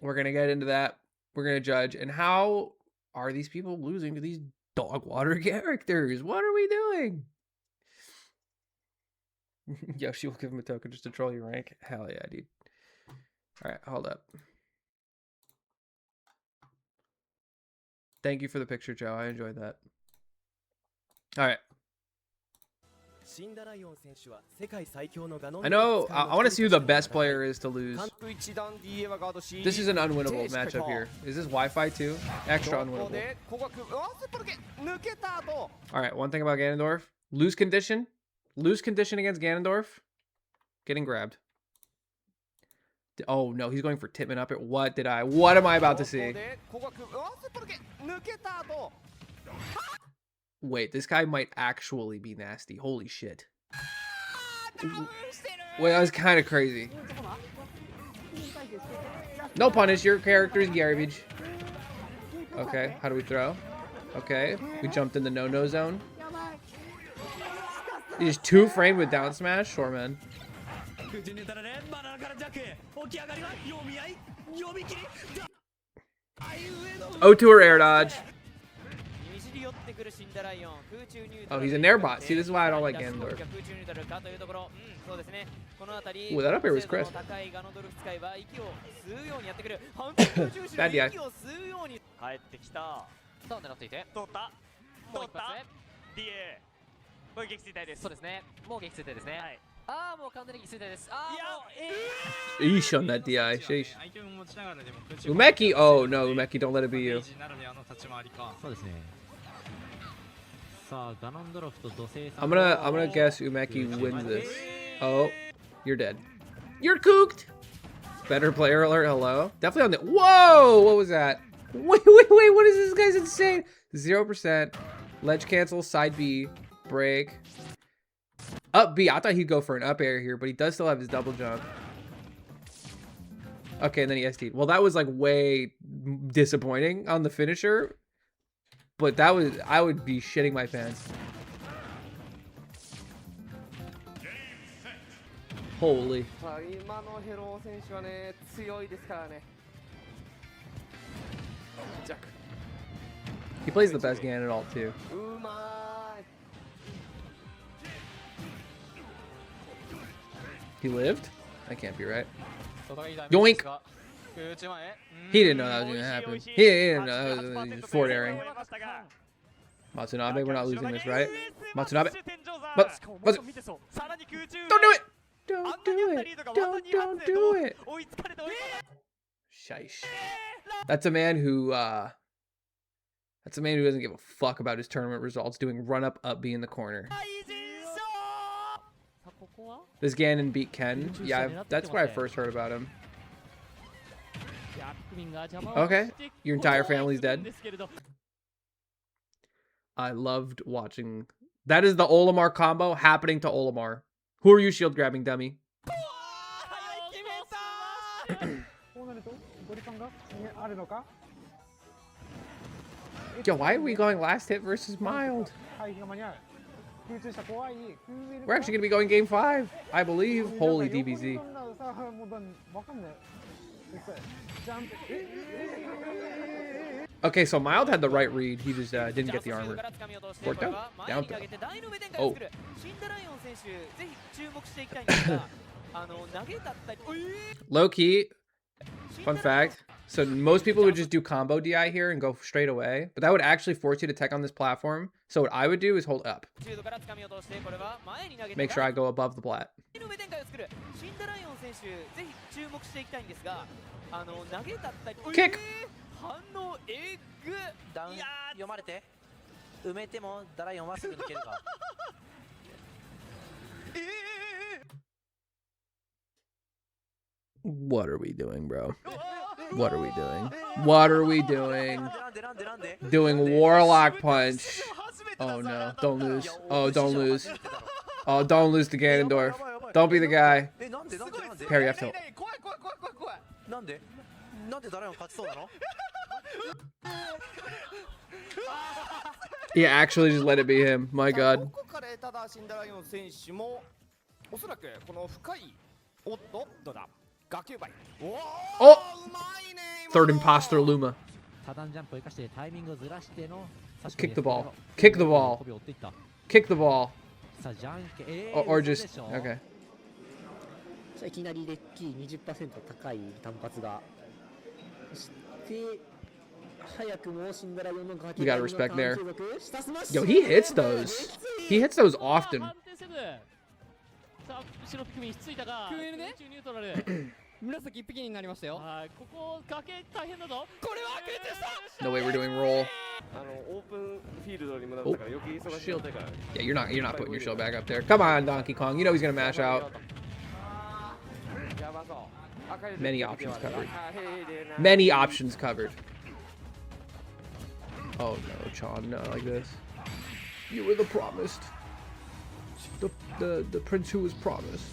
we're going to get into that. We're going to judge. And how are these people losing to these dog water characters? What are we doing? Yoshi will give him a token just to troll your rank. Hell yeah, dude. All right, hold up. Thank you for the picture, Joe. I enjoyed that. All right. I know. I want to see who the best player is to lose. This is an unwinnable matchup here. Is this Wi-Fi too? Extra unwinnable. All right. One thing about Ganondorf: lose condition against Ganondorf, getting grabbed. Oh no, he's going for Titman up it. What am I about to see? Wait, this guy might actually be nasty. Holy shit. Wait, that was kind of crazy. No punish, your character is garbage. Okay, how do we throw? Okay, we jumped in the no-no zone. He's 2 framed with down smash? Sure, man. O2 or air dodge. Oh, he's an airbot. See, this is why I don't like Ganondorf. Ooh, that up air was crisp. Bad DI. Eesh on that DI. Sheesh. Umeki. Oh no, Umeki, don't let it be you. I'm gonna guess Umeki wins this. Oh, you're dead. You're cooked. Better player alert. Hello. Definitely on the. Whoa! What was that? Wait! What is this guy's insane? 0%. Ledge cancel. Side B. Break. Up B. I thought he'd go for an up air here, but he does still have his double jump. Okay, and then he ST'd. Well, that was like way disappointing on the finisher. But that was, I would be shitting my pants. Holy. He plays the best Ganondorf too. He lived? That can't be right. Yoink! He didn't know that was gonna happen. He didn't know that was forward airing. Matsunabe, we're not losing this, right? Matsunabe. But don't do it! Don't do it. Don't do it. Shish. That's a man who doesn't give a fuck about his tournament results, doing run up B in the corner. This Ganon beat Ken. Yeah, that's where I first heard about him. Okay, your entire family's dead. I loved watching. That is the Olimar combo happening to Olimar. Who are you shield grabbing, dummy? Yo, why are we going last hit versus mild? We're actually going to be going game 5, I believe. Holy DBZ. Okay, so mild had the right read. He just didn't get the armor. Worked out. Down throw. Oh. Low key. Fun fact. So most people would just do combo DI here and go straight away, but that would actually force you to tech on this platform. So what I would do is hold up. Make sure I go above the plat. Kick! What are we doing, bro? What are we doing? What are we doing? Doing Warlock Punch. Oh no, don't lose. Oh, don't lose. Oh, don't lose to Ganondorf. Don't be the guy. Parry F tilt. Yeah, actually just let it be him. My god. Oh! Third imposter Luma. Kick the ball. Kick the ball. Kick the ball. Or just... Okay. We gotta respect there. Yo, he hits those. He hits those often. No way we're doing roll. Oh, shield. Yeah, you're not putting your shield back up there. Come on, Donkey Kong. You know he's gonna mash out. Many options covered. Many options covered. Oh no, Chan, not like this. You were the promised. The prince who was promised.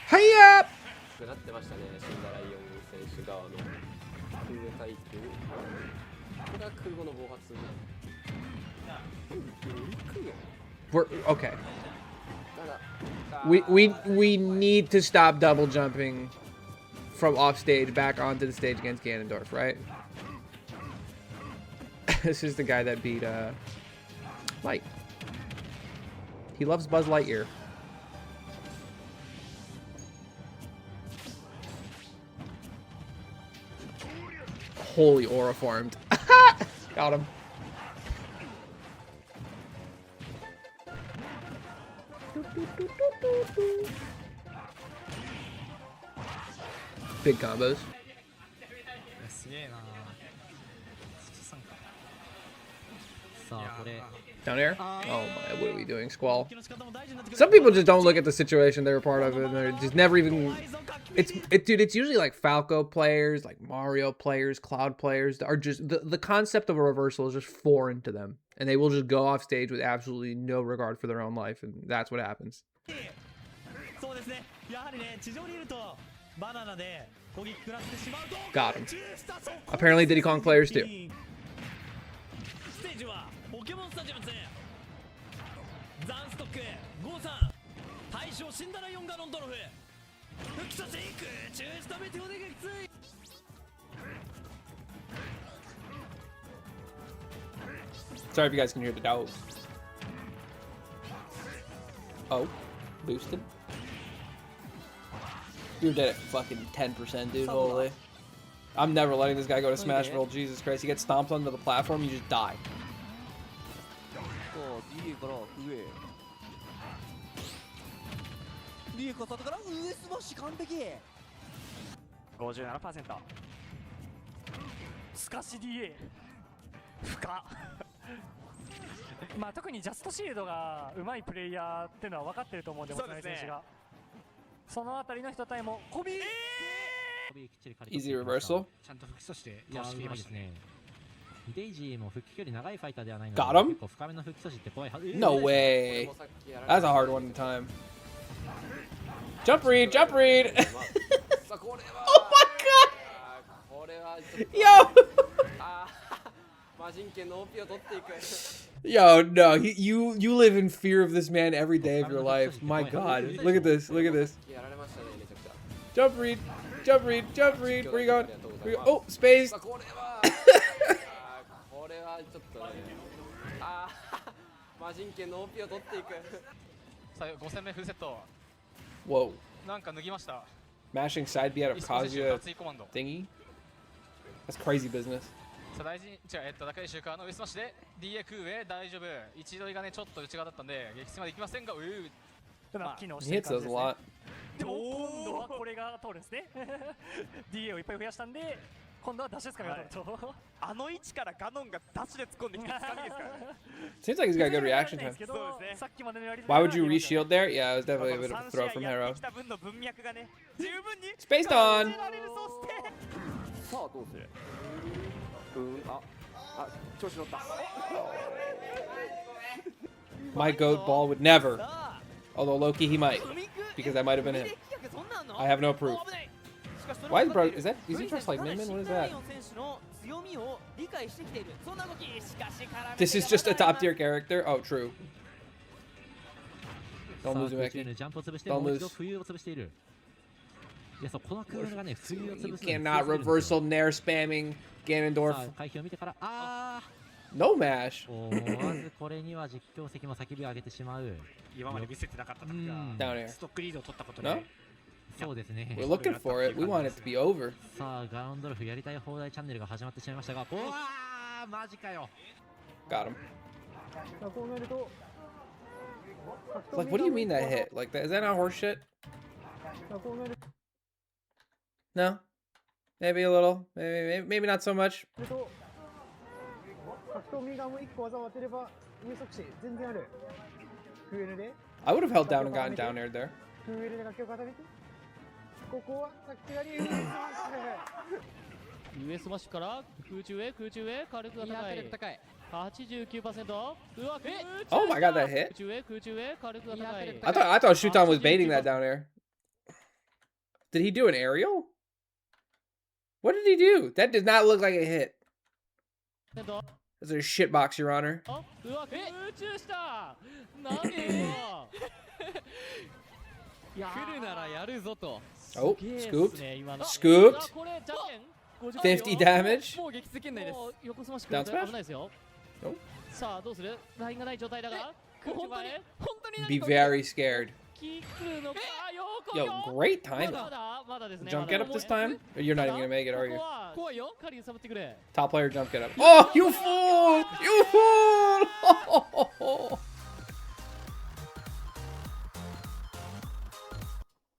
Hiya! We're okay. We need to stop double jumping from off stage back onto the stage against Ganondorf, right? This is the guy that beat Light. He loves Buzz Lightyear. Holy aura formed. Got him. Big combos. Down air? Oh my, what are we doing, Squall? Some people just don't look at the situation they were part of, and they're just never even... Dude, it's usually like Falco players, like Mario players, Cloud players, that are just... The concept of a reversal is just foreign to them. And they will just go off stage with absolutely no regard for their own life, and that's what happens. Got him. Apparently Diddy Kong players too. Sorry if you guys can hear the doubt. Oh, boosted. You're dead at fucking 10%, dude. Holy. I'm never letting this guy go to Smash Roll. Jesus Christ. He gets stomped onto the platform, you just die. リーク外から上スマッシュ完璧。57%。スカシ DA 深まあ特にジャストシールドが上手いプレイヤーっていうのは分かってると思うんで、もつなぎ選手がそのあたりの人対もコビー Easy reversal. ちゃんと復帰としていや、うまいですね。デイジーも復帰距離長いファイターではないの Got で、 him? 結構深めの復帰阻止って怖いはず。 No way. That's a hard one to time. Jump read, jump read. Oh my god. Yo. Yo, no, you live in fear of this man every day of your life. My god. Look at this, look at this. Jump read, jump read, jump read. Where you going? Where you go? Oh, space. Whoa. Mashing side B out of Kazuya thingy? That's crazy business. さあ大事にだけ週間の上スマッシュで DA 空上大丈夫位置取りがねちょっと内側だったんで撃墜までいきませんが機能し He てる hits 感 those じ a ですね lot. でも今度はこれが通るんですねDA をいっぱい増やしたんで今度はダッシュつかみが通るとあの位置からガノンがダッシュで突っ込んできてつかみですからね。 Seems like he's got good reaction time. さっきまでのやり Why would you re-shield there? Yeah, it was definitely a bit of a throw from や Hero. ってきた分の文脈がね十分に Spaced on! 見せられる。そしてさあどうする。調子乗った。 My goat ball would never. Although Loki, he might. Because that might have been him. I have no proof. Why is bro? Is he dressed like Min Min? What is that? This is just a top tier character? Oh, true. Don't lose him, 空中 Becky. でジャンプを潰して、 Don't もう lose. 一度浮遊を潰している。いや、そう、このクールがね、浮遊を潰す You のに強すぎるん cannot ですよ。 reversal nair spamming さ Ganondorf. あ、回避を見てから、No mash. 思わずこれには実況席も叫びを上げてしまう。今まで見せてなかった時が Down air. ストックリードを取ったこと No? でそうですね。 We're looking for it. We want it to be over. さあ、ガロンドルフやりたい放題チャンネルが始まってしまいましたが、うわー、マジかよ。 Got him. Like, what do you mean that hit? Like, that, is that not horse shit? No? Maybe a little. Maybe not so much. I would have held down and gotten down aired there. 上スマッシュから空中へ火力が高い。89%。うわ、空中 Oh my god, that hit. 空中へ火力が高い。 I thought Shuton was baiting that down air. Did he do an aerial? What did he do? That does not look like a hit. That's a shitbox, Your Honor. うわ、空中したなんでよ来るならやるぞと。 Oh, すげえっす scooped. ね今の Scooped. あこれじゃんけん50 damage. もう撃墜圏内です。横スマッシュ Down 危 smash? ないですよ。 Nope. さあどうする？ラインがない状態だが。空中前。 Be very scared. キックのか横 Yo, great ま timing. だまだですね。 Jump get up this time? Or you're not even gonna make it, are you? 怖いよ。カリンサボってくれ。 Top player jump get up. Oh, you fool! You fool!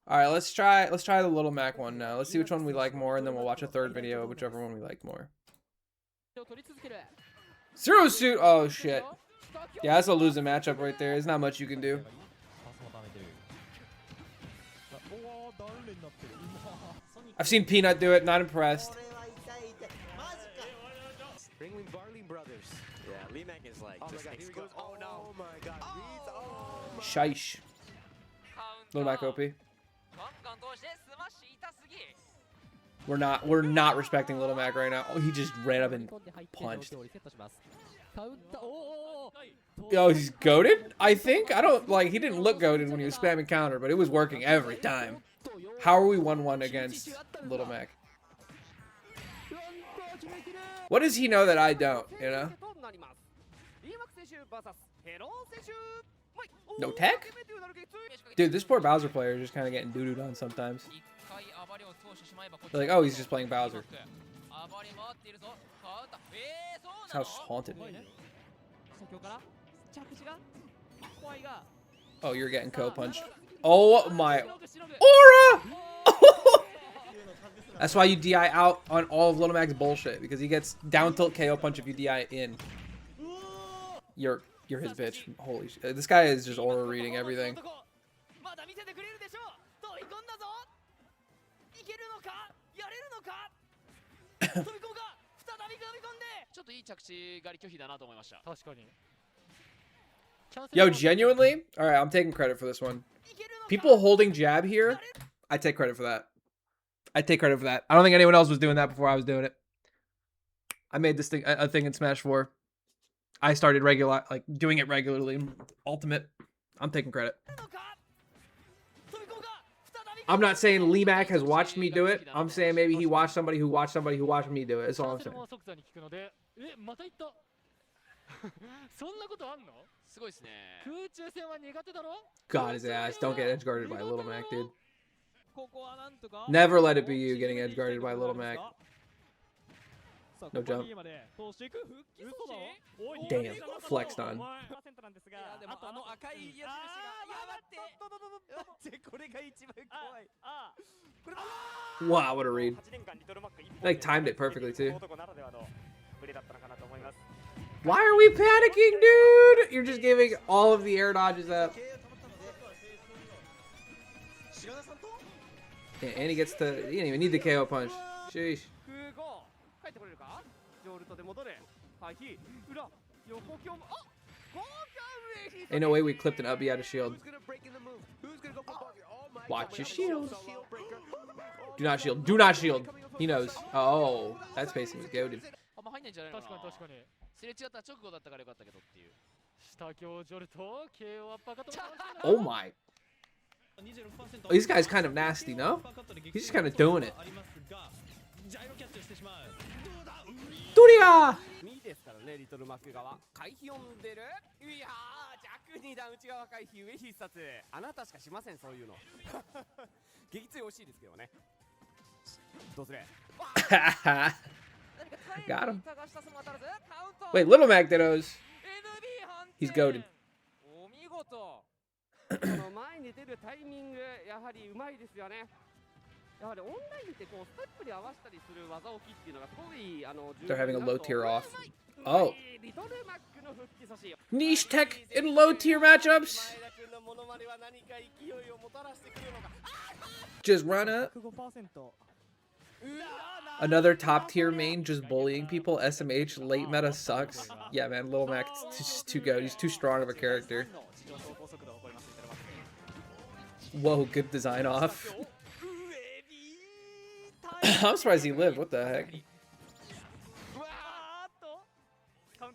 All right, let's try the Little Mac one now. Let's see which one we like more, and then we'll watch a third video of whichever one we like more. Zero suit. Oh shit. Yeah, that's a losing matchup right there. There's not much you can do. I've seen Peanut do it. Not impressed. Ringling Barling brothers. Yeah, Lee Mac is like just explode. Oh no. Oh my god. Shish. Little Mac OP. We're not respecting Little Mac right now. Oh, he just ran up and punched. Yo, he's goated? I think? I don't, like, he didn't look goated when he was spamming counter, but it was working every time. How are we 1-1 against Little Mac? What does he know that I don't, you know? No tech? Dude, this poor Bowser player is just kind of getting doo-dooed on sometimes. They're like, oh, he's just playing Bowser. This house is haunted. Oh, you're getting co-punched. Oh my aura! That's why you DI out on all of Little Mac's bullshit, because he gets down tilt KO punch if you DI in. You're his bitch. Holy shit. This guy is just aura reading everything. Yo, genuinely? Alright, I'm taking credit for this one. People holding jab here, I take credit for that. I take credit for that. I don't think anyone else was doing that before I was doing it. I made this thing a thing in Smash 4. I started doing it regularly. Ultimate. I'm taking credit. I'm not saying Lee Mac has watched me do it. I'm saying maybe he watched somebody who watched somebody who watched me do it. That's all I'm saying. God, his ass. Don't get edge guarded by Little Mac, dude. Never let it be you getting edge guarded by Little Mac. No jump. Damn, flexed on. Wow, what a read. Like, timed it perfectly, too. Why are we panicking, dude? You're just giving all of the air dodges up. Yeah, and he gets to... He didn't even need the KO punch. Sheesh. Ain't no way we clipped an up B out of shield. Watch your shield. Do not shield. Do not shield. He knows. Oh, that spacing was goated. Oh my. Oh, this guy's kind of nasty, no? He's just kind of doing it. Turia! Got him. Wait, Little Mac dittos. He's goated. They're having a low tier off. Oh. Niche tech in low tier matchups. Just run up. Another top tier main just bullying people. SMH late meta sucks. Yeah, man, Little Mac just too good. He's too strong of a character. Whoa, good design off. I'm surprised he lived. What the heck?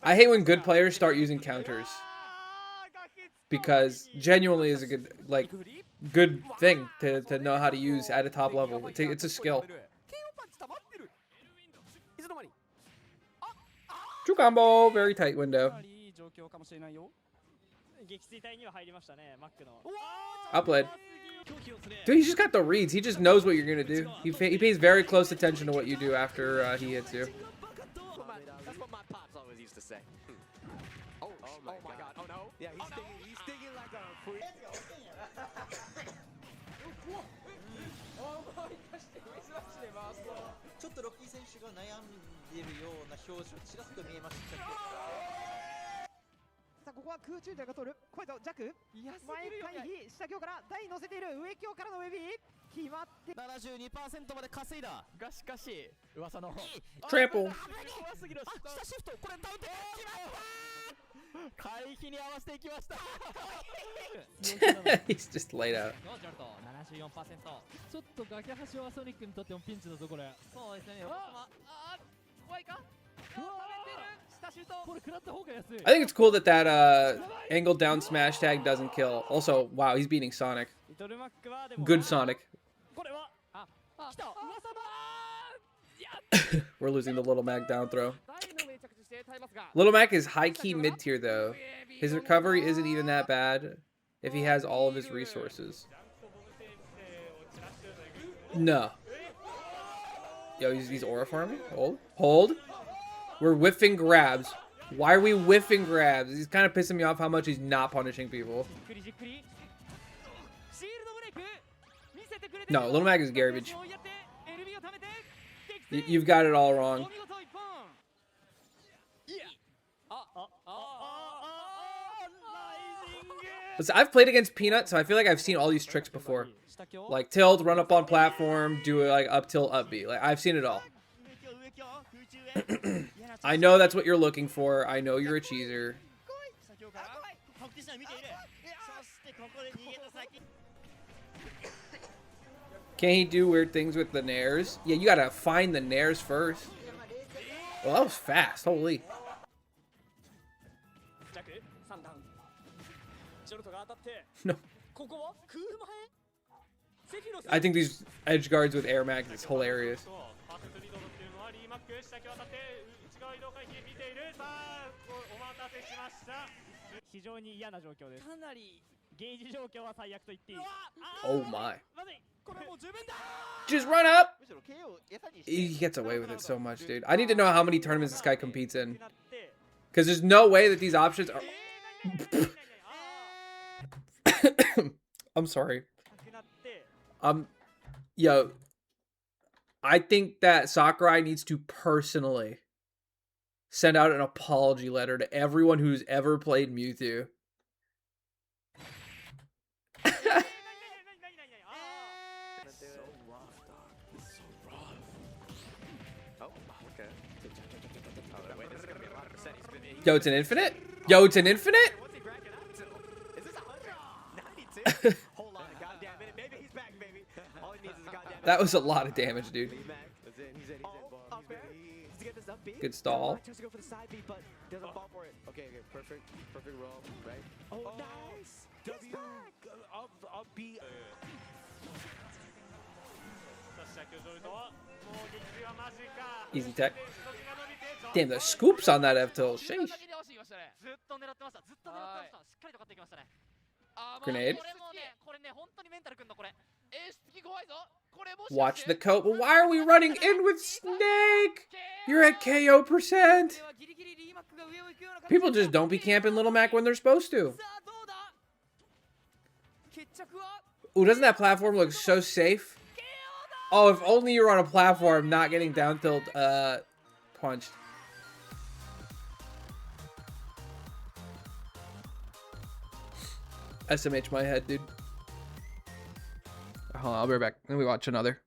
I hate when good players start using counters, because genuinely is a good thing to know how to use at a top level. It's a skill. True combo, very tight window. Upload. Dude, he just got the reads. He just knows what you're gonna do. He pays very close attention to what you do after he hits you. That's what my pops always used to say. Oh my god. Oh no. Yeah, he's thinking like a freak. Trample. He's just laid out. I think it's cool that angle down smash tag doesn't kill. Also, wow, he's beating Sonic. Good Sonic. We're losing the Little Mac down throw. Little Mac is high-key mid-tier, though. His recovery isn't even that bad if he has all of his resources. No. Yo, he's aura farming? Hold. Hold. We're whiffing grabs. Why are we whiffing grabs? He's kind of pissing me off how much he's not punishing people. No, Little Mac is garbage. You've got it all wrong. Listen, I've played against Peanut, so I feel like I've seen all these tricks before. Like tilt, run up on platform, do it like up tilt, up B. Like I've seen it all. I know that's what you're looking for. I know you're a cheeser. Can he do weird things with the nairs? Yeah, you gotta find the nairs first. Well, that was fast. Holy. No. I think these edge guards with air mags is hilarious. 非常に嫌な状況です。かなりゲージ状況は最悪と言っていい。 Oh my. Just run up! He gets away with it so much, dude. I need to know how many tournaments this guy competes in. Because there's no way that these options are... I'm sorry. Yo. I think that Sakurai needs to personally send out an apology letter to everyone who's ever played Mewtwo. Yo, it's an infinite? Yo, it's an infinite? That was a lot of damage, dude. Good stall. Okay, perfect roll, right? Oh, nice! Up B. Easy tech. Damn, the scoops on that F-tilt. Sheesh. Grenade. Watch the coat. But why are we running in with Snake? You're at KO %. People just don't be camping Little Mac when they're supposed to. Ooh, doesn't that platform look so safe? Oh, if only you were on a platform not getting down tilt punched. SMH my head, dude. Hold on, I'll be right back. Let me watch another.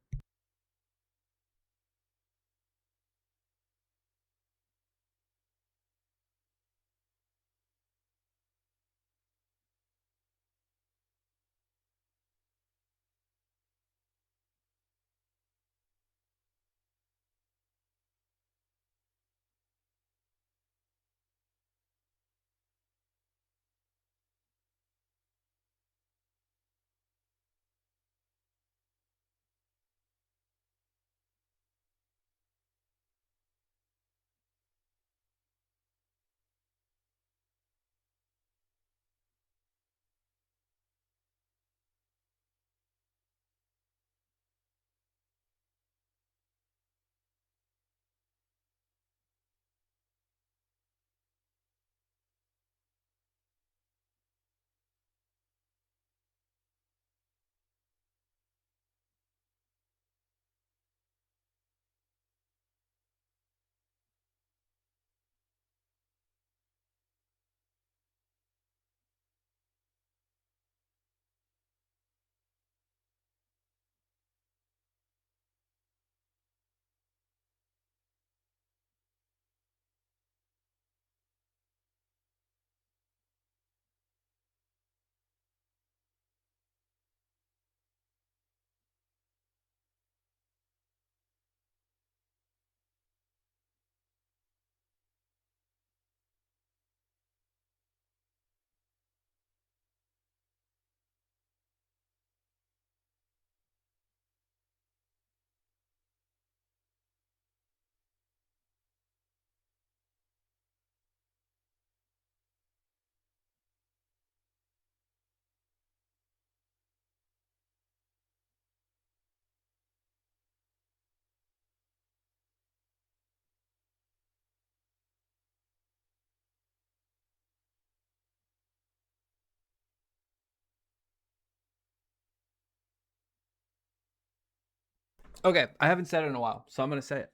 Okay, I haven't said it in a while, so I'm gonna say it.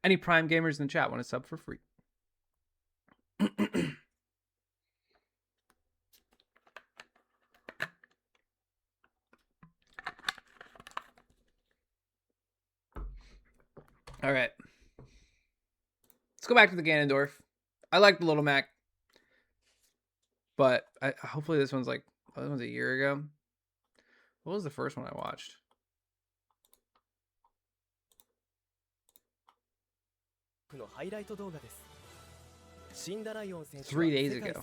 Any Prime gamers in the chat want to sub for free? All right. Let's go back to the Ganondorf. I like the Little Mac, but hopefully this one's like, oh, this one's a year ago. What was the first one I watched? Three days ago.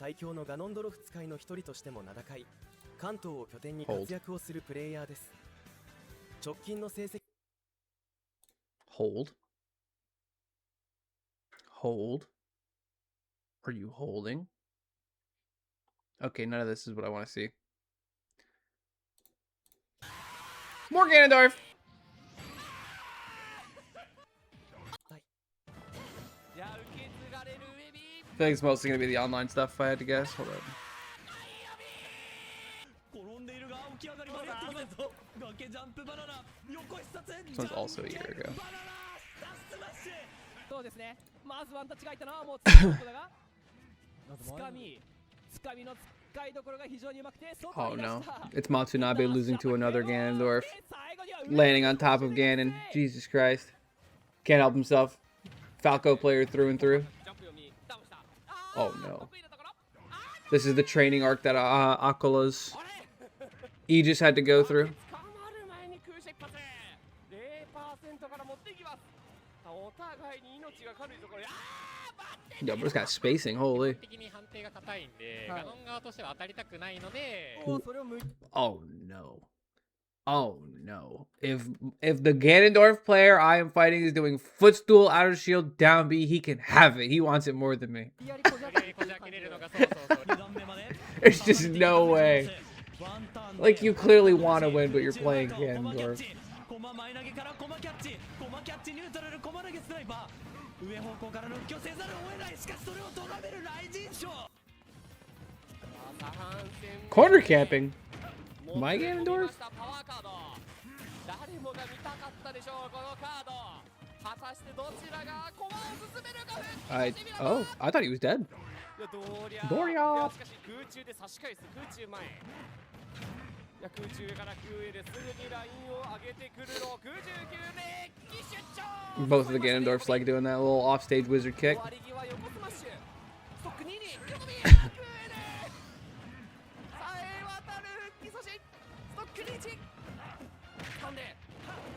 Hold. Hold. Are you holding? Okay, none of this is what I want to see. More Ganondorf! I think it's mostly going to be the online stuff if I had to guess. Hold on. This one's also a year ago. Oh no. It's Matsunabe losing to another Ganondorf. Landing on top of Ganon. Jesus Christ. Can't help himself. Falco player through and through. Oh no. This is the training arc that Akula's Aegis had to go through. Yo, but it's got spacing, holy. Oh no. Oh no. If the Ganondorf player I am fighting is doing footstool, outer shield, down B, he can have it. He wants it more than me. There's just no way. Like, you clearly want to win, but you're playing Ganondorf. Corner camping. My Ganondorf? I thought he was dead. Doria! Both of the Ganondorfs like doing that little offstage wizard kick.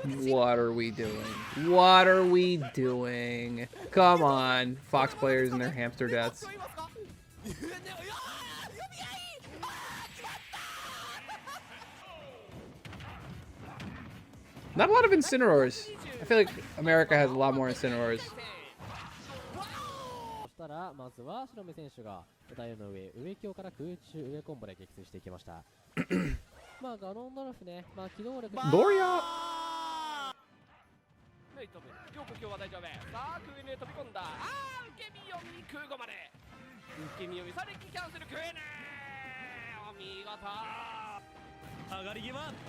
What are we doing? What are we doing? Come on, Fox players and their hamster deaths. Not a lot of Incineroars. I feel like America has a lot more Incineroars. Doria!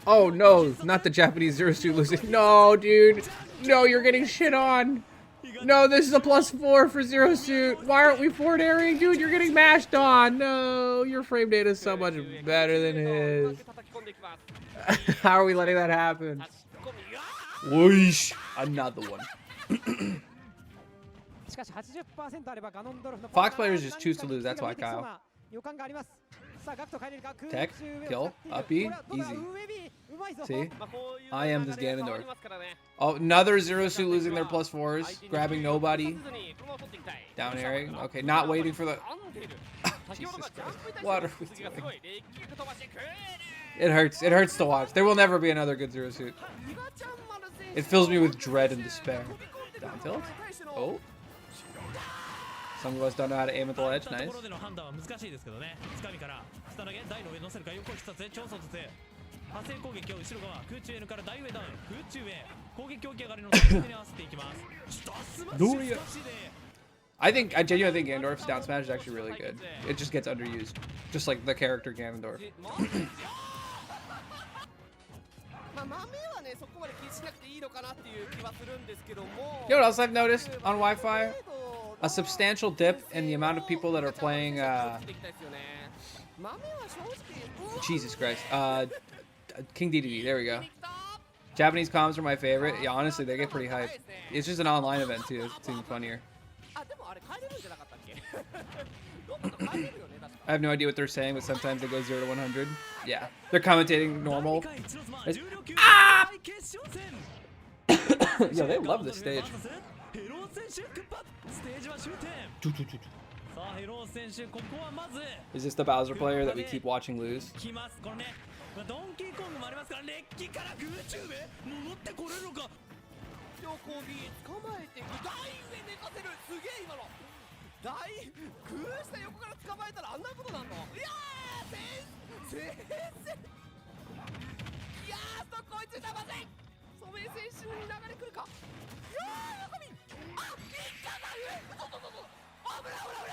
Oh no, not the Japanese Zero Suit losing. No, dude. No, you're getting shit on. No, this is a +4 for Zero Suit. Why aren't we forward airing? Dude, you're getting mashed on. No, your frame data is so much better than his. How are we letting that happen? Whoosh. Another one. Fox players just choose to lose. That's why, Kyle. Tech, kill, up E, easy. See? I am this Ganondorf. Oh, another Zero Suit losing their +4s. Grabbing nobody. Down airing. Okay, not waiting for the... Jesus Christ. What are we doing? It hurts. It hurts to watch. There will never be another good Zero Suit. It fills me with dread and despair. Down tilt. Oh. Some of us don't know how to aim at the ledge. Nice. I genuinely think Ganondorf's down smash is actually really good. It just gets underused. Just like the character Ganondorf. You know what else I've noticed on Wi-Fi? A substantial dip in the amount of people that are playing, Jesus Christ. King DDD, there we go. Japanese comms are my favorite. Yeah, honestly, they get pretty hyped. It's just an online event, too. It's even funnier. I have no idea what they're saying, but sometimes they go 0 to 100. Yeah. They're commentating normal. Ah! Yo, they love this stage. Is this the Bowser player that we keep watching lose?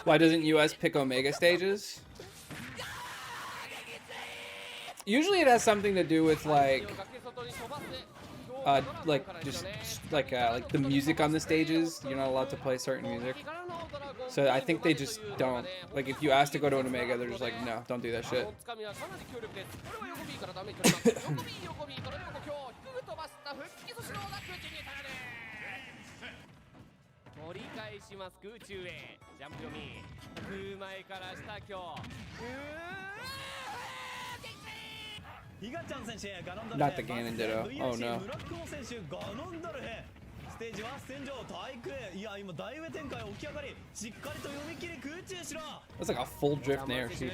Why doesn't US pick Omega stages? Usually it has something to do with like the music on the stages. You're not allowed to play certain music. So I think they just don't. Like if you ask to go to an Omega, they're just like, no, don't do that shit. Not the Ganon Ditto. Oh no. That's like a full drift nair, see.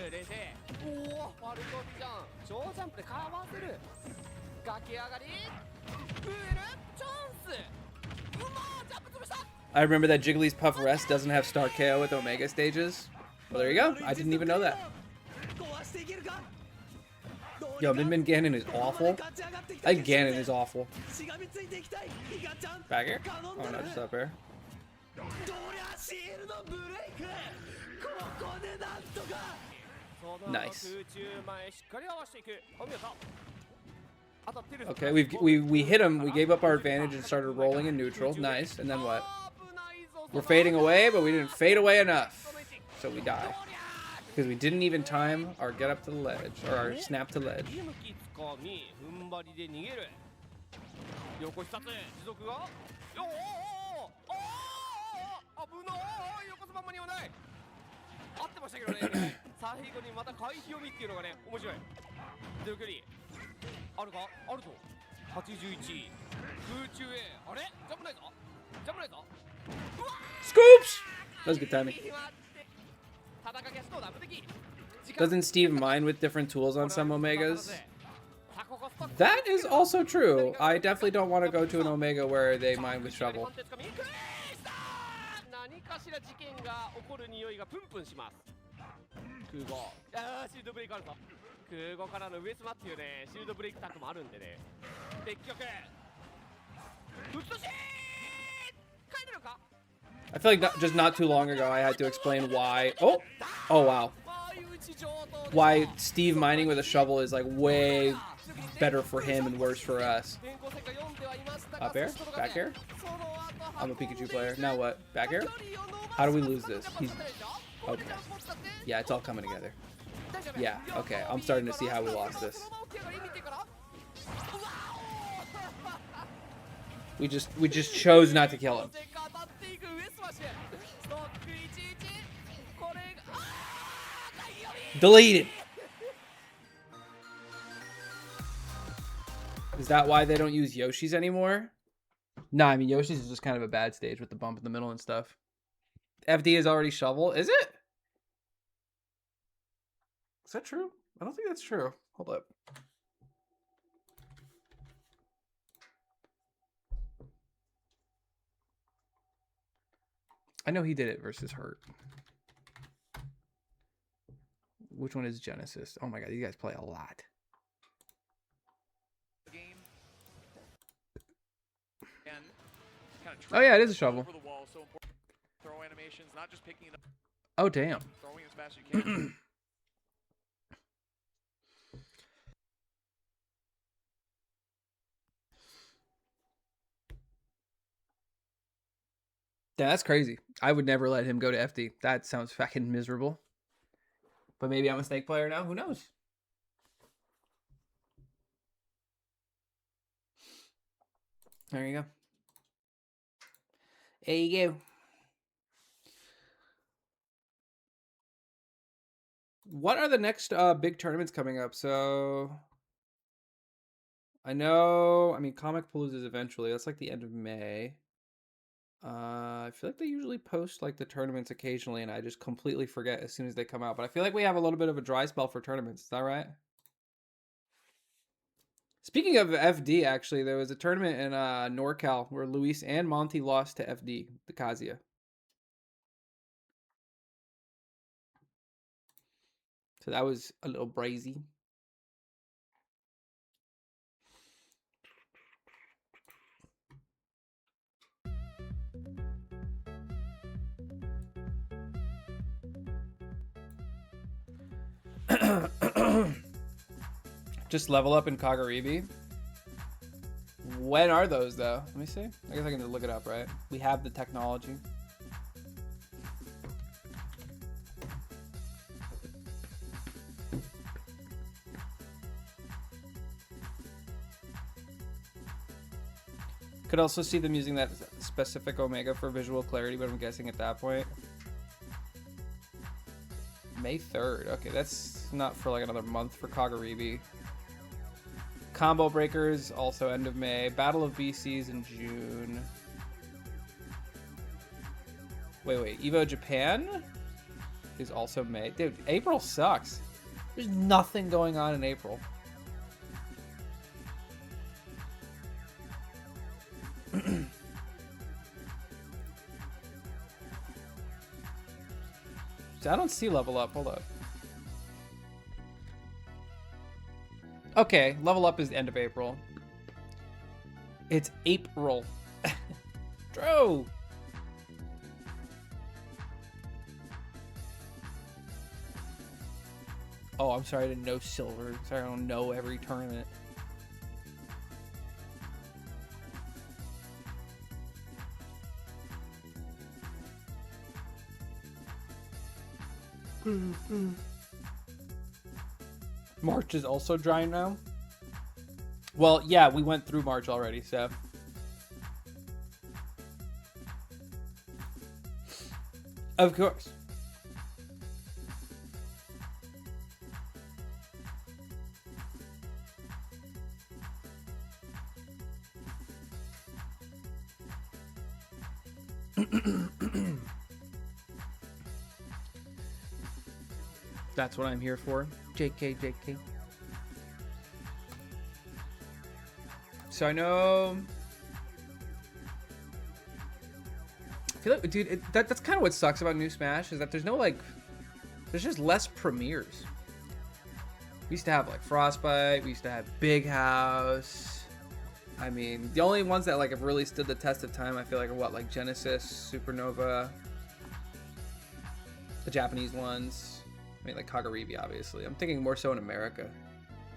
I remember that Jiggly's Puff Rest doesn't have Star KO with Omega stages. Well, there you go. I didn't even know that. Yo, Min Ganon is awful. I think Ganon is awful. Back here? Oh no, just up here. Nice. Okay, we hit him. We gave up our advantage and started rolling in neutral. Nice. And then what? We're fading away, but we didn't fade away enough, so we die. Because we didn't even time our get up to the ledge, or our snap to ledge. Scoops! That was good timing. Doesn't Steve mine with different tools on some Omegas? That is also true. I definitely don't want to go to an Omega where they mine with shovel. I feel like just not too long ago I had to explain why. Oh wow. Why Steve mining with a shovel is like way better for him and worse for us. Up air? Back air? I'm a Pikachu player. Now what? Back air? How do we lose this? He's okay. Yeah, it's all coming together. Yeah, okay. I'm starting to see how we lost this. We just chose not to kill him. Deleted. Is that why they don't use Yoshi's anymore? Nah, I mean Yoshi's is just kind of a bad stage with the bump in the middle and stuff. FD is already shovel. Is it? Is that true? I don't think that's true. Hold up. I know he did it versus Hurt. Which one is Genesis? Oh my god, you guys play a lot. Oh yeah, it is a shovel. Oh damn. Yeah, that's crazy. I would never let him go to FD. That sounds fucking miserable. But maybe I'm a Snake player now. Who knows? There you go. There you go. What are the next big tournaments coming up? So I know, I mean, Comic Palooza is eventually. That's like the end of May. I feel like they usually post like the tournaments occasionally, and I just completely forget as soon as they come out. But I feel like we have a little bit of a dry spell for tournaments. Is that right? Speaking of FD, actually, there was a tournament in NorCal where Luis and Monty lost to FD, the Kazuya. So that was a little brazy. Just level up in Kagaribi. When are those, though? Let me see. I guess I can just look it up, right? We have the technology. Could also see them using that specific Omega for visual clarity, but I'm guessing at that point. May 3rd. Okay, that's not for like another month for Kagaribi. Combo Breakers, also end of May. Battle of BCs in June. Wait. Evo Japan is also May. Dude, April sucks. There's nothing going on in April. I don't see level up. Hold up. Okay, level up is the end of April. It's April. Drew! Oh, I'm sorry, I didn't know silver. Sorry, I don't know every tournament. March is also dry now. Well, yeah, we went through March already, so. Of course. That's what I'm here for. JK. So I know... I feel like, dude, that's kind of what sucks about New Smash, is that there's no, like... There's just less premieres. We used to have, like, Frostbite. We used to have Big House. I mean, the only ones that, like, have really stood the test of time, I feel like, are what? Like, Genesis, Supernova. The Japanese ones. I mean, like Kagaribi, obviously. I'm thinking more so in America.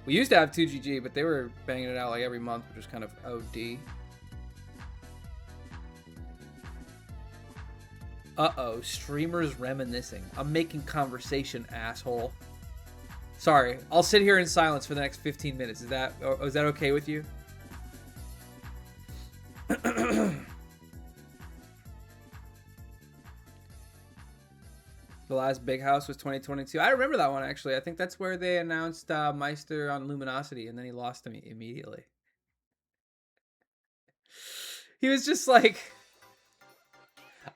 We used to have 2GG, but they were banging it out like every month, which was kind of OD. Uh-oh, streamers reminiscing. I'm making conversation, asshole. Sorry, I'll sit here in silence for the next 15 minutes. Is that okay with you? The last Big House was 2022. I remember that one, actually. I think that's where they announced Meister on Luminosity, and then he lost to me immediately. He was just like...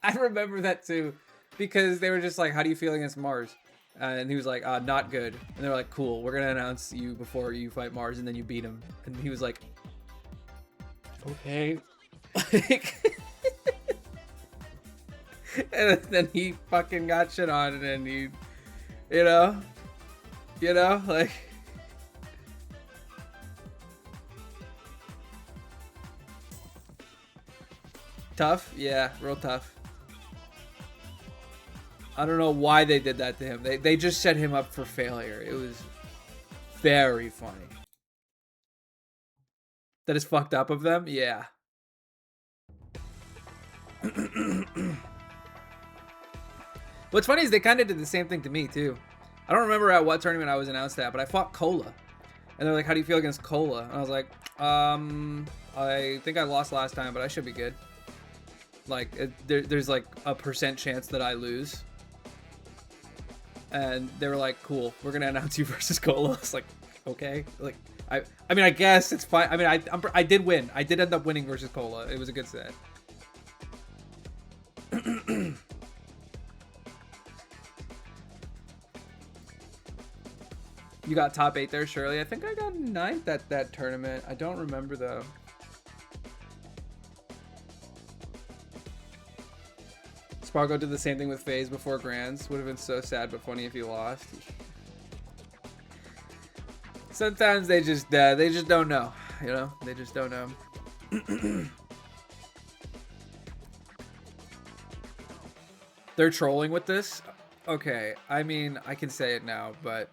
I remember that, too, because they were just like, how do you feel against Mars? And he was like, not good. And they were like, cool, we're going to announce you before you fight Mars, and then you beat him. And he was like, okay. And then he fucking got shit on, and then he, you know, like, tough, yeah, real tough. I don't know why they did that to him. They just set him up for failure. It was very funny. That is fucked up of them, yeah. What's funny is they kind of did the same thing to me too. I don't remember at what tournament I was announced at, but I fought Cola. And they're like, how do you feel against Cola? And I was like, I think I lost last time, but I should be good. Like, there's like a % chance that I lose. And they were like, cool, we're going to announce you versus Cola. It's like, okay. Like, I mean, I guess it's fine. I mean, I did win. I did end up winning versus Cola. It was a good set. You got top 8 there, Shirley. I think I got 9th at that tournament. I don't remember, though. Spargo did the same thing with FaZe before Grands. Would have been so sad but funny if you lost. Sometimes they just don't know. You know? They just don't know. They're trolling with this? Okay. I mean, I can say it now, but...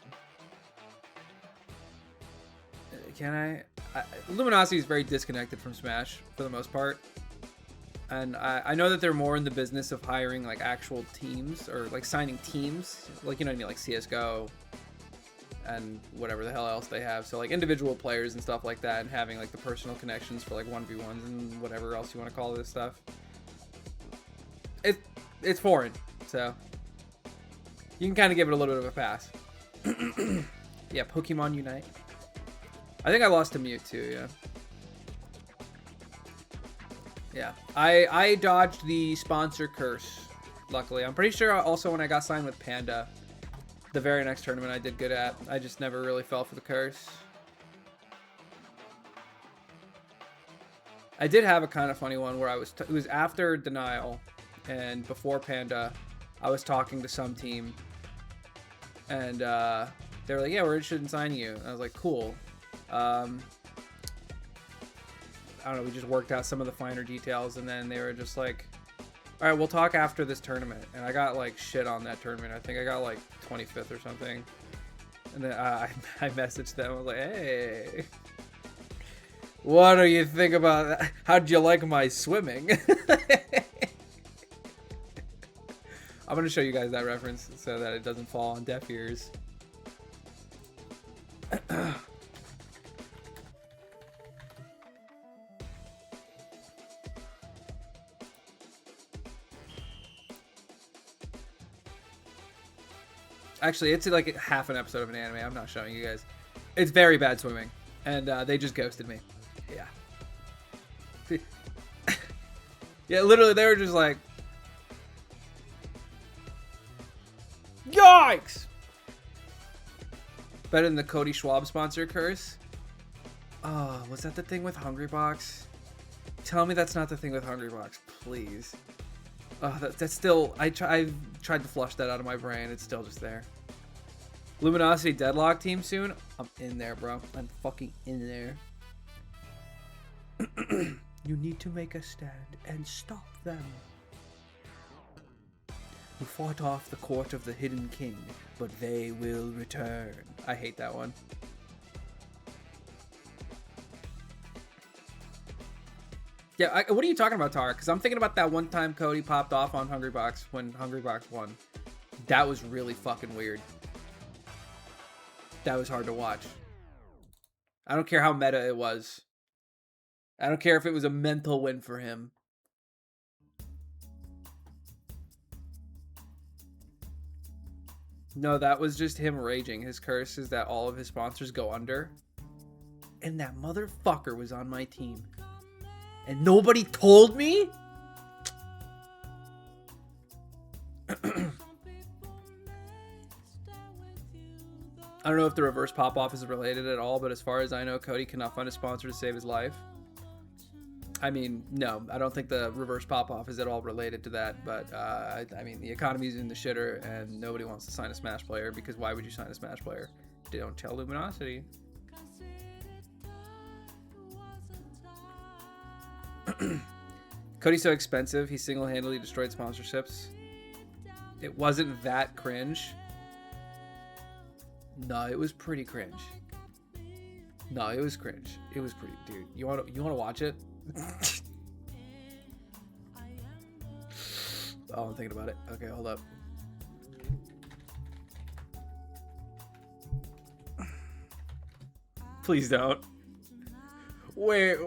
Can I? Luminosity is very disconnected from Smash for the most part. And I know that they're more in the business of hiring like actual teams or like signing teams. Like, you know what I mean? Like CSGO and whatever the hell else they have. So like individual players and stuff like that and having like the personal connections for like 1v1s and whatever else you want to call this stuff. It's foreign. So you can kind of give it a little bit of a pass. Yeah, Pokemon Unite. I think I lost to Mute too, yeah. Yeah, I dodged the sponsor curse, luckily. I'm pretty sure also when I got signed with Panda, the very next tournament I did good at. I just never really fell for the curse. I did have a kind of funny one where it was after Denial and before Panda. I was talking to some team and they were like, yeah, we're interested in signing you. And I was like, cool. I don't know, we just worked out some of the finer details and then they were just like, all right, we'll talk after this tournament. And I got like shit on that tournament. I think I got like 25th or something. And then I messaged them. I was like, hey, what do you think about that? How'd you like my swimming? I'm going to show you guys that reference so that it doesn't fall on deaf ears. Actually, it's like half an episode of an anime. I'm not showing you guys. It's very bad swimming. And they just ghosted me. Yeah. Yeah, literally, they were just like... Yikes! Better than the Cody Schwab sponsor curse? Oh, was that the thing with Hungrybox? Tell me that's not the thing with Hungrybox, please. Oh, that's still... I tried to flush that out of my brain. It's still just there. Luminosity Deadlock team soon? I'm in there, bro. I'm fucking in there. You need to make a stand and stop them. Who fought off the court of the Hidden King, but they will return. I hate that one. Yeah, what are you talking about, Tara? Because I'm thinking about that one time Cody popped off on Hungrybox when Hungrybox won. That was really fucking weird. That was hard to watch. I don't care how meta it was. I don't care if it was a mental win for him. No, that was just him raging. His curse is that all of his sponsors go under. And that motherfucker was on my team. And nobody told me? I don't know if the reverse pop-off is related at all, but as far as I know, Cody cannot find a sponsor to save his life. I mean, no, I don't think the reverse pop-off is at all related to that, but I mean, the economy's in the shitter, and nobody wants to sign a Smash player, because why would you sign a Smash player? Don't tell Luminosity. Cody's so expensive, he single-handedly destroyed sponsorships. It wasn't that cringe. No, it was pretty cringe. No, it was cringe. It was pretty, dude. You want to watch it? Oh, I'm thinking about it. Okay, hold up. Please don't. Wait.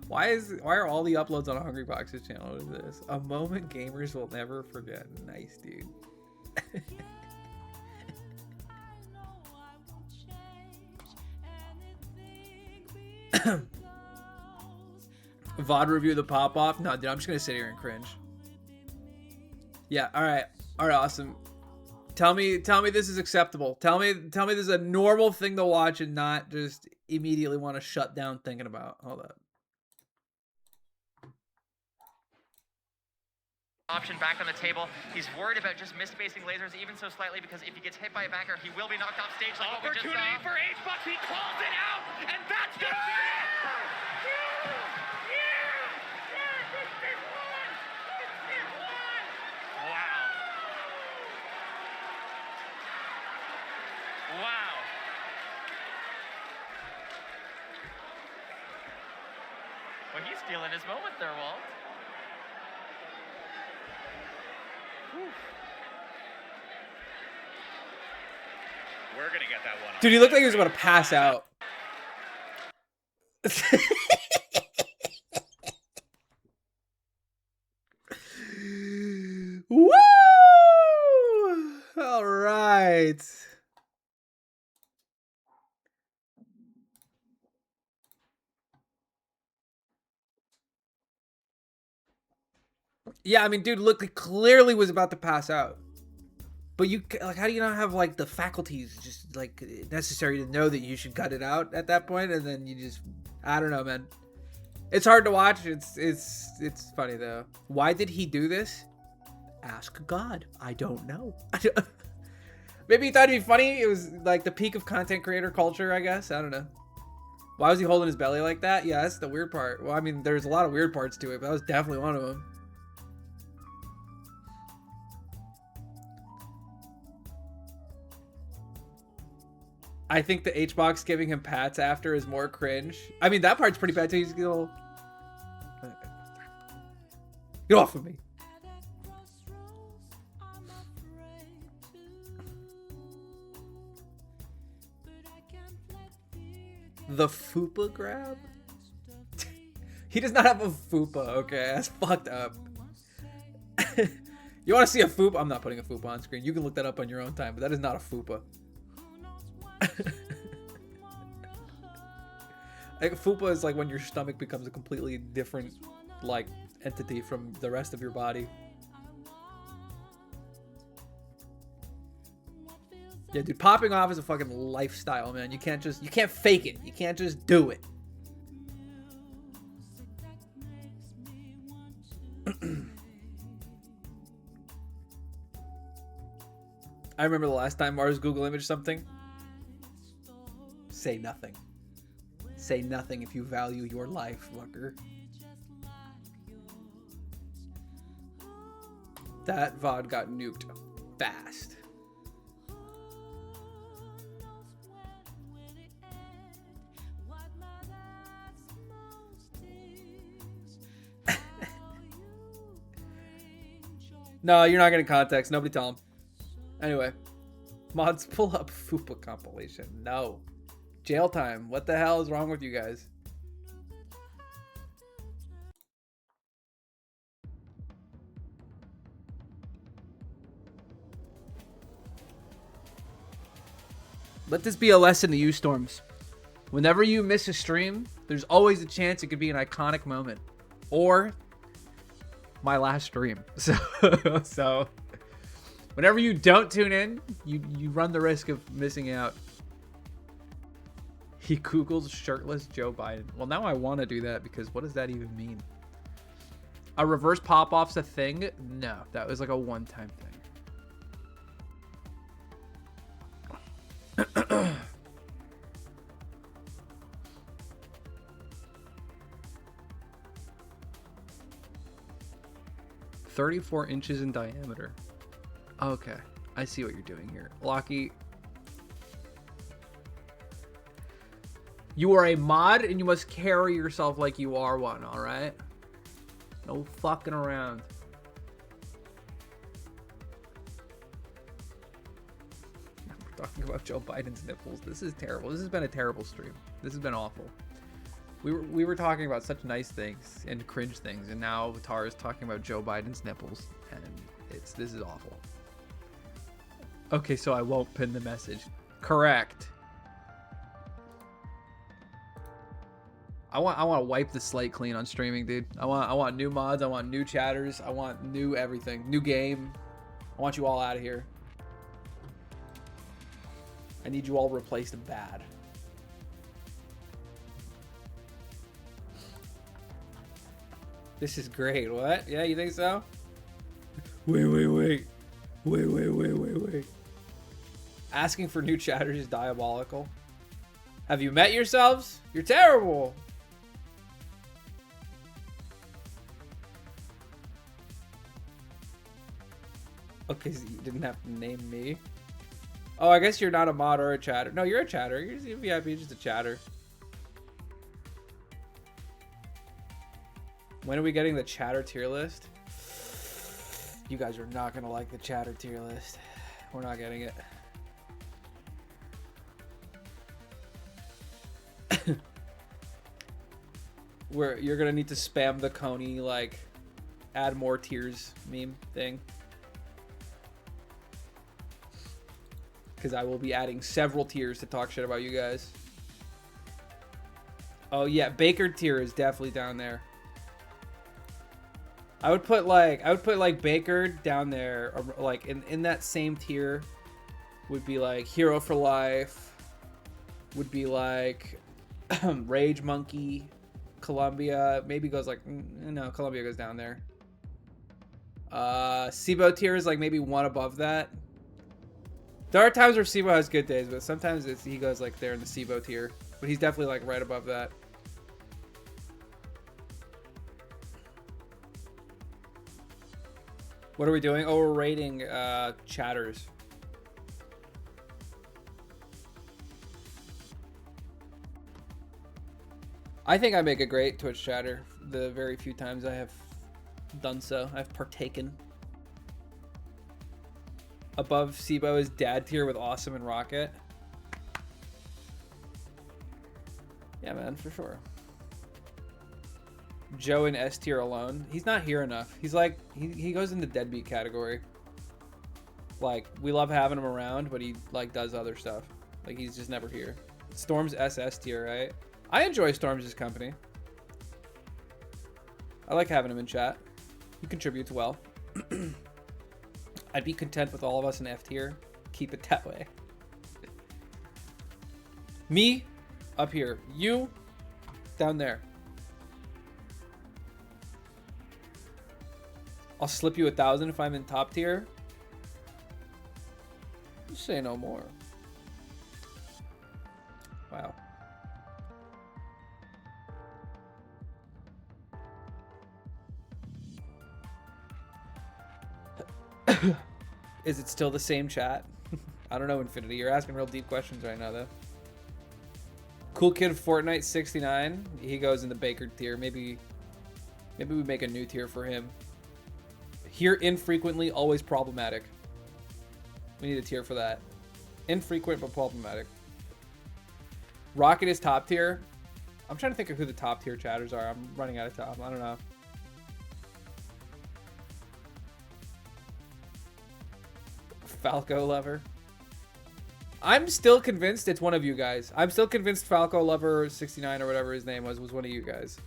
Why are all the uploads on Hungry Box's channel? What is this? A moment gamers will never forget. Nice, dude. VOD review the pop-off? No, dude, I'm just gonna sit here and cringe. Yeah, alright, awesome. Tell me this is acceptable. Tell me this is a normal thing to watch and not just immediately want to shut down thinking about. Hold up. Option back on the table. He's worried about just misspacing lasers even so slightly, because if he gets hit by a backer, he will be knocked off stage. Like opportunity for H-Bucks. He calls it out, and that's gonna be it. Wow. Wow. Well, he's stealing his moment there, Walt. We're gonna get that one. Dude, he looked like he was about to pass out. Woo! All right. Yeah, I mean, dude, look, he clearly was about to pass out. But you, like, how do you not have, like, the faculties just, like, necessary to know that you should cut it out at that point? And then you just, I don't know, man. It's hard to watch. It's funny, though. Why did he do this? Ask God. I don't know. Maybe he thought it'd be funny. It was, like, the peak of content creator culture, I guess. I don't know. Why was he holding his belly like that? Yeah, that's the weird part. Well, I mean, there's a lot of weird parts to it, but that was definitely one of them. I think the H-Box giving him pats after is more cringe. I mean, that part's pretty bad too. He's a little... Get off of me. The Fupa grab? He does not have a Fupa, okay? That's fucked up. You want to see a Fupa? I'm not putting a Fupa on screen. You can look that up on your own time, but that is not a Fupa. Like, Fupa is like when your stomach becomes a completely different, like, entity from the rest of your body. Yeah, dude, popping off is a fucking lifestyle, man. You can't fake it. You can't just do it. I remember the last time Mars Google imaged something. Say nothing. Say nothing if you value your life, fucker. That VOD got nuked fast. No, you're not getting context. Nobody tell him. Anyway, mods pull up Fupa compilation. No. Jail time. What the hell is wrong with you guys? Let this be a lesson to you, Storms. Whenever you miss a stream, there's always a chance it could be an iconic moment. Or my last stream. So whenever you don't tune in, you run the risk of missing out. He Googles shirtless Joe Biden. Well, now I want to do that because what does that even mean? A reverse pop-off's a thing? No, that was like a one-time thing. 34 inches in diameter. Okay, I see what you're doing here. Lockie, you are a mod and you must carry yourself like you are one, alright? No fucking around. We're talking about Joe Biden's nipples. This is terrible. This has been a terrible stream. This has been awful. We were talking about such nice things and cringe things, and now Tara is talking about Joe Biden's nipples, and this is awful. Okay, so I won't pin the message. Correct. I want to wipe the slate clean on streaming, dude. I want new mods. I want new chatters. I want new everything. New game. I want you all out of here. I need you all replaced bad. This is great. What? Yeah, you think so? Wait. Asking for new chatters is diabolical. Have you met yourselves? You're terrible. Okay, so you didn't have to name me. Oh, I guess you're not a mod or a chatter. No, you're a chatter. You're just VIP, just a chatter. When are we getting the chatter tier list? You guys are not going to like the chatter tier list. We're not getting it. You're going to need to spam the Coney, like, add more tiers meme thing. Because I will be adding several tiers to talk shit about you guys. Oh yeah, Baker tier is definitely down there. I would put like Baker down there, or like in that same tier would be like Hero for Life, would be like Rage Monkey, Columbia, maybe goes like, no, Columbia goes down there. Sibo tier is like maybe one above that. There are times where Sibo has good days, but sometimes he goes like there in the Sibo tier, but he's definitely like right above that. What are we doing? Oh, we're rating chatters. I think I make a great Twitch chatter. The very few times I have done so, I've partaken. Above Sibo is Dad tier with Awesome and Rocket. Yeah, man, for sure. Joe in S tier alone. He's not here enough. He's like, he goes in the deadbeat category. Like, we love having him around, but he like does other stuff. Like, he's just never here. Storm's SS tier, right? I enjoy Storm's company. I like having him in chat. He contributes well. I'd be content with all of us in F tier. Keep it that way. Me, up here. You, down there. I'll slip you 1,000 if I'm in top tier. Say no more. Wow. Is it still the same chat? I don't know, Infinity. You're asking real deep questions right now, though. Cool Kid Fortnite 69. He goes in the Baker tier. Maybe we make a new tier for him. Here infrequently, always problematic. We need a tier for that. Infrequent but problematic. Rocket is top tier. I'm trying to think of who the top tier chatters are. I'm running out of time. I don't know. Falco Lover. I'm still convinced it's one of you guys. I'm still convinced Falco Lover 69 or whatever his name was one of you guys.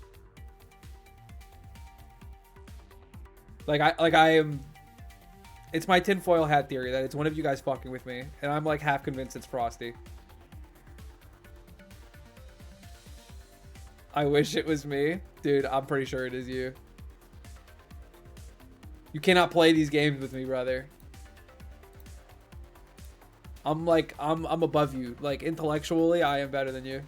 I am. It's my tinfoil hat theory that it's one of you guys fucking with me, and I'm like half convinced it's Frosty. I wish it was me, dude. I'm pretty sure it is you. You cannot play these games with me, brother. I'm above you. Like, intellectually, I am better than you.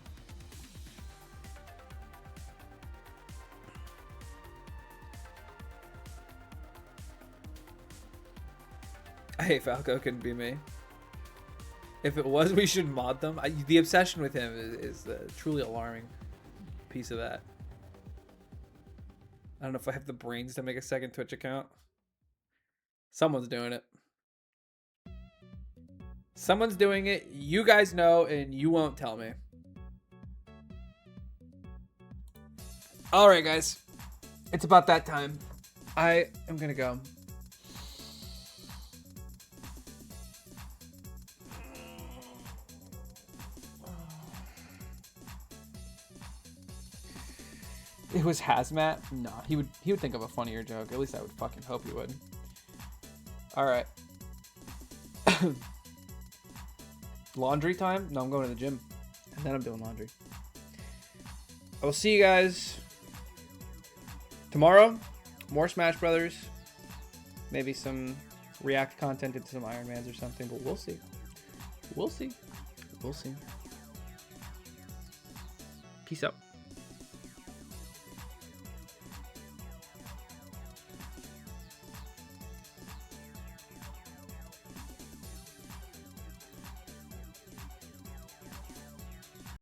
Hey, Falco couldn't be me. If it was, we should mod them. The obsession with him is a truly alarming piece of that. I don't know if I have the brains to make a second Twitch account. Someone's doing it. Someone's doing it. You guys know, and you won't tell me. All right, guys. It's about that time. I am going to go. It was Hazmat? No, he would think of a funnier joke. At least I would fucking hope he would. All right. Laundry time? No, I'm going to the gym. And then I'm doing laundry. I will see you guys tomorrow. More Smash Brothers. Maybe some React content into some Iron Mans or something, but we'll see. We'll see. We'll see. Peace out.